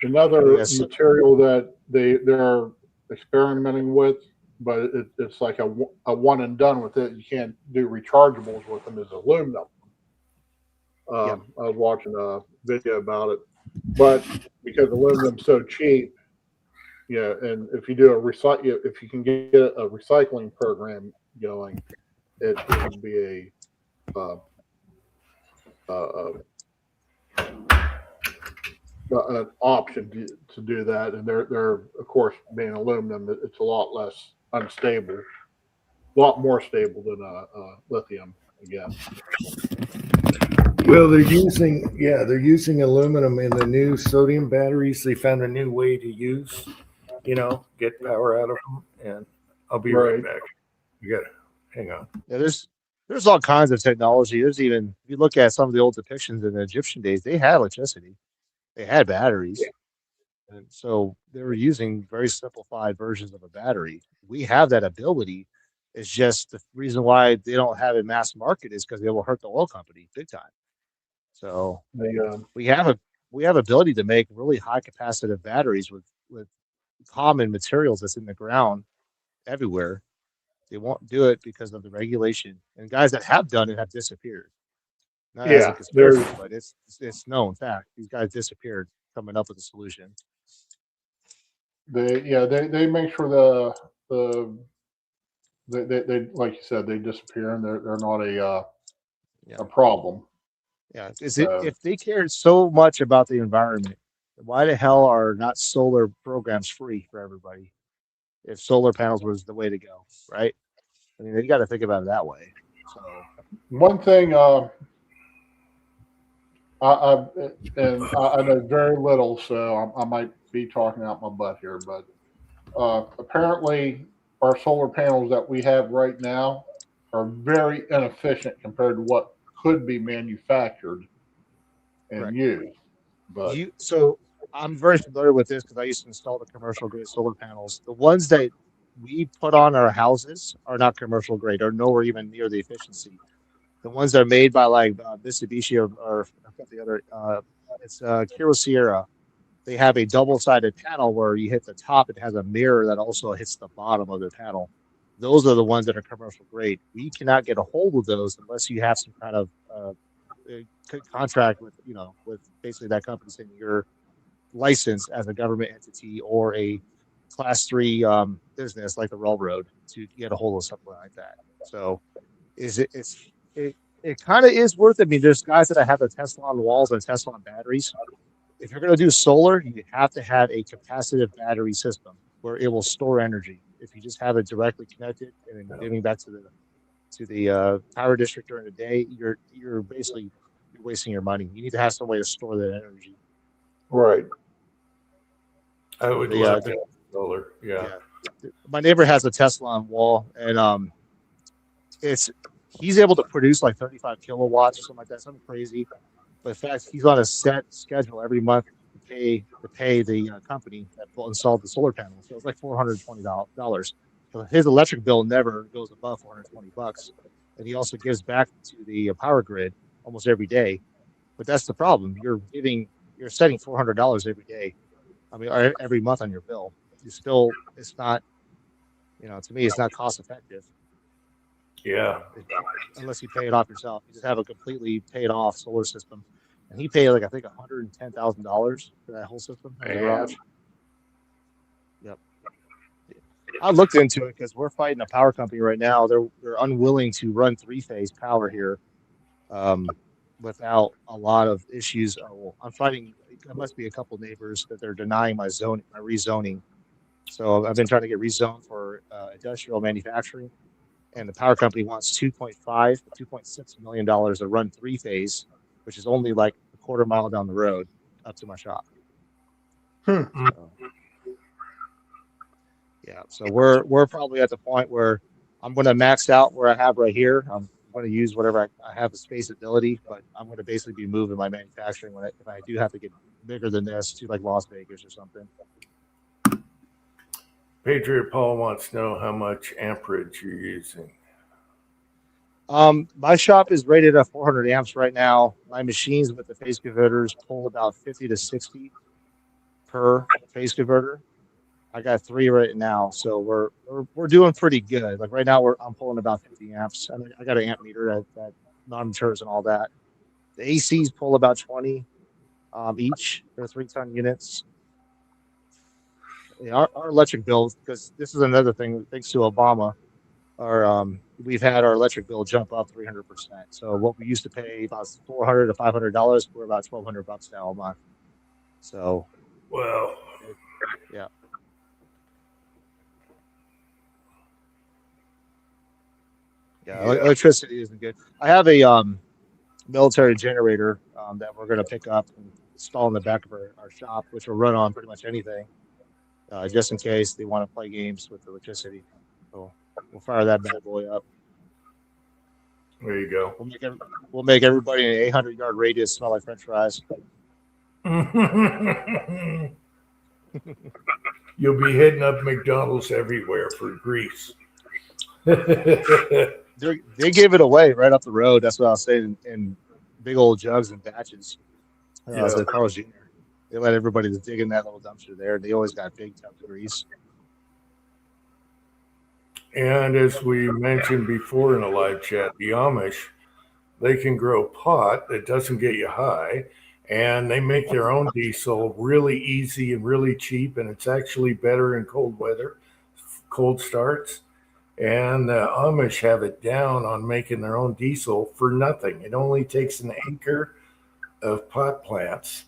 Another material that they're experimenting with, but it's like a one and done with it. You can't do rechargeables with them. Is aluminum. I was watching a video about it, but because aluminum's so cheap, and if you do if you can get a recycling program going, it can be an option to do that. And they're of course being aluminum, it's a lot less unstable, a lot more stable than lithium again. Well, they're using aluminum in the new sodium batteries. They found a new way to use, get power out of them. And I'll be right back. You got to hang on. Yeah, there's all kinds of technology. There's even, if you look at some of the old depictions in the Egyptian days, they had electricity, they had batteries, and so they were using very simplified versions of a battery. We have that ability. It's just the reason why they don't have a mass market is because they will hurt the oil company big time. So we have ability to make really high capacitive batteries with common materials that's in the ground everywhere. They won't do it because of the regulation, and guys that have done it have disappeared. Not as a conspiracy, but it's known fact. These guys disappeared coming up with a solution. They make sure they like you said, they disappear and they're not a problem. Yeah, if they cared so much about the environment, why the hell are not solar programs free for everybody? If solar panels was the way to go, right? I mean, you got to think about it that way. So one thing I know very little, so I might be talking out my butt here, but Apparently, our solar panels that we have right now are very inefficient compared to what could be manufactured and Correct. used. But So I'm very familiar with this because I used to install the commercial grade solar panels. The ones that we put on our houses are not commercial grade or nowhere even near the efficiency. The ones that are made by like Mitsubishi or I forgot the other, it's Kyocera. They have a double-sided panel where you hit the top, it has a mirror that also hits the bottom of the panel. Those are the ones that are commercial grade. We cannot get a hold of those unless you have some kind of contract with, with basically that company saying you're licensed as a government entity or a class 3 business like the railroad to get a hold of something like that. So it kind of is worth it. I mean, there's guys that have the Tesla walls and Tesla batteries. If you're going to do solar, you have to have a capacitive battery system where it will store energy. If you just have it directly connected and then giving back to the power district during the day, you're basically wasting your money. You need to have some way to store that energy. Right. I would love to have solar. Yeah. My neighbor has a Tesla wall, and he's able to produce like 35 kilowatts or something like that, something crazy. But in fact, he's on a set schedule every month to pay the company that installed the solar panels. So it's like $420. So his electric bill never goes above $420, and he also gives back to the power grid almost every day. But that's the problem. You're setting $400 every day. I mean, or every month on your bill. It's not, to me, it's not cost effective. Yeah. Unless you pay it off yourself. You just have a completely paid off solar system. And he paid I think $110,000 for that whole system in the garage. Yep. I looked into it because we're fighting a power company right now. They're unwilling to run 3-phase power here without a lot of issues. I'm fighting. There must be a couple neighbors that they're denying my rezoning. So I've been trying to get rezoned for industrial manufacturing. And the power company wants $2.6 million to run 3-phase, which is only like a quarter mile down the road up to my shop. So we're probably at the point where I'm going to max out where I have right here. I'm going to use whatever I have the space ability, but I'm going to basically be moving my manufacturing if I do have to get bigger than this to like Las Vegas or something. Patriot Paul wants to know how much amperage you're using. My shop is rated at 400 amps right now. My machines with the phase converters pull about 50 to 60 per phase converter. I got 3 right now, so we're doing pretty good. Like right now, I'm pulling about 50 amps. I got an amp meter that monitors and all that. The ACs pull about 20 each. They're 3-ton units. Yeah, our electric bill, because this is another thing, thanks to Obama, we've had our electric bill jump up 300%. So what we used to pay about $400 to $500, we're about $1,200 now a month. So, well, yeah. Yeah, electricity isn't good. I have a military generator that we're going to pick up and install in the back of our shop, which will run on pretty much anything, just in case they want to play games with electricity. So we'll fire that bad boy up. There you go. We'll make everybody in an 800-yard radius smell like French fries. You'll be hitting up McDonald's everywhere for grease. They give it away right up the road. That's what I was saying, in big old jugs and batches. So Carl's Jr. They let everybody that's digging that little dumpster there. They always got big tubs of grease. And as we mentioned before in a live chat, the Amish, they can grow pot that doesn't get you high, and they make their own diesel really easy and really cheap, and it's actually better in cold weather, cold starts. And the Amish have it down on making their own diesel for nothing. It only takes an acre of pot plants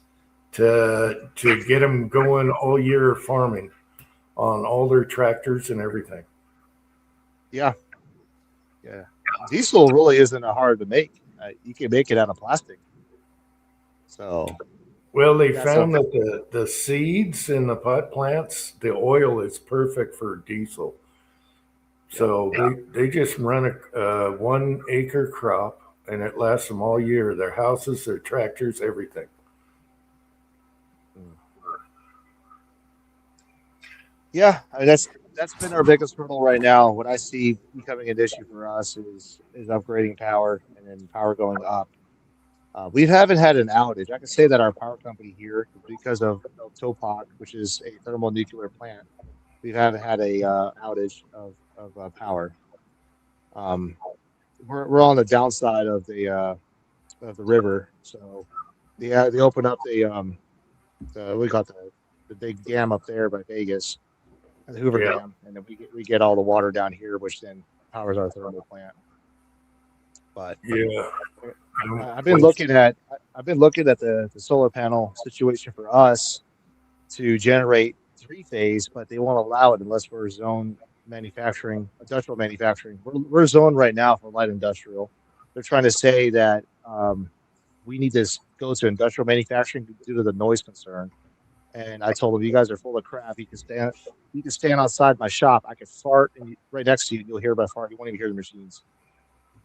to get them going all year farming on all their tractors and everything. Yeah. Diesel really isn't hard to make. You can make it out of plastic. So Well, they That's found a, that the seeds in the pot plants, the oil is perfect for diesel. So they just run a 1 acre crop and it lasts them all year. Their houses, their tractors, everything. yeah. I mean, that's been our biggest hurdle right now. What I see becoming an issue for us is upgrading power and then power going up. We haven't had an outage. I can say that our power company here, because of Topak, which is a thermal nuclear plant, we haven't had a outage of power. Um, we're on the downside of the river, so they open up the we got the big dam up there by Vegas, the Hoover Yeah. Dam, and then we get all the water down here, which then powers our thermal plant. But Yeah. I've been looking at the solar panel situation for us to generate 3 phase, but they won't allow it unless we're zone manufacturing, industrial manufacturing. We're zoned right now for light industrial. They're trying to say that we need to go to industrial manufacturing due to the noise concern. And I told them, you guys are full of crap. You can stand outside my shop. I could fart and right next to you, you'll hear my fart. You won't even hear the machines.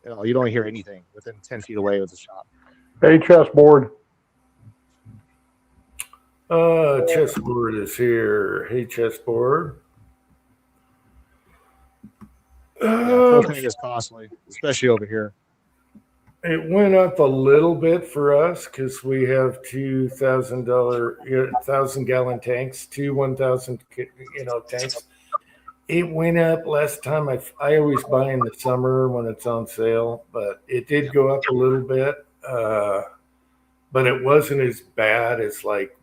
You don't hear anything within 10 feet away with the shop. HS board. Chessboard is here. Hey, chessboard. Propane is costly, especially over here. It went up a little bit for us because we have $2,000, 1,000-gallon tanks, two 1,000, tanks. It went up last time. I always buy in the summer when it's on sale, but it did go up a little bit. But it wasn't as bad as like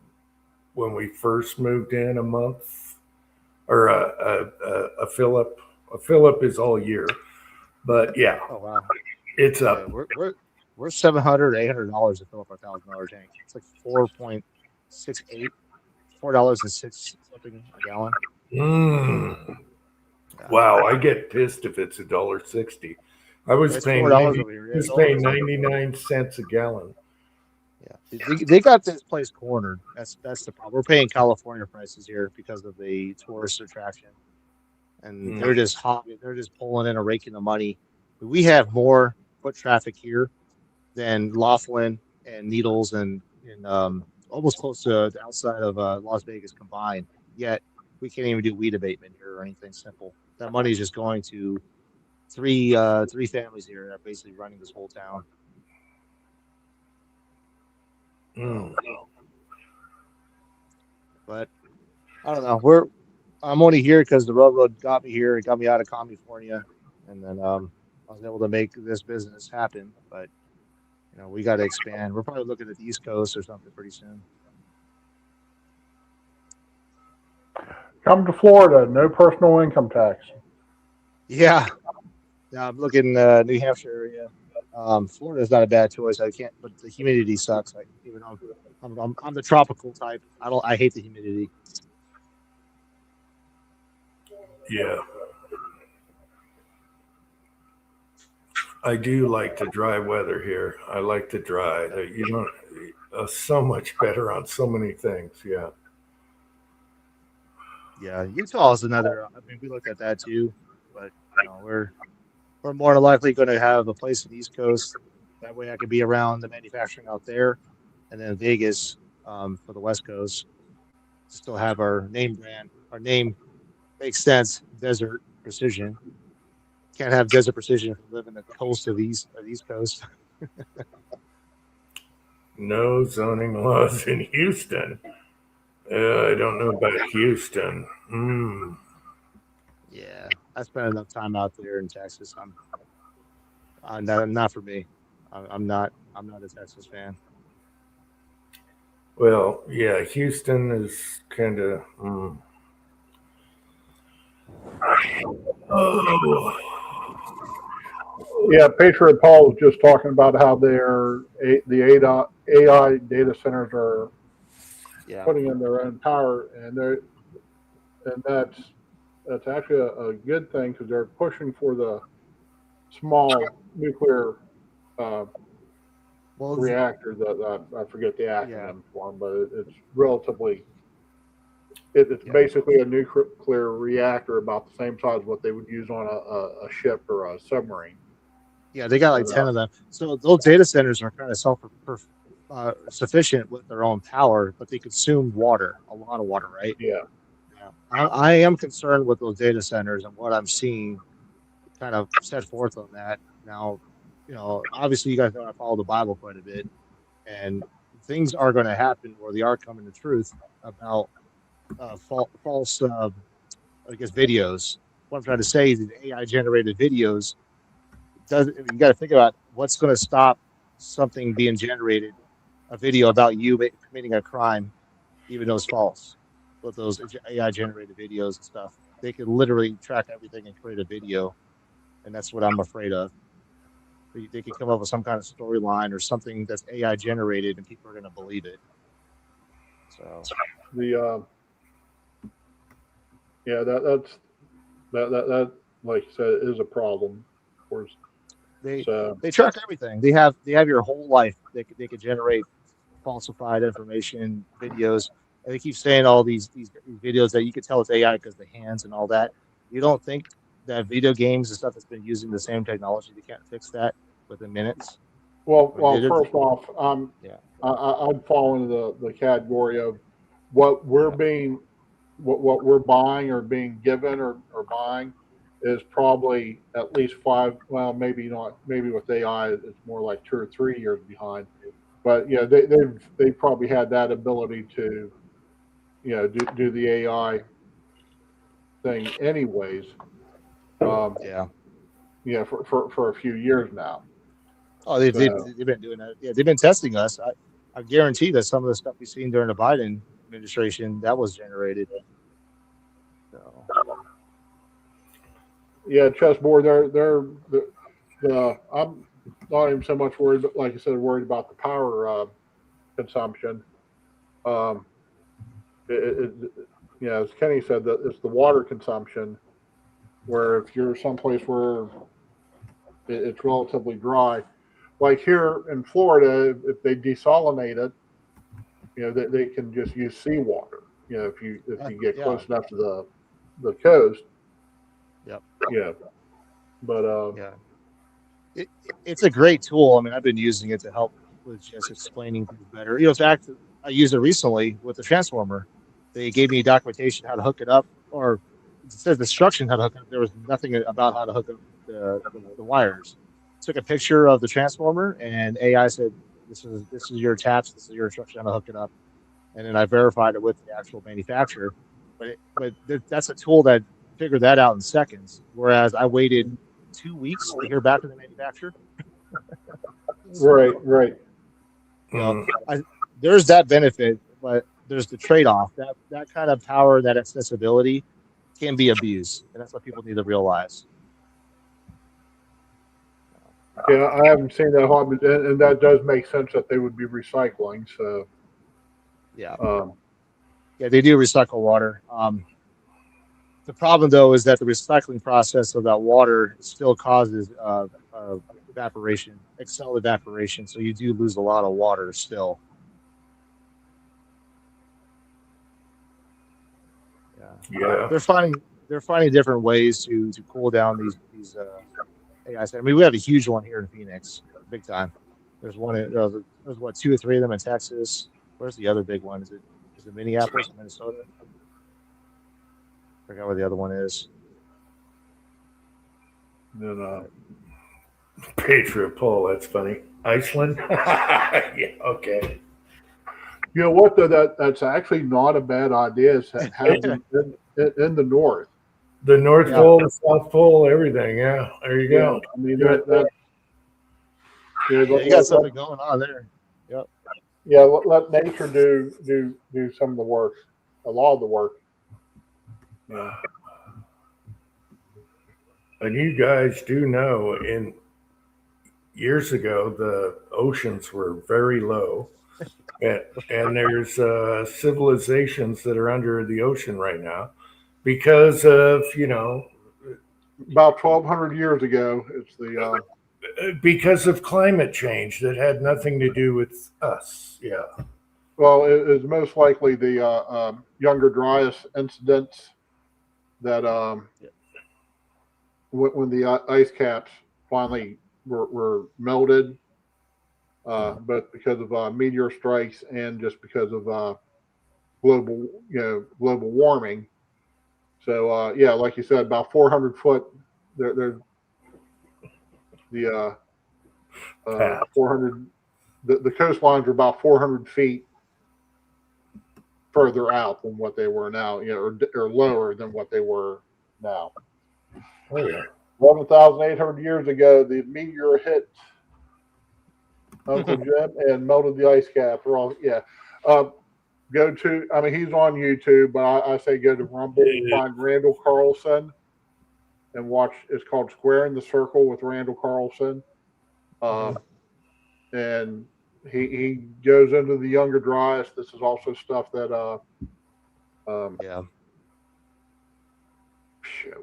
when we first moved in a month, or a fill up. A fill up is all year, but yeah, Oh wow, it's up. yeah, we're $700, $800 to fill up our $1,000 tank. It's like $4.68 something a gallon. Mm. Wow, I get pissed if it's $1.60. I was It's paying $4 over here. was paying 99 cents a gallon. Yeah, they got this place cornered. That's the problem. We're paying California prices here because of the tourist attraction, and they're just they're just pulling in and raking the money. We have more foot traffic here than Laughlin and Needles and almost close to the outside of Las Vegas combined. Yet we can't even do weed abatement here or anything simple. That money is just going to three families here that are basically running this whole town. Mm. But I don't know. I'm only here because the railroad got me here. It got me out of California, and then I was able to make this business happen. But we got to expand. We're probably looking at the East Coast or something pretty soon. Come to Florida, no personal income tax. Yeah, I'm looking New Hampshire area. Florida's not a bad choice. I can't, but the humidity sucks. Even though I'm the tropical type. I hate the humidity. Yeah. I do like the dry weather here. I like the dry. So much better on so many things. Yeah. Yeah, Utah is another. I mean, we looked at that too, but we're more than likely going to have a place in the East Coast. That way, I could be around the manufacturing out there, and then Vegas for the West Coast. Still have our name brand. Our name makes sense. Desert Precision. Can't have Desert Precision if you live in the coast of the East Coast. No zoning laws in Houston. I don't know about Houston. Yeah, I spent enough time out there in Texas. I'm not for me. I'm not a Texas fan. Well, yeah, Houston is kind of. Oh. Yeah, Patriot Paul was just talking about how the AI data centers are putting in their own power, and that's actually a good thing because they're pushing for the small nuclear Well, reactor that I forget the acronym for, but it's relatively. It's basically a nuclear reactor about the same size as what they would use on a ship or a submarine. yeah, they got like 10 of them. So those data centers are kind of sufficient with their own power, but they consume water, a lot of water, right? Yeah. Yeah. I am concerned with those data centers and what I'm seeing kind of set forth on that. Now, obviously you guys know I follow the Bible quite a bit, and things are going to happen where they are coming to truth about false, I guess, videos. What I'm trying to say is the AI generated videos, you got to think about what's going to stop something being generated, a video about you committing a crime, even though it's false. With those AI generated videos and stuff, they could literally track everything and create a video, and that's what I'm afraid of. They could come up with some kind of storyline or something that's AI generated, and people are going to believe it. So that like you said is a problem. Of course, they track everything. They have your whole life. They could generate falsified information, videos, and they keep saying all these videos that you could tell it's AI because the hands and all that. You don't think that video games and stuff that's been using the same technology, they can't fix that within minutes? Well, first off, I'd fall into the category of what we're being, what we're buying or being given or buying is probably at least 5. Well, maybe not. Maybe with AI, it's more like 2 or 3 years behind. But yeah, they probably had that ability to, do the AI thing anyways. For a few years now. Oh, they've been doing that. Yeah, they've been testing us. I guarantee that some of the stuff we've seen during the Biden administration that was generated. So. Yeah, chessboard. I'm not even so much worried, but like I said, worried about the power consumption. As Kenny said, that it's the water consumption. Where if you're someplace where it's relatively dry, like here in Florida, if they desalinate it, they can just use seawater. If you get close enough to the coast. Yep. Yeah. But it's a great tool. I mean, I've been using it to help with just explaining things better. In fact, I used it recently with the transformer. They gave me documentation how to hook it up, or it says the instruction how to hook it up. There was nothing about how to hook up the wires. Took a picture of the transformer, and AI said, "This is your taps. This is your instruction how to hook it up." And then I verified it with the actual manufacturer. But that's a tool that figured that out in seconds, whereas I waited 2 weeks to hear back from the manufacturer. Right. There's that benefit, but there's the trade-off. That kind of power, that accessibility, can be abused, and that's what people need to realize. Yeah, I haven't seen that, and that does make sense that they would be recycling. So, yeah, they do recycle water. The problem, though, is that the recycling process of that water still causes evaporation, excel evaporation. So you do lose a lot of water still. Yeah. They're finding different ways to cool down these AI. I mean, we have a huge one here in Phoenix, big time. There's one. There's what, 2 or 3 of them in Texas. Where's the other big one? Is it Minneapolis, Minnesota? I forgot where the other one is. Then, Patriot Poll. That's funny. Iceland. Yeah. Okay. You know what? Though that's actually not a bad idea. Is have them in the north. The North Pole, the South Pole, everything. Yeah. There you go. I mean, you got something going on there. Yep. Yeah. Let nature do some of the work, a lot of the work. Yeah. And you guys do know, in years ago, the oceans were very low, and there's civilizations that are under the ocean right now because of About 1,200 years ago, it's the Because of climate change that had nothing to do with us. Yeah. Well, it is most likely the Younger Dryas incidents that when the ice caps finally were melted, both because of meteor strikes and just because of global warming. So yeah, like you said, about 400 foot. There's the 400. The coastlines are about 400 feet further out than what they were now, or lower than what they were now. Oh, yeah. 11,800 years ago, the meteor hit Uncle Jim and melted the ice cap. Yeah. Go to, I mean, he's on YouTube, but I say go to Rumble, find Randall Carlson, and watch. It's called Square in the Circle with Randall Carlson. And he goes into the Younger Dryas. This is also stuff that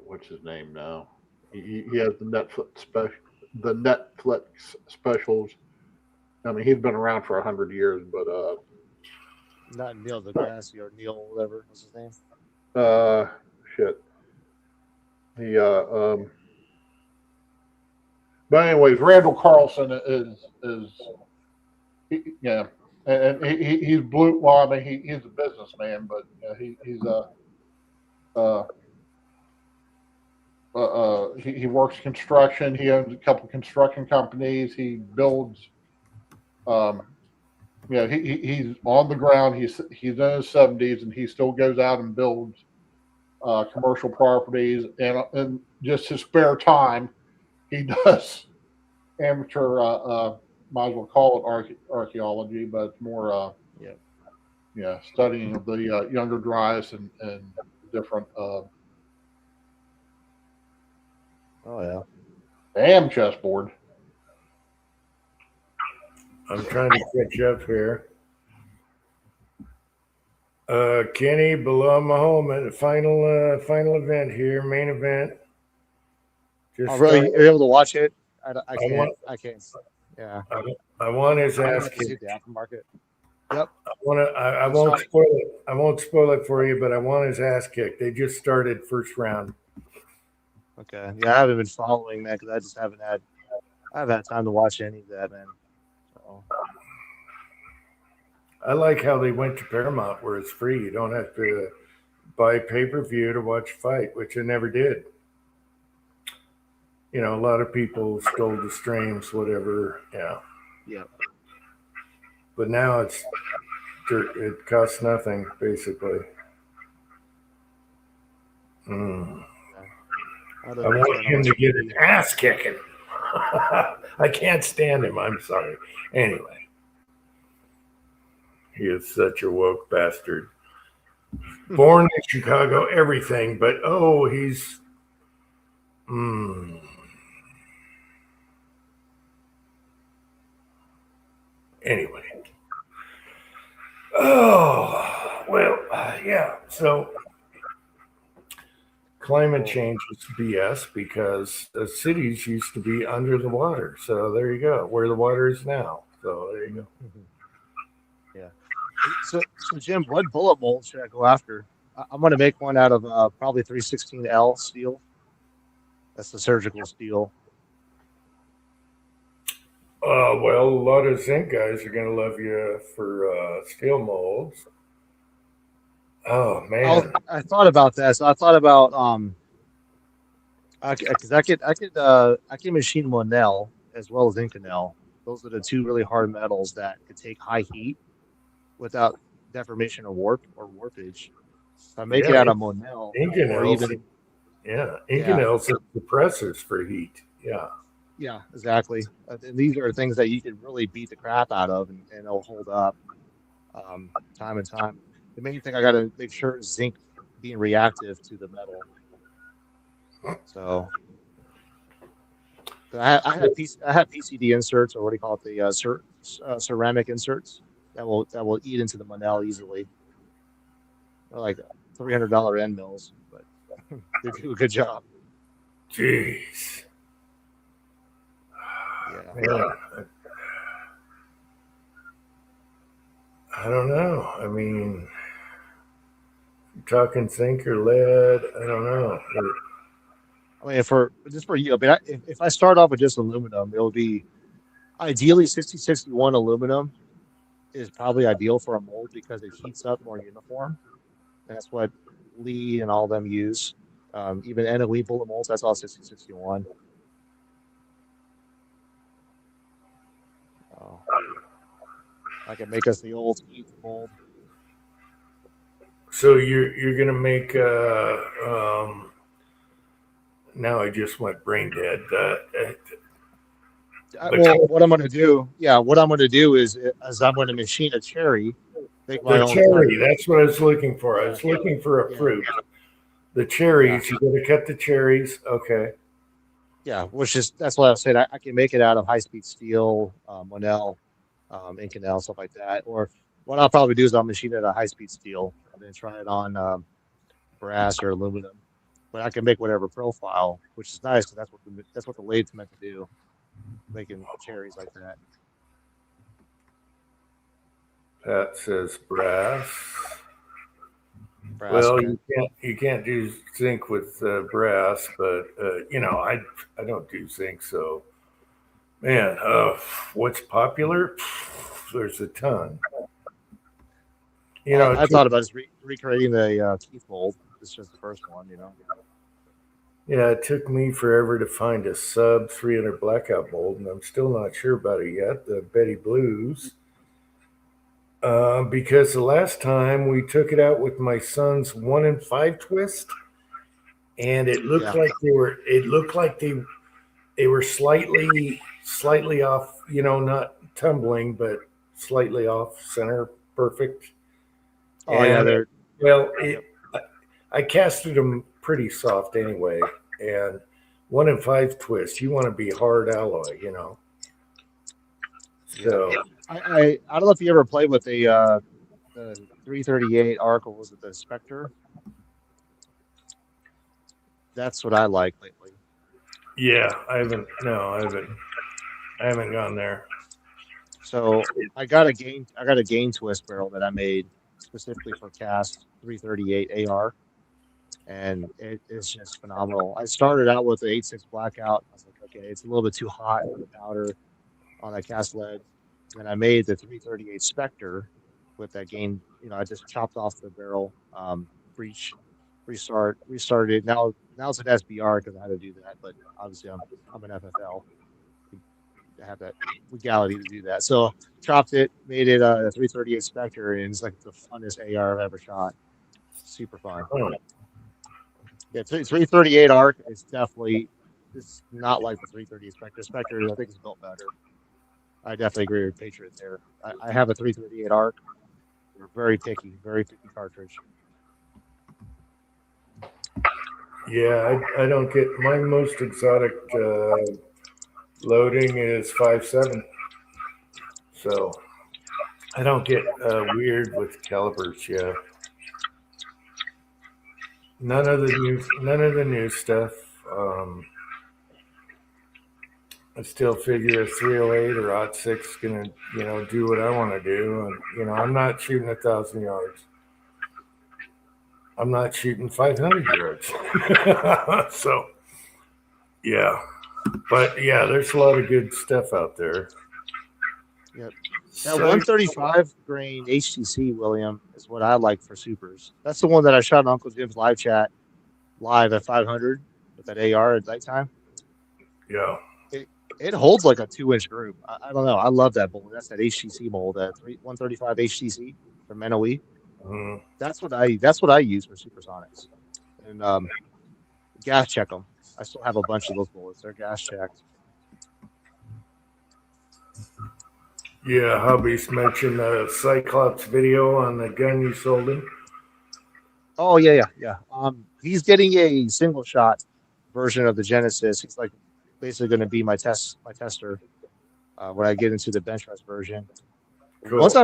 what's his name now? He has the Netflix specials. I mean, he's been around for 100 years, but Not Neil deGrasse or Neil whatever was his name. shit. But anyways, Randall Carlson is yeah, and he's blue. Well, I mean, he's a businessman, but he works construction. He owns a couple construction companies. He builds. He's on the ground. He's in his 70s, and he still goes out and builds commercial properties. And just his spare time, he does amateur. Might as well call it archaeology, but it's more studying of the Younger Dryas and different. Oh yeah. Damn chessboard. I'm trying to catch up here. Kenny, below my home at the final event here, main event. Oh, really? You're able to watch it? I can't. Yeah. I want his ass kicked. The aftermarket. Yep. I won't spoil it. I won't spoil it for you, but I want his ass kicked. They just started first round. Okay. Yeah, I haven't been following that because I just haven't had time to watch any of that, man. So. I like how they went to Paramount where it's free. You don't have to buy pay-per-view to watch a fight, which I never did. You know, a lot of people stole the streams, whatever. Yeah. Yeah. But now it costs nothing, basically. I want him to get his ass kicking. I can't stand him. I'm sorry. Anyway. He is such a woke bastard. Born in Chicago, everything, but he's anyway. Yeah. So climate change is BS because the cities used to be under the water. So there you go, where the water is now. So there you go. Yeah. So Jim, what bullet mold should I go after? I'm going to make one out of probably 316L steel. That's the surgical steel. Well, a lot of zinc guys are going to love you for steel molds. Oh man, I thought about that. So I thought about because I can machine Monel as well as Inconel. Those are the two really hard metals that could take high heat without deformation or warpage. So I make it out of Monel. Inconels are suppressors for heat. Yeah. Yeah, exactly. And these are things that you can really beat the crap out of, and they'll hold up time and time. The main thing I got to make sure is zinc being reactive to the metal. So I have PCD inserts, or what do you call it, the ceramic inserts that will eat into the Monel easily. They're like $300 end mills, but they do a good job. Jeez. Yeah. I don't know. I mean, talking zinc or lead, I don't know. I mean, for just for you, I mean, if I start off with just aluminum, it'll be ideally 6061 aluminum is probably ideal for a mold because it heats up more uniform. That's what Lee and all of them use. Even NOE bullet molds, that's all 6061. Oh, I can make us the old heat mold. So you're gonna make now I just went brain dead. Well, what I'm going to do, what I'm going to do is I'm going to machine a cherry, make my The own cherry, cut. that's what I was looking for. I was looking for a Yeah. fruit. The cherries, you gotta cut the cherries. Okay. Yeah, which is that's what I was saying. I can make it out of high speed steel, Monel, Inconel, stuff like that. Or what I'll probably do is I'll machine it at high speed steel and then try it on brass or aluminum. But I can make whatever profile, which is nice because that's what the lathe's meant to do, making cherries like that. Pat says brass. Brass, Well, man. you can't do zinc with brass, but you know I don't do zinc, so man, what's popular? There's a ton. You know, I thought about just recreating the Keith mold. It's just the first one, you know. yeah, it took me forever to find a sub 300 blackout mold, and I'm still not sure about it yet. The Betty Blues. Because the last time we took it out with my son's 1 in 5 twist, and it looked Yeah. like they were slightly off, you know, not tumbling, but slightly off center, perfect. Oh yeah, And they're well, yep. I casted them pretty soft anyway, and 1 in 5 twist. You want to be hard alloy, you know. So I don't know if you ever played with the 338 arc, or was it the Spectre? That's what I like lately. yeah, I haven't. No, I haven't gone there. So I got a gain twist barrel that I made specifically for cast 338 AR, and it is just phenomenal. I started out with the 86 blackout. I was like, okay, it's a little bit too hot for the powder on that cast lead. Then I made the 338 Spectre with that gain. You know, I just chopped off the barrel, breach, restarted it. Now it's an SBR because I had to do that, but obviously I'm an FFL. I have that legality to do that. So chopped it, made it a 338 Spectre, and it's like the funnest AR I've ever shot. Super fun. Oh, Yeah, 338 arc is definitely, it's not like the 338 Spectre. Spectre, I think, is built better. I definitely agree with Patriot there. I have a 338 arc. We're very picky cartridge. yeah, I don't get my most exotic loading is 5.7, so I don't get weird with calibers. Yeah, none of the new stuff. I still figure a 308 or 06 gonna, you know, do what I want to do, and you know, I'm not shooting 1,000 yards. I'm not shooting 500 yards. So, yeah, but yeah, there's a lot of good stuff out there. Yep. That So, 135 grain HTC, William, is what I like for supers. That's the one that I shot in Uncle Jim's live chat live at 500 with that AR at nighttime. yeah, It holds like a 2-inch group. I don't know. I love that mold. That's that HTC mold, that 135 HTC from NOE. mhm. That's what I use for supersonics. And gas check them. I still have a bunch of those bullets. They're gas checked. Yeah, Hubby's mentioned the Cyclops video on the gun you sold him. Oh yeah. He's getting a single shot version of the Genesis. He's like basically going to be my tester when I get into the bench press version. Cool. Once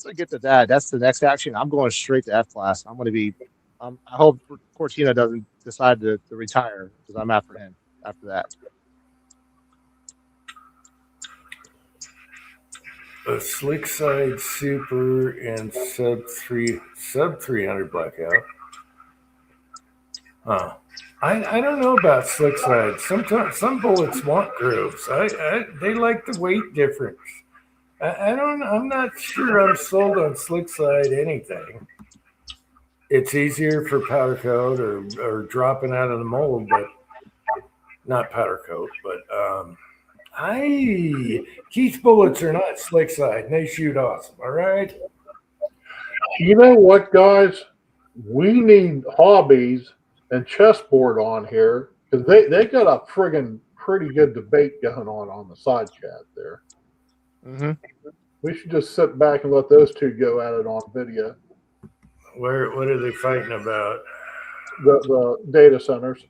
I get to that, that's the next action. I'm going straight to F class. I'm going to be. I hope Cortina doesn't decide to retire because I'm after him after that. a slick side super and sub 300 blackout. Huh. I don't know about slick side. Sometimes some bullets want grooves. They like the weight difference. I'm not sure I'm sold on slick side anything. It's easier for powder coat or dropping out of the mold, but not powder coat. But Keith's bullets are not slick side, and they shoot awesome. All right. You know what, guys? We need hobbies and chessboard on here because they got a friggin' pretty good debate going on the side chat there. Mm-hmm. We should just sit back and let those two go at it on video. What are they fighting about? The data centers.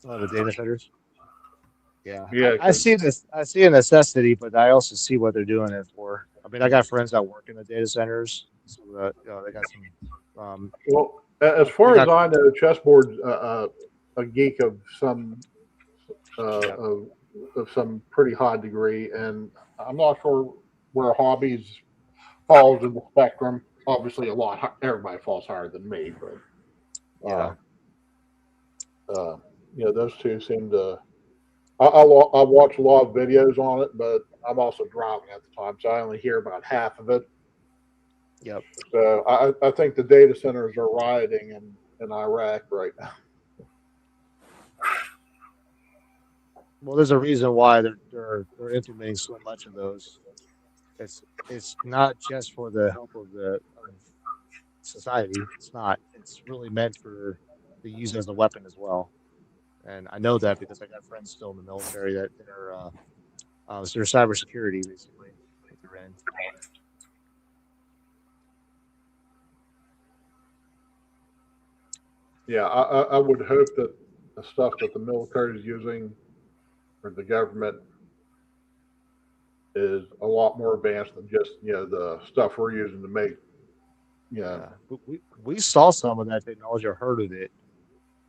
Oh, the data centers. Yeah. Yeah, I see this. I see a necessity, but I also see what they're doing it for. I mean, I got friends that work in the data centers, so they got some. Well, as far as I know, chessboard's a geek of some of some pretty high degree, and I'm not sure where hobbies falls in the spectrum. Obviously, everybody falls higher than me, but those two seem to. I watch a lot of videos on it, but I'm also driving at the time, so I only hear about half of it. Yep. So I think the data centers are rioting in Iraq right now. Well, there's a reason why they're implementing so much of those. It's not just for the help of society. It's not. It's really meant for to use as a weapon as well. And I know that because I got friends still in the military that are they're cybersecurity basically. They're in. Yeah, I would hope that the stuff that the military is using or the government is a lot more advanced than just the stuff we're using to make. Yeah, we saw some of that technology or heard of it.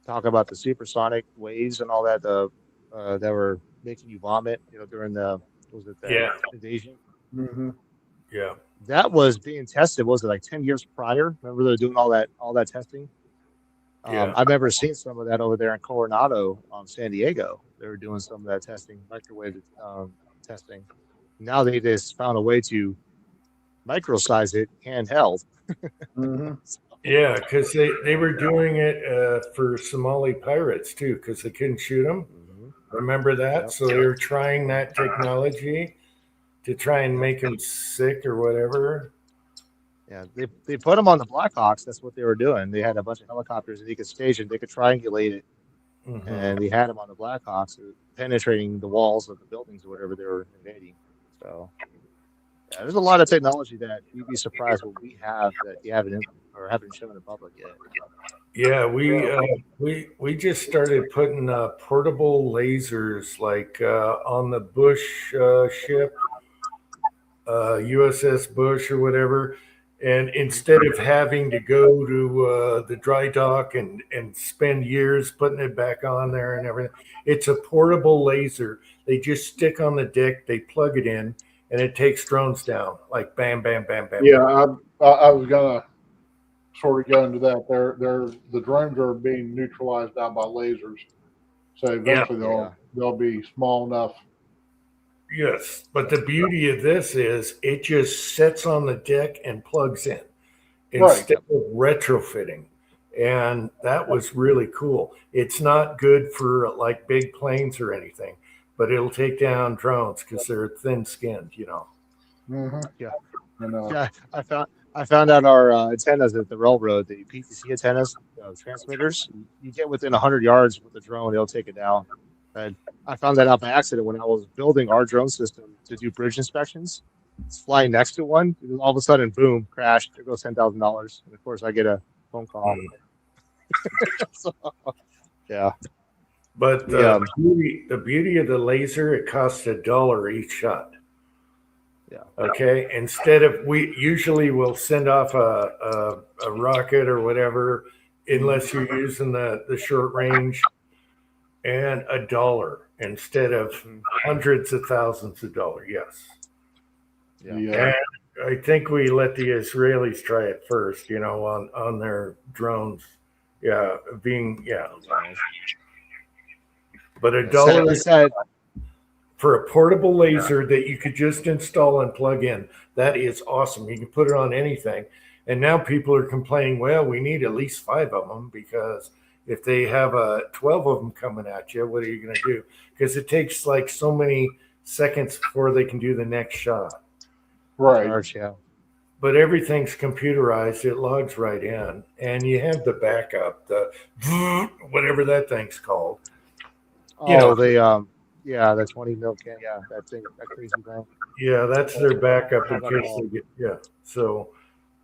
Talk about the supersonic waves and all that that were making you vomit. During the invasion. Mm-hmm. Yeah. That was being tested. Was it like 10 years prior? Remember they're doing all that testing. Yeah. I've never seen some of that over there in Coronado, San Diego. They were doing some of that testing, microwave testing. Now they just found a way to microsize it handheld. Mm-hmm. Yeah, because they were doing it for Somali pirates too, because they couldn't shoot them. Mm-hmm. Remember that? Yep. So they were trying that technology to try and make them sick or whatever. Yeah, they put them on the Blackhawks. That's what they were doing. They had a bunch of helicopters that they could station. They could triangulate it, and they had them on the Blackhawks, penetrating the walls of the buildings or whatever they were invading. So, yeah, there's a lot of technology that you'd be surprised what we have that you haven't shown in the public yet. Yeah, we just started putting portable lasers like on the Bush ship, USS Bush or whatever. And instead of having to go to the dry dock and spend years putting it back on there and everything, it's a portable laser. They just stick on the deck, they plug it in, and it takes drones down like bam, bam, bam, bam. Yeah, I was gonna sort of go into that. The drones are being neutralized now by lasers, so eventually they'll be small enough. Yes, but the beauty of this is it just sits on the deck and plugs in instead of retrofitting. And that was really cool. It's not good for like big planes or anything, but it'll take down drones because they're thin-skinned, Mm-hmm. Yeah. Yeah, I found out our antennas at the railroad, the PTC antennas, transmitters. You get within 100 yards with the drone, it'll take it down. And I found that out by accident when I was building our drone system to do bridge inspections. It's flying next to one. And all of a sudden, boom, crashed. There goes $10,000. And of course, I get a phone call. So, yeah. But the beauty of the laser, it costs $1 each shot. Yeah. Okay. Instead of we usually will send off a rocket or whatever, unless you're using the short range. and $1 instead of hundreds of thousands of dollars. Yes. Yeah. And I think we let the Israelis try it first, you know, on their drones. Yeah, but $1 Said, for a portable laser that you could just install and plug in. That is awesome. You can put it on anything. And now people are complaining, well, we need at least 5 of them, because if they have 12 of them coming at you, what are you going to do? Because it takes like so many seconds before they can do the next shot. Right. charge, yeah. But everything's computerized. It logs right in. And you have the backup, the whatever that thing's called. Oh, You know. the 20 mil can, that thing, that crazy thing. Yeah, that's their backup in case they get, So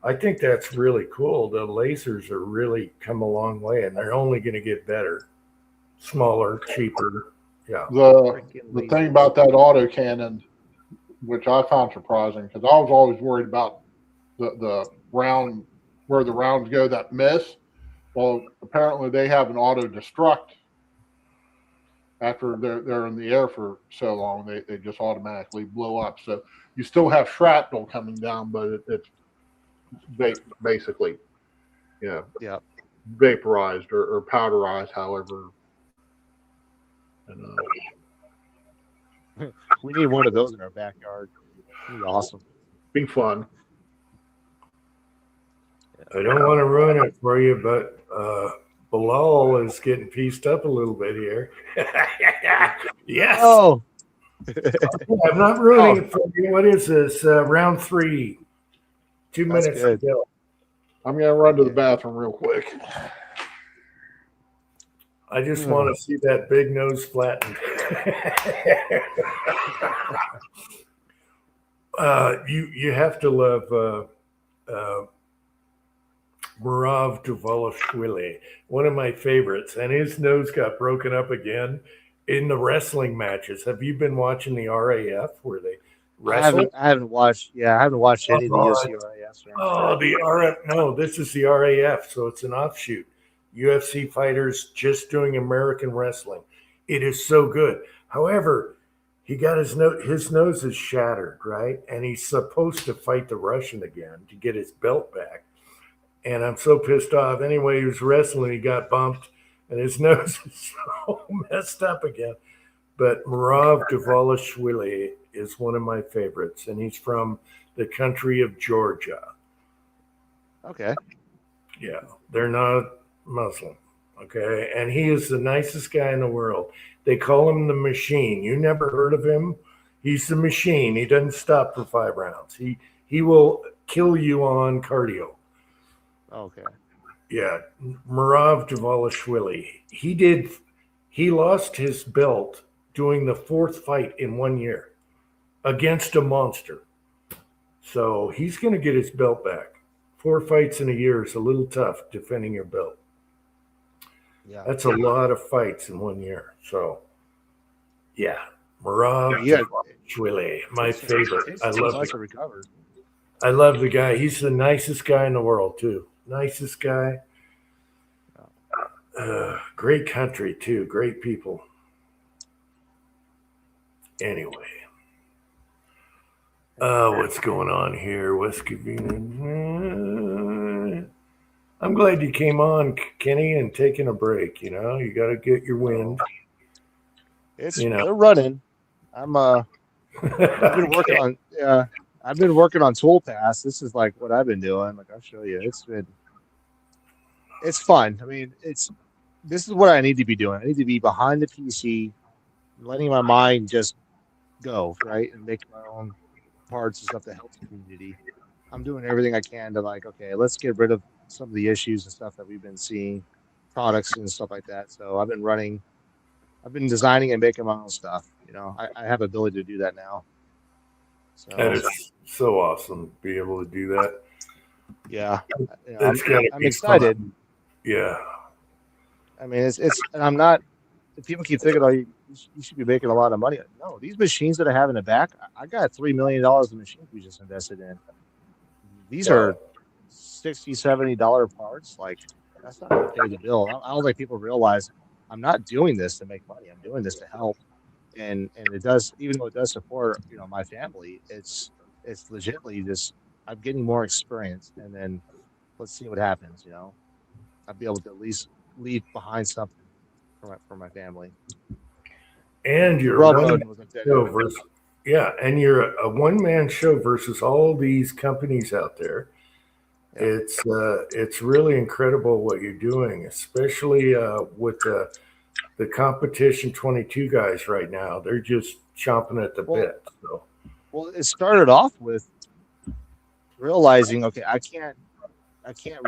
I think that's really cool. The lasers are really come a long way, and they're only going to get better, smaller, cheaper. Yeah. The thing about that autocannon, which I found surprising, because I was always worried about the round, where the rounds go that miss. Well, apparently they have an auto destruct after they're in the air for so long. They just automatically blow up. So you still have shrapnel coming down, but it's basically, vaporized or powderized, however. And, We need one of those in our backyard. It'd be awesome. be fun. I don't want to ruin it for you, but Bilal is getting pieced up a little bit here. Yes. Oh, I'm not ruining it for you. What is this? Round 3. 2 That's minutes good. to go. I'm going to run to the bathroom real quick. I just want to see that big nose flattened. You have to love Marav Dvalishvili, one of my favorites, and his nose got broken up again in the wrestling matches. Have you been watching the RAF where they wrestle? I haven't watched. Yeah, I haven't watched any of the UFC or RAS. Oh, the RF. No, this is the RAF, so it's an offshoot. UFC fighters just doing American wrestling. It is so good. However, he got his nose is shattered, right? And he's supposed to fight the Russian again to get his belt back. And I'm so pissed off. Anyway, he was wrestling, he got bumped, and his nose is so messed up again. But Marav Dvalishvili is one of my favorites, and he's from the country of Georgia. Okay. Yeah, they're not Muslim, okay? And he is the nicest guy in the world. They call him the Machine. You never heard of him? He's the Machine. He doesn't stop for 5 rounds. He will kill you on cardio. Okay. Yeah, Marav Dvalishvili. He lost his belt doing the 4th fight in 1 year against a monster. So he's going to get his belt back. 4 fights in a year is a little tough defending your belt. Yeah. That's a lot of fights in 1 year. So, yeah, Marav Dvalishvili, my favorite. I love the guy. He's the nicest guy in the world, too. Nicest guy. Great country, too. Great people. Anyway. What's going on here? West Covina. I'm glad you came on, Kenny, and taking a break. You know, you got to get your wind. They're running. I've been working on. I've been working on Toolpath. This is like what I've been doing. Like I'll show you. It's fun. I mean, this is what I need to be doing. I need to be behind the PC, letting my mind just go, right, and make my own parts and stuff that helps the community. I'm doing everything I can to let's get rid of some of the issues and stuff that we've been seeing, products and stuff like that. So I've been designing and making my own stuff. You know, I have ability to do that now. So, that is so awesome to be able to do that. Yeah, I'm excited. Fun. Yeah. I mean, and I'm not. People keep thinking, "Oh, you should be making a lot of money." No, these machines that I have in the back, I got $3 million in machines we just invested in. These are $60, $70 parts. Like that's not going to pay the bill. I don't think people realize I'm not doing this to make money. I'm doing this to help. And it does, even though it does support, my family, it's legitimately just I'm getting more experience, and then let's see what happens. I'll be able to at least leave behind something for my family. And you're Railroad one was a dead show end. versus, yeah, and you're a one man show versus all these companies out there. Yeah. It's really incredible what you're doing, especially with the competition 22 guys right now. They're just chomping at the Well, bit. So well, it started off with realizing, okay, I can't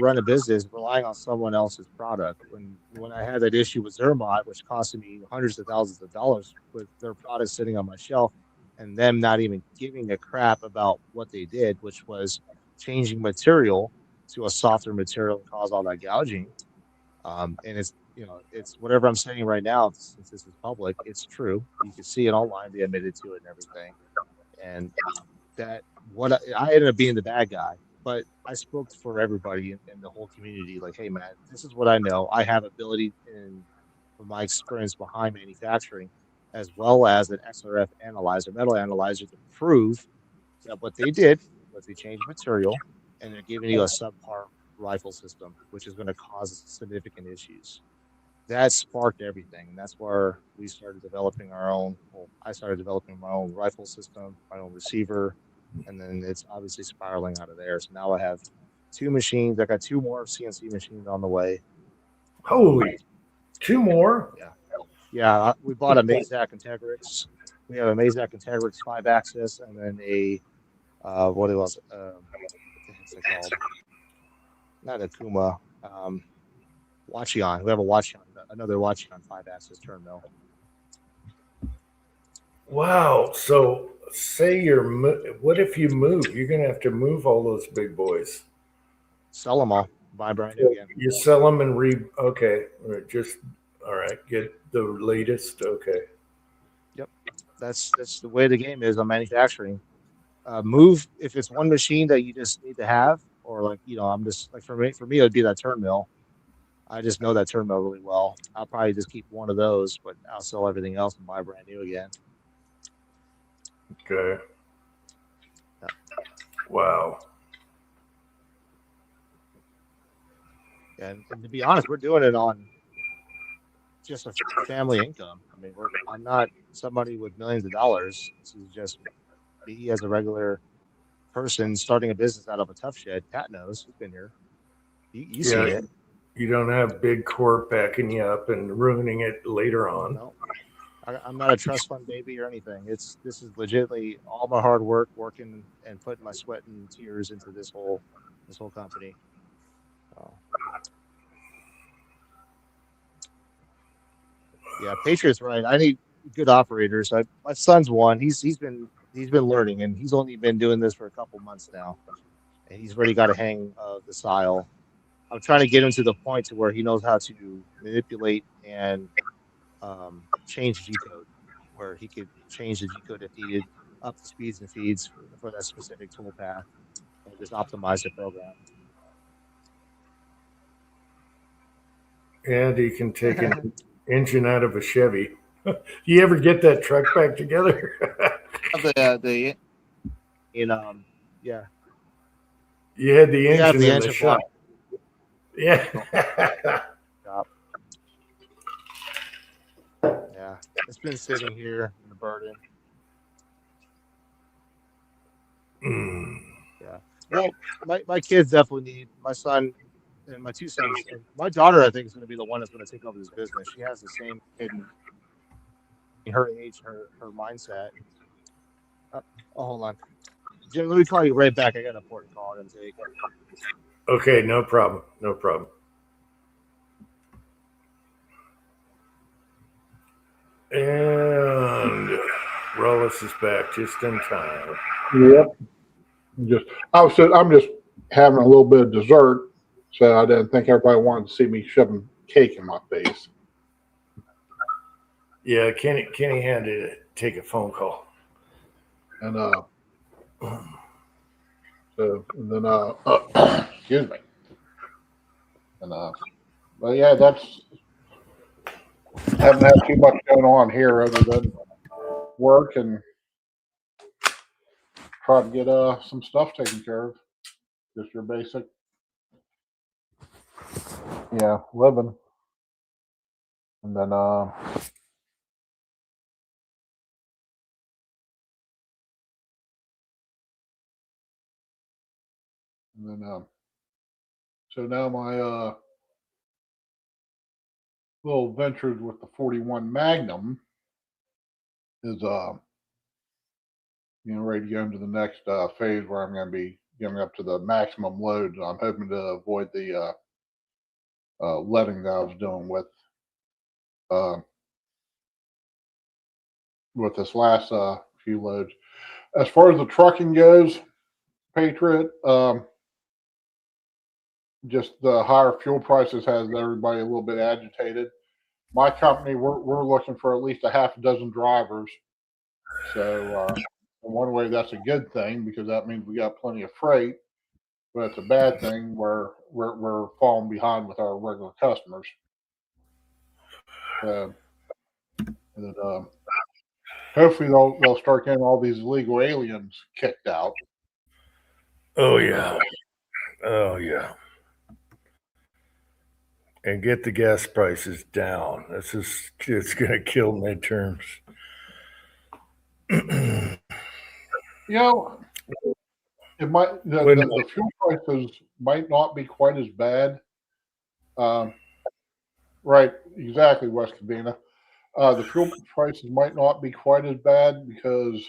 run a business relying on someone else's product. When I had that issue with Zermatt, which costed me hundreds of thousands of dollars with their products sitting on my shelf, and them not even giving a crap about what they did, which was changing material to a softer material and cause all that gouging. And it's whatever I'm saying right now, since this is public, it's true. You can see it online. They admitted to it and everything. And that what I ended up being the bad guy, but I spoke for everybody in the whole community. Like, hey, man, this is what I know. I have ability in from my experience behind manufacturing, as well as an XRF analyzer, metal analyzer, to prove that what they did was they changed material and they're giving you a subpar rifle system, which is going to cause significant issues. That sparked everything. And that's where we started developing our own. Well, I started developing my own rifle system, my own receiver, and then it's obviously spiraling out of there. So now I have two machines. I got two more CNC machines on the way. holy, two more. Yeah. We bought a Mazak Integrix. We have a Mazak Integrix 5-axis, and then a what it was. What the heck's it called? Not a Kuma. Wachion. We have a Wachion, another Wachion 5-axis turn mill. Wow. So say what if you move? You're gonna have to move all those big boys. Sell them all. Buy brand new again. You sell them and okay, just all right. Get the latest. Okay. Yep. That's the way the game is on manufacturing. Move if it's one machine that you just need to have, or like I'm just like for me it would be that turn mill. I just know that turn mill really well. I'll probably just keep one of those, but I'll sell everything else and buy brand new again. Okay. Yeah. Wow. And to be honest, we're doing it on just a family income. I mean, I'm not somebody with millions of dollars. This is just me as a regular person starting a business out of a tough shed. Pat knows. He's been here. You see it. You don't have big corp backing you up and ruining it later on. No, I'm not a trust fund baby or anything. This is legitimately all my hard work, working and putting my sweat and tears into this whole company. Yeah, Patriot's right. I need good operators. My son's one. He's been learning, and he's only been doing this for a couple months now, and he's already got a hang of the style. I'm trying to get him to the point to where he knows how to manipulate and change G code, where he could change the G code if needed, up the speeds and feeds for that specific tool path, and just optimize the program. And he can take an engine out of a Chevy. You ever get that truck back together? Yeah. You had the Yeah, engine the in engine the shop. block. Yeah. Yeah, it's been sitting here in the burden. Yeah. Well, my kids definitely need my son and my two sons. And my daughter, I think, is going to be the one that's going to take over this business. She has the same in her age, her mindset. Oh, hold on. Jim, let me call you right back. I got an important call to take. Okay, no problem. No problem. And Rollis is back just in time. Yep. I'm just having a little bit of dessert, so I didn't think everybody wanted to see me shoving cake in my face. Yeah, Kenny had to take a phone call. And then excuse me. And but yeah, that's Haven't had too much going on here other than work and try to get some stuff taken care of. Just your basic, living, and then so now my little ventures with the 41 Magnum is ready to go into the next phase where I'm going to be getting up to the maximum loads. I'm hoping to avoid the letting that I was doing with this last few loads. As far as the trucking goes, Patriot, just the higher fuel prices has everybody a little bit agitated. My company, we're looking for at least a half a dozen drivers. So in one way, that's a good thing because that means we got plenty of freight. But it's a bad thing where we're falling behind with our regular customers. And hopefully they'll start getting all these illegal aliens kicked out. Oh yeah. Oh yeah. And get the gas prices down. It's gonna kill midterms. It might the fuel prices might not be quite as bad. Right, exactly, West Covina. The fuel prices might not be quite as bad because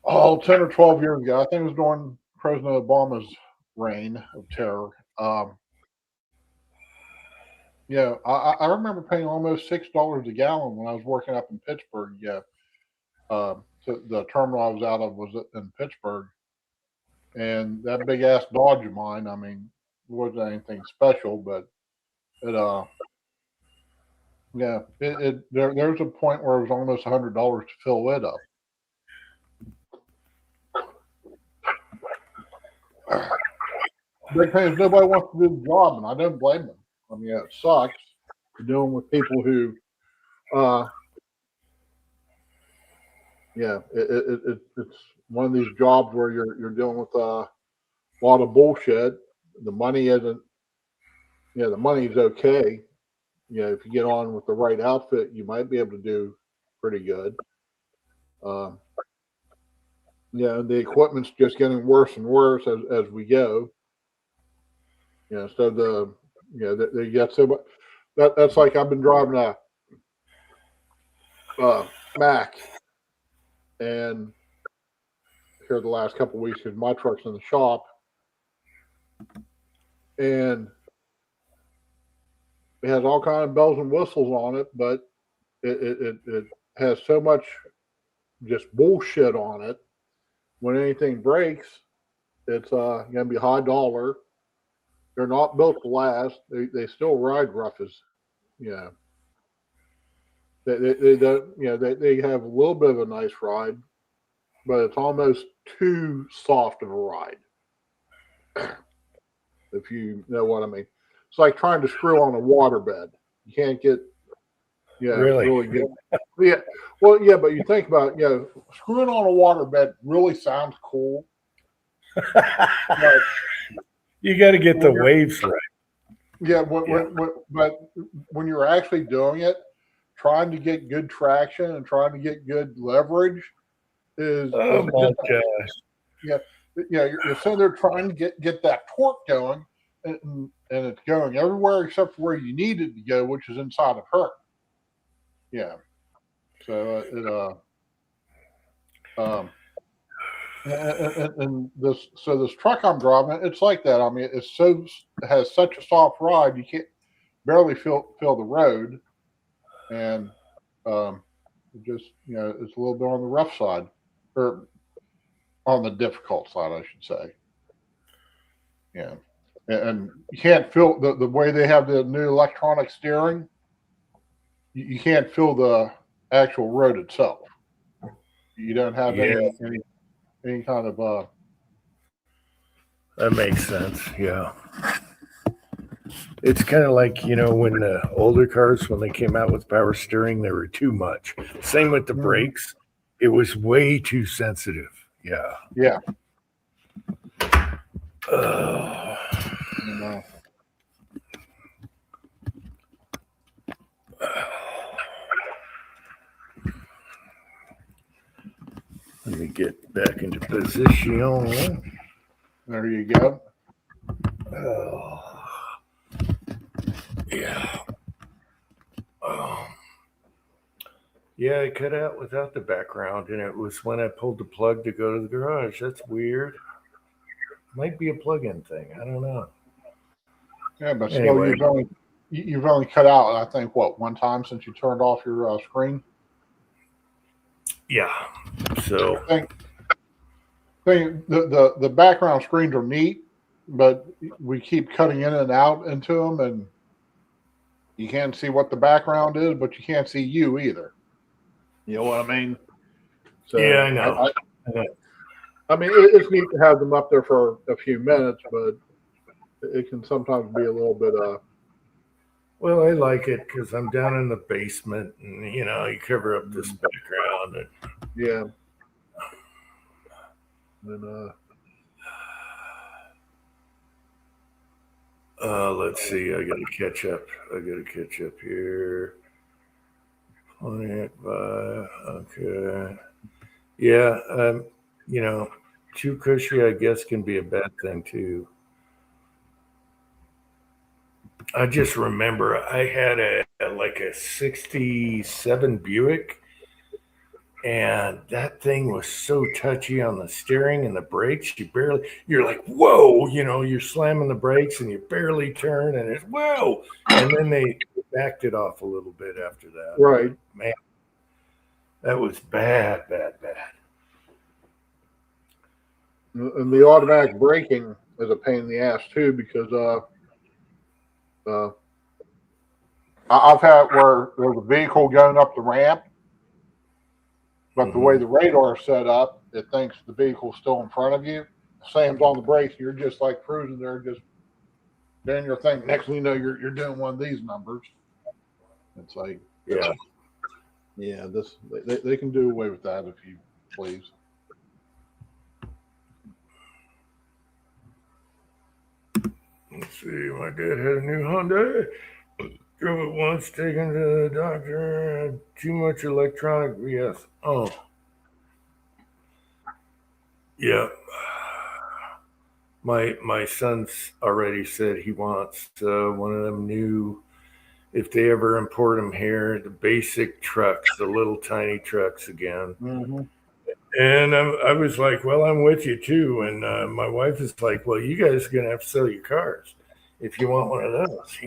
10 or 12 years ago, I think it was during President Obama's reign of terror. I remember paying almost $6 a gallon when I was working up in Pittsburgh. The terminal I was out of was in Pittsburgh, and that big ass Dodge of mine. I mean, it wasn't anything special, but there's a point where it was almost $100 to fill it up. Big thing is nobody wants to do the job, and I don't blame them. I mean, it sucks. You're dealing with people who, it's one of these jobs where you're dealing with a lot of bullshit. The money isn't, the money's okay. If you get on with the right outfit, you might be able to do pretty good. The equipment's just getting worse and worse as we go. So they get so much. That's like I've been driving a Mac, and here the last couple of weeks because my truck's in the shop, and it has all kinds of bells and whistles on it, but it has so much just bullshit on it. When anything breaks, it's going to be high dollar. They're not built to last. They still ride rough as, They don't, they have a little bit of a nice ride, but it's almost too soft of a ride. If you know what I mean. It's like trying to screw on a waterbed. You can't get, really good. But you think about it, screwing on a waterbed really sounds cool. But you got to get the waves right. But when you're actually doing it, trying to get good traction and trying to get good leverage is my gosh. You're sitting there trying to get that torque going, and it's going everywhere except for where you need it to go, which is inside of her. So and this truck I'm driving, it's like that. I mean, it has such a soft ride, you can't barely feel the road, and it just it's a little bit on the rough side, or on the difficult side, I should say. And you can't feel the way they have the new electronic steering. You can't feel the actual road itself. You don't have any kind of that makes sense. Yeah. It's kind of like, when the older cars, when they came out with power steering, they were too much. Same with the Mhm. brakes. It was way too sensitive. Yeah. Yeah. Uh, You know. Let me get back into position. There you go. Oh, yeah. Oh. Yeah, I cut out without the background, and it was when I pulled the plug to go to the garage. That's weird. Might be a plug-in thing. I don't know. Yeah, but still, Anyway. you've only cut out, I think, one time since you turned off your screen. Yeah. So The background screens are neat, but we keep cutting in and out into them, and you can't see what the background is, but you can't see you either. You know what I mean? So yeah, I know. I mean, it's neat to have them up there for a few minutes, but it can sometimes be a little bit Well, I like it because I'm down in the basement, and you cover up this background. And yeah. And let's see. I got to catch up. Here. Okay. Yeah. Too cushy, I guess, can be a bad thing too. I just remember I had a 67 Buick, and that thing was so touchy on the steering and the brakes. You're like, whoa, you're slamming the brakes and you barely turn, and it's whoa. And then they backed it off a little bit after that. right. Man, that was bad. And the automatic braking is a pain in the ass too, because I've had where there's a vehicle going up the ramp, but the way the radar is set up, it thinks the vehicle's still in front of you, slams on the brakes, you're just like cruising there, just doing your thing. Next thing you know, you're doing one of these numbers. It's like, Yeah. They can do away with that if you please. Let's see. My dad had a new Honda. Drove it once, taken to the doctor. Had too much electronic BS. Oh. Yeah. My son's already said he wants one of them new, if they ever import them here, the basic trucks, the little tiny trucks again. Mm-hmm. And I was like, well, I'm with you too. And my wife is like, well, you guys are going to have to sell your cars if you want one of those,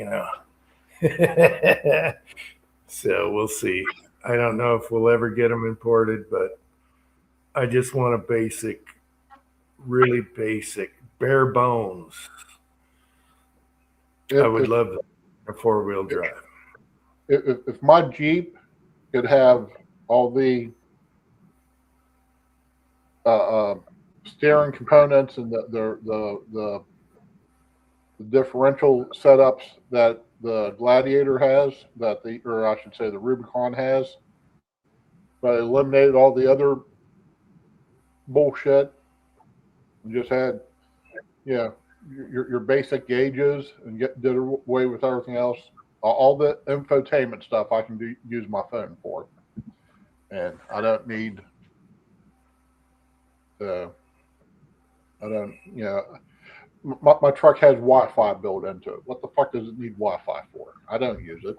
So we'll see. I don't know if we'll ever get them imported, but I just want a basic, really basic, bare bones. I would love a 4-wheel drive. If my Jeep could have all the steering components and the differential setups that the Gladiator has, or I should say the Rubicon has, but eliminated all the other bullshit and just had, your basic gauges and did away with everything else. All the infotainment stuff I can use my phone for, and I don't need. My truck has Wi-Fi built into it. What the fuck does it need Wi-Fi for? I don't use it.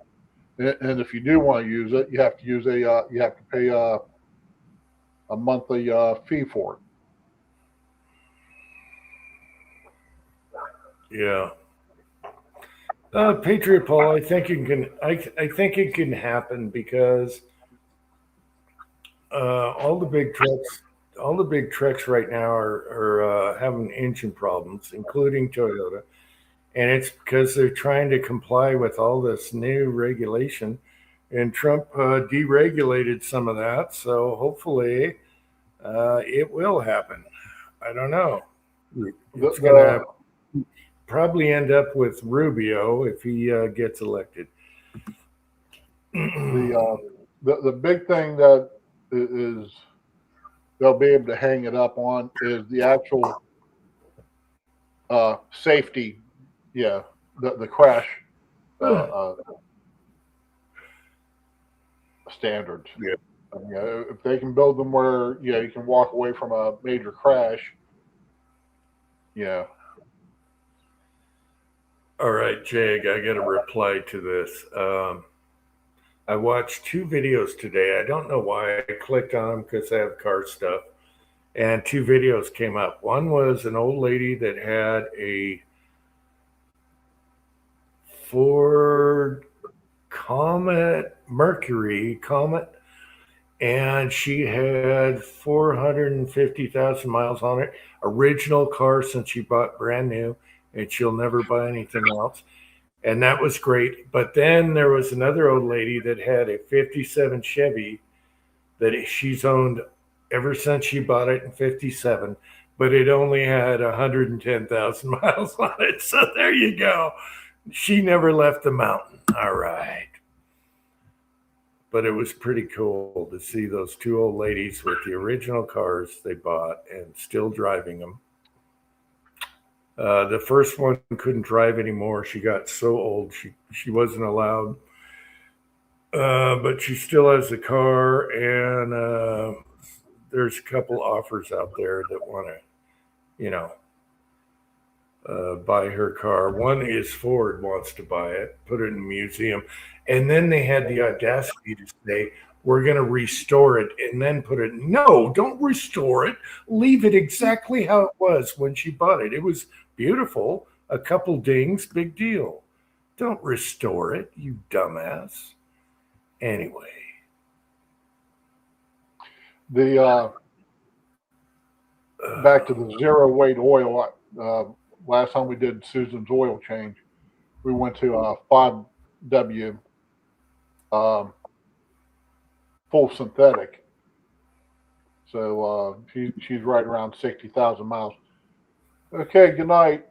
And if you do want to use it, you have to pay a monthly fee for it. Yeah. Patriot Paul, I think it can. I think it can happen because all the big trucks right now are having engine problems, including Toyota, and it's because they're trying to comply with all this new regulation, and Trump deregulated some of that. So hopefully, it will happen. I don't know. It's gonna probably end up with Rubio if he gets elected. The big thing that is they'll be able to hang it up on is the actual safety, the crash standards. Yeah. I mean, if they can build them where you can walk away from a major crash. Yeah. All right, Jag, I got to reply to this. I watched 2 videos today. I don't know why I clicked on them because I have car stuff. And 2 videos came up. One was an old lady that had a Ford Mercury Comet, and she had 450,000 miles on it. Original car since she bought brand new, and she'll never buy anything else. And that was great. But then there was another old lady that had a 57 Chevy that she's owned ever since she bought it in 57, but it only had 110,000 miles on it. So there you go. She never left the mountain. All right. But it was pretty cool to see those 2 old ladies with the original cars they bought and still driving them. The first one couldn't drive anymore. She got so old, she wasn't allowed. But she still has the car, and there's a couple offers out there that want to, buy her car. One is Ford wants to buy it, put it in a museum. And then they had the audacity to say, we're going to restore it and then put it. No, don't restore it. Leave it exactly how it was when she bought it. It was beautiful. A couple dings, big deal. Don't restore it, you dumbass. Anyway. The back to the zero weight oil. Last time we did Susan's oil change, we went to 5W full synthetic. So she's right around 60,000 miles. Okay, good night.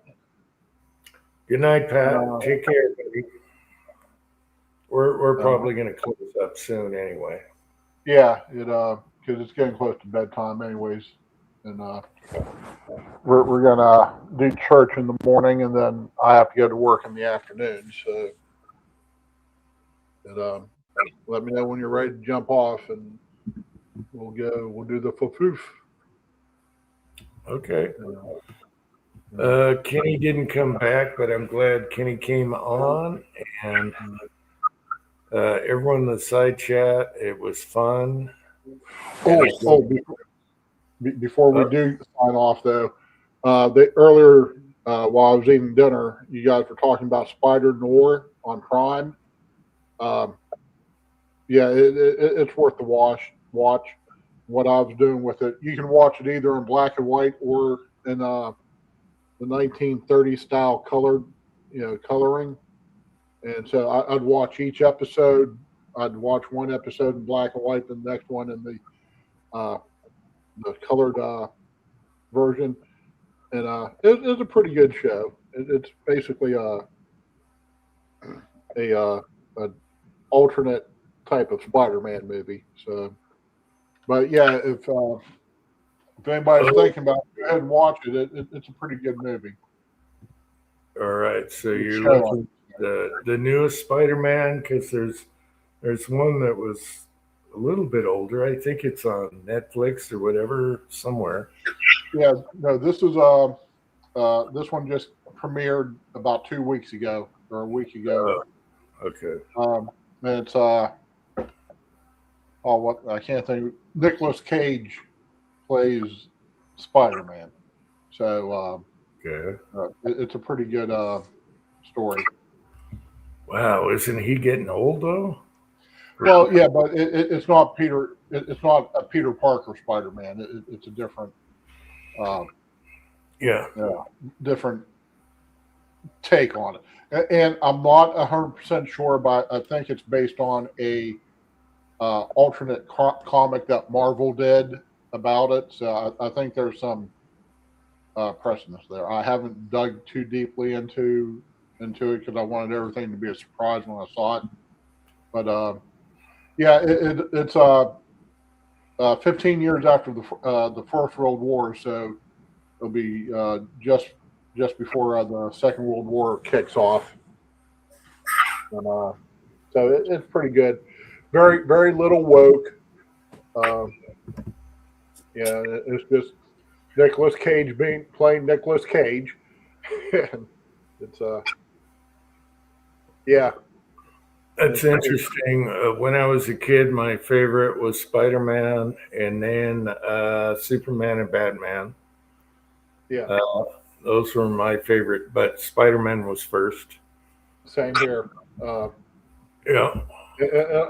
Good night, Pat. Take care, buddy. We're probably going to close up soon anyway. Yeah, because it's getting close to bedtime anyways. And we're going to do church in the morning, and then I have to go to work in the afternoon. So let me know when you're ready to jump off, and we'll do the foof. Okay. Kenny didn't come back, but I'm glad Kenny came on, and everyone in the side chat, it was fun. Before we do sign off, though, earlier while I was eating dinner, you guys were talking about Spider Noir on Prime. Yeah, it's worth the watch. What I was doing with it, you can watch it either in black and white or in the 1930s style colored, coloring. And so I'd watch each episode. I'd watch one episode in black and white, the next one in the colored version, and it's a pretty good show. It's basically a alternate type of Spider-Man movie. So, but yeah, if anybody's thinking about it, go ahead and watch it. It's a pretty good movie. All right, so you're looking at the newest Spider-Man, because there's one that was a little bit older. I think it's on Netflix or whatever somewhere. Yeah, no, this is this one just premiered about 2 weeks ago or a week ago. Okay. And it's what I can't think. Nicolas Cage plays Spider-Man, so Okay. it's a pretty good story. Wow, isn't he getting old though? Well, yeah, but it's not Peter. It's not a Peter Parker Spider-Man. It's a different, different take on it. And I'm not 100% sure, but I think it's based on a alternate comic that Marvel did about it. So I think there's some precedence there. I haven't dug too deeply into it because I wanted everything to be a surprise when I saw it. But yeah, it's 15 years after the First World War, so it'll be just before the Second World War kicks off. And, so it's pretty good. Very, very little woke. Yeah, it's just Nicolas Cage playing Nicolas Cage. And it's yeah. That's interesting. When I was a kid, my favorite was Spider-Man, and then Superman and Batman. Yeah. Those were my favorite, but Spider-Man was first. Same here. Yeah.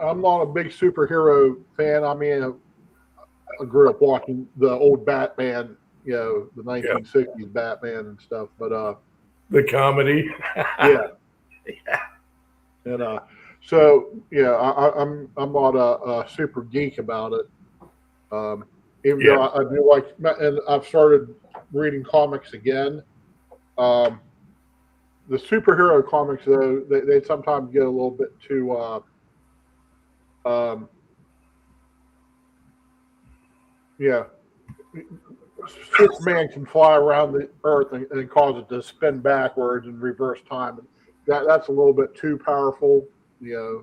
I'm not a big superhero fan. I mean, I grew up watching the old Batman, the 1960s Batman and stuff. But the comedy. Yeah. And so yeah, I'm not a super geek about it. Even though I do like, and I've started reading comics again. The superhero comics, though, they sometimes get a little bit too. Yeah, Superman can fly around the Earth and cause it to spin backwards and reverse time. That's a little bit too powerful. I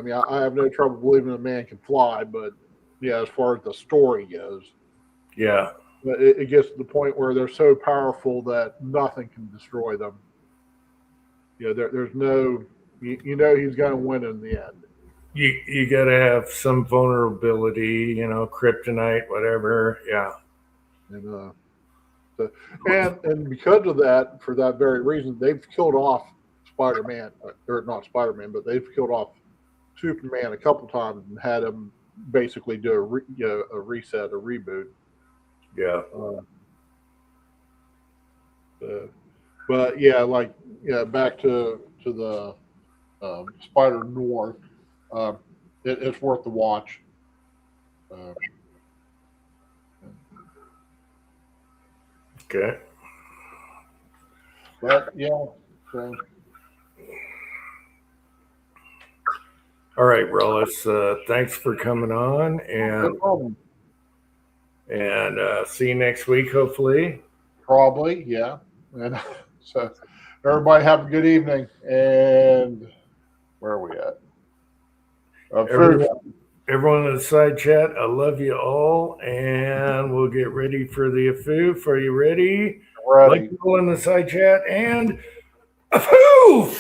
mean, I have no trouble believing a man can fly, but yeah, as far as the story goes, yeah, but it gets to the point where they're so powerful that nothing can destroy them. There's no, he's going to win in the end. You got to have some vulnerability, kryptonite, whatever. Yeah. And because of that, for that very reason, they've killed off Spider-Man, or not Spider-Man, but they've killed off Superman a couple times and had him basically do a reset, a reboot. Yeah. But yeah, back to the Spider North. It's worth the watch. Okay. But yeah. So. All right, Rollis. Thanks for coming on, No problem. and see you next week, hopefully. Probably, yeah. And so everybody have a good evening. And where are we at? Everyone in the side chat, I love you all, and we'll get ready for the AFOOF. Are you ready? Ready. Like people in the side chat, and AFOOF!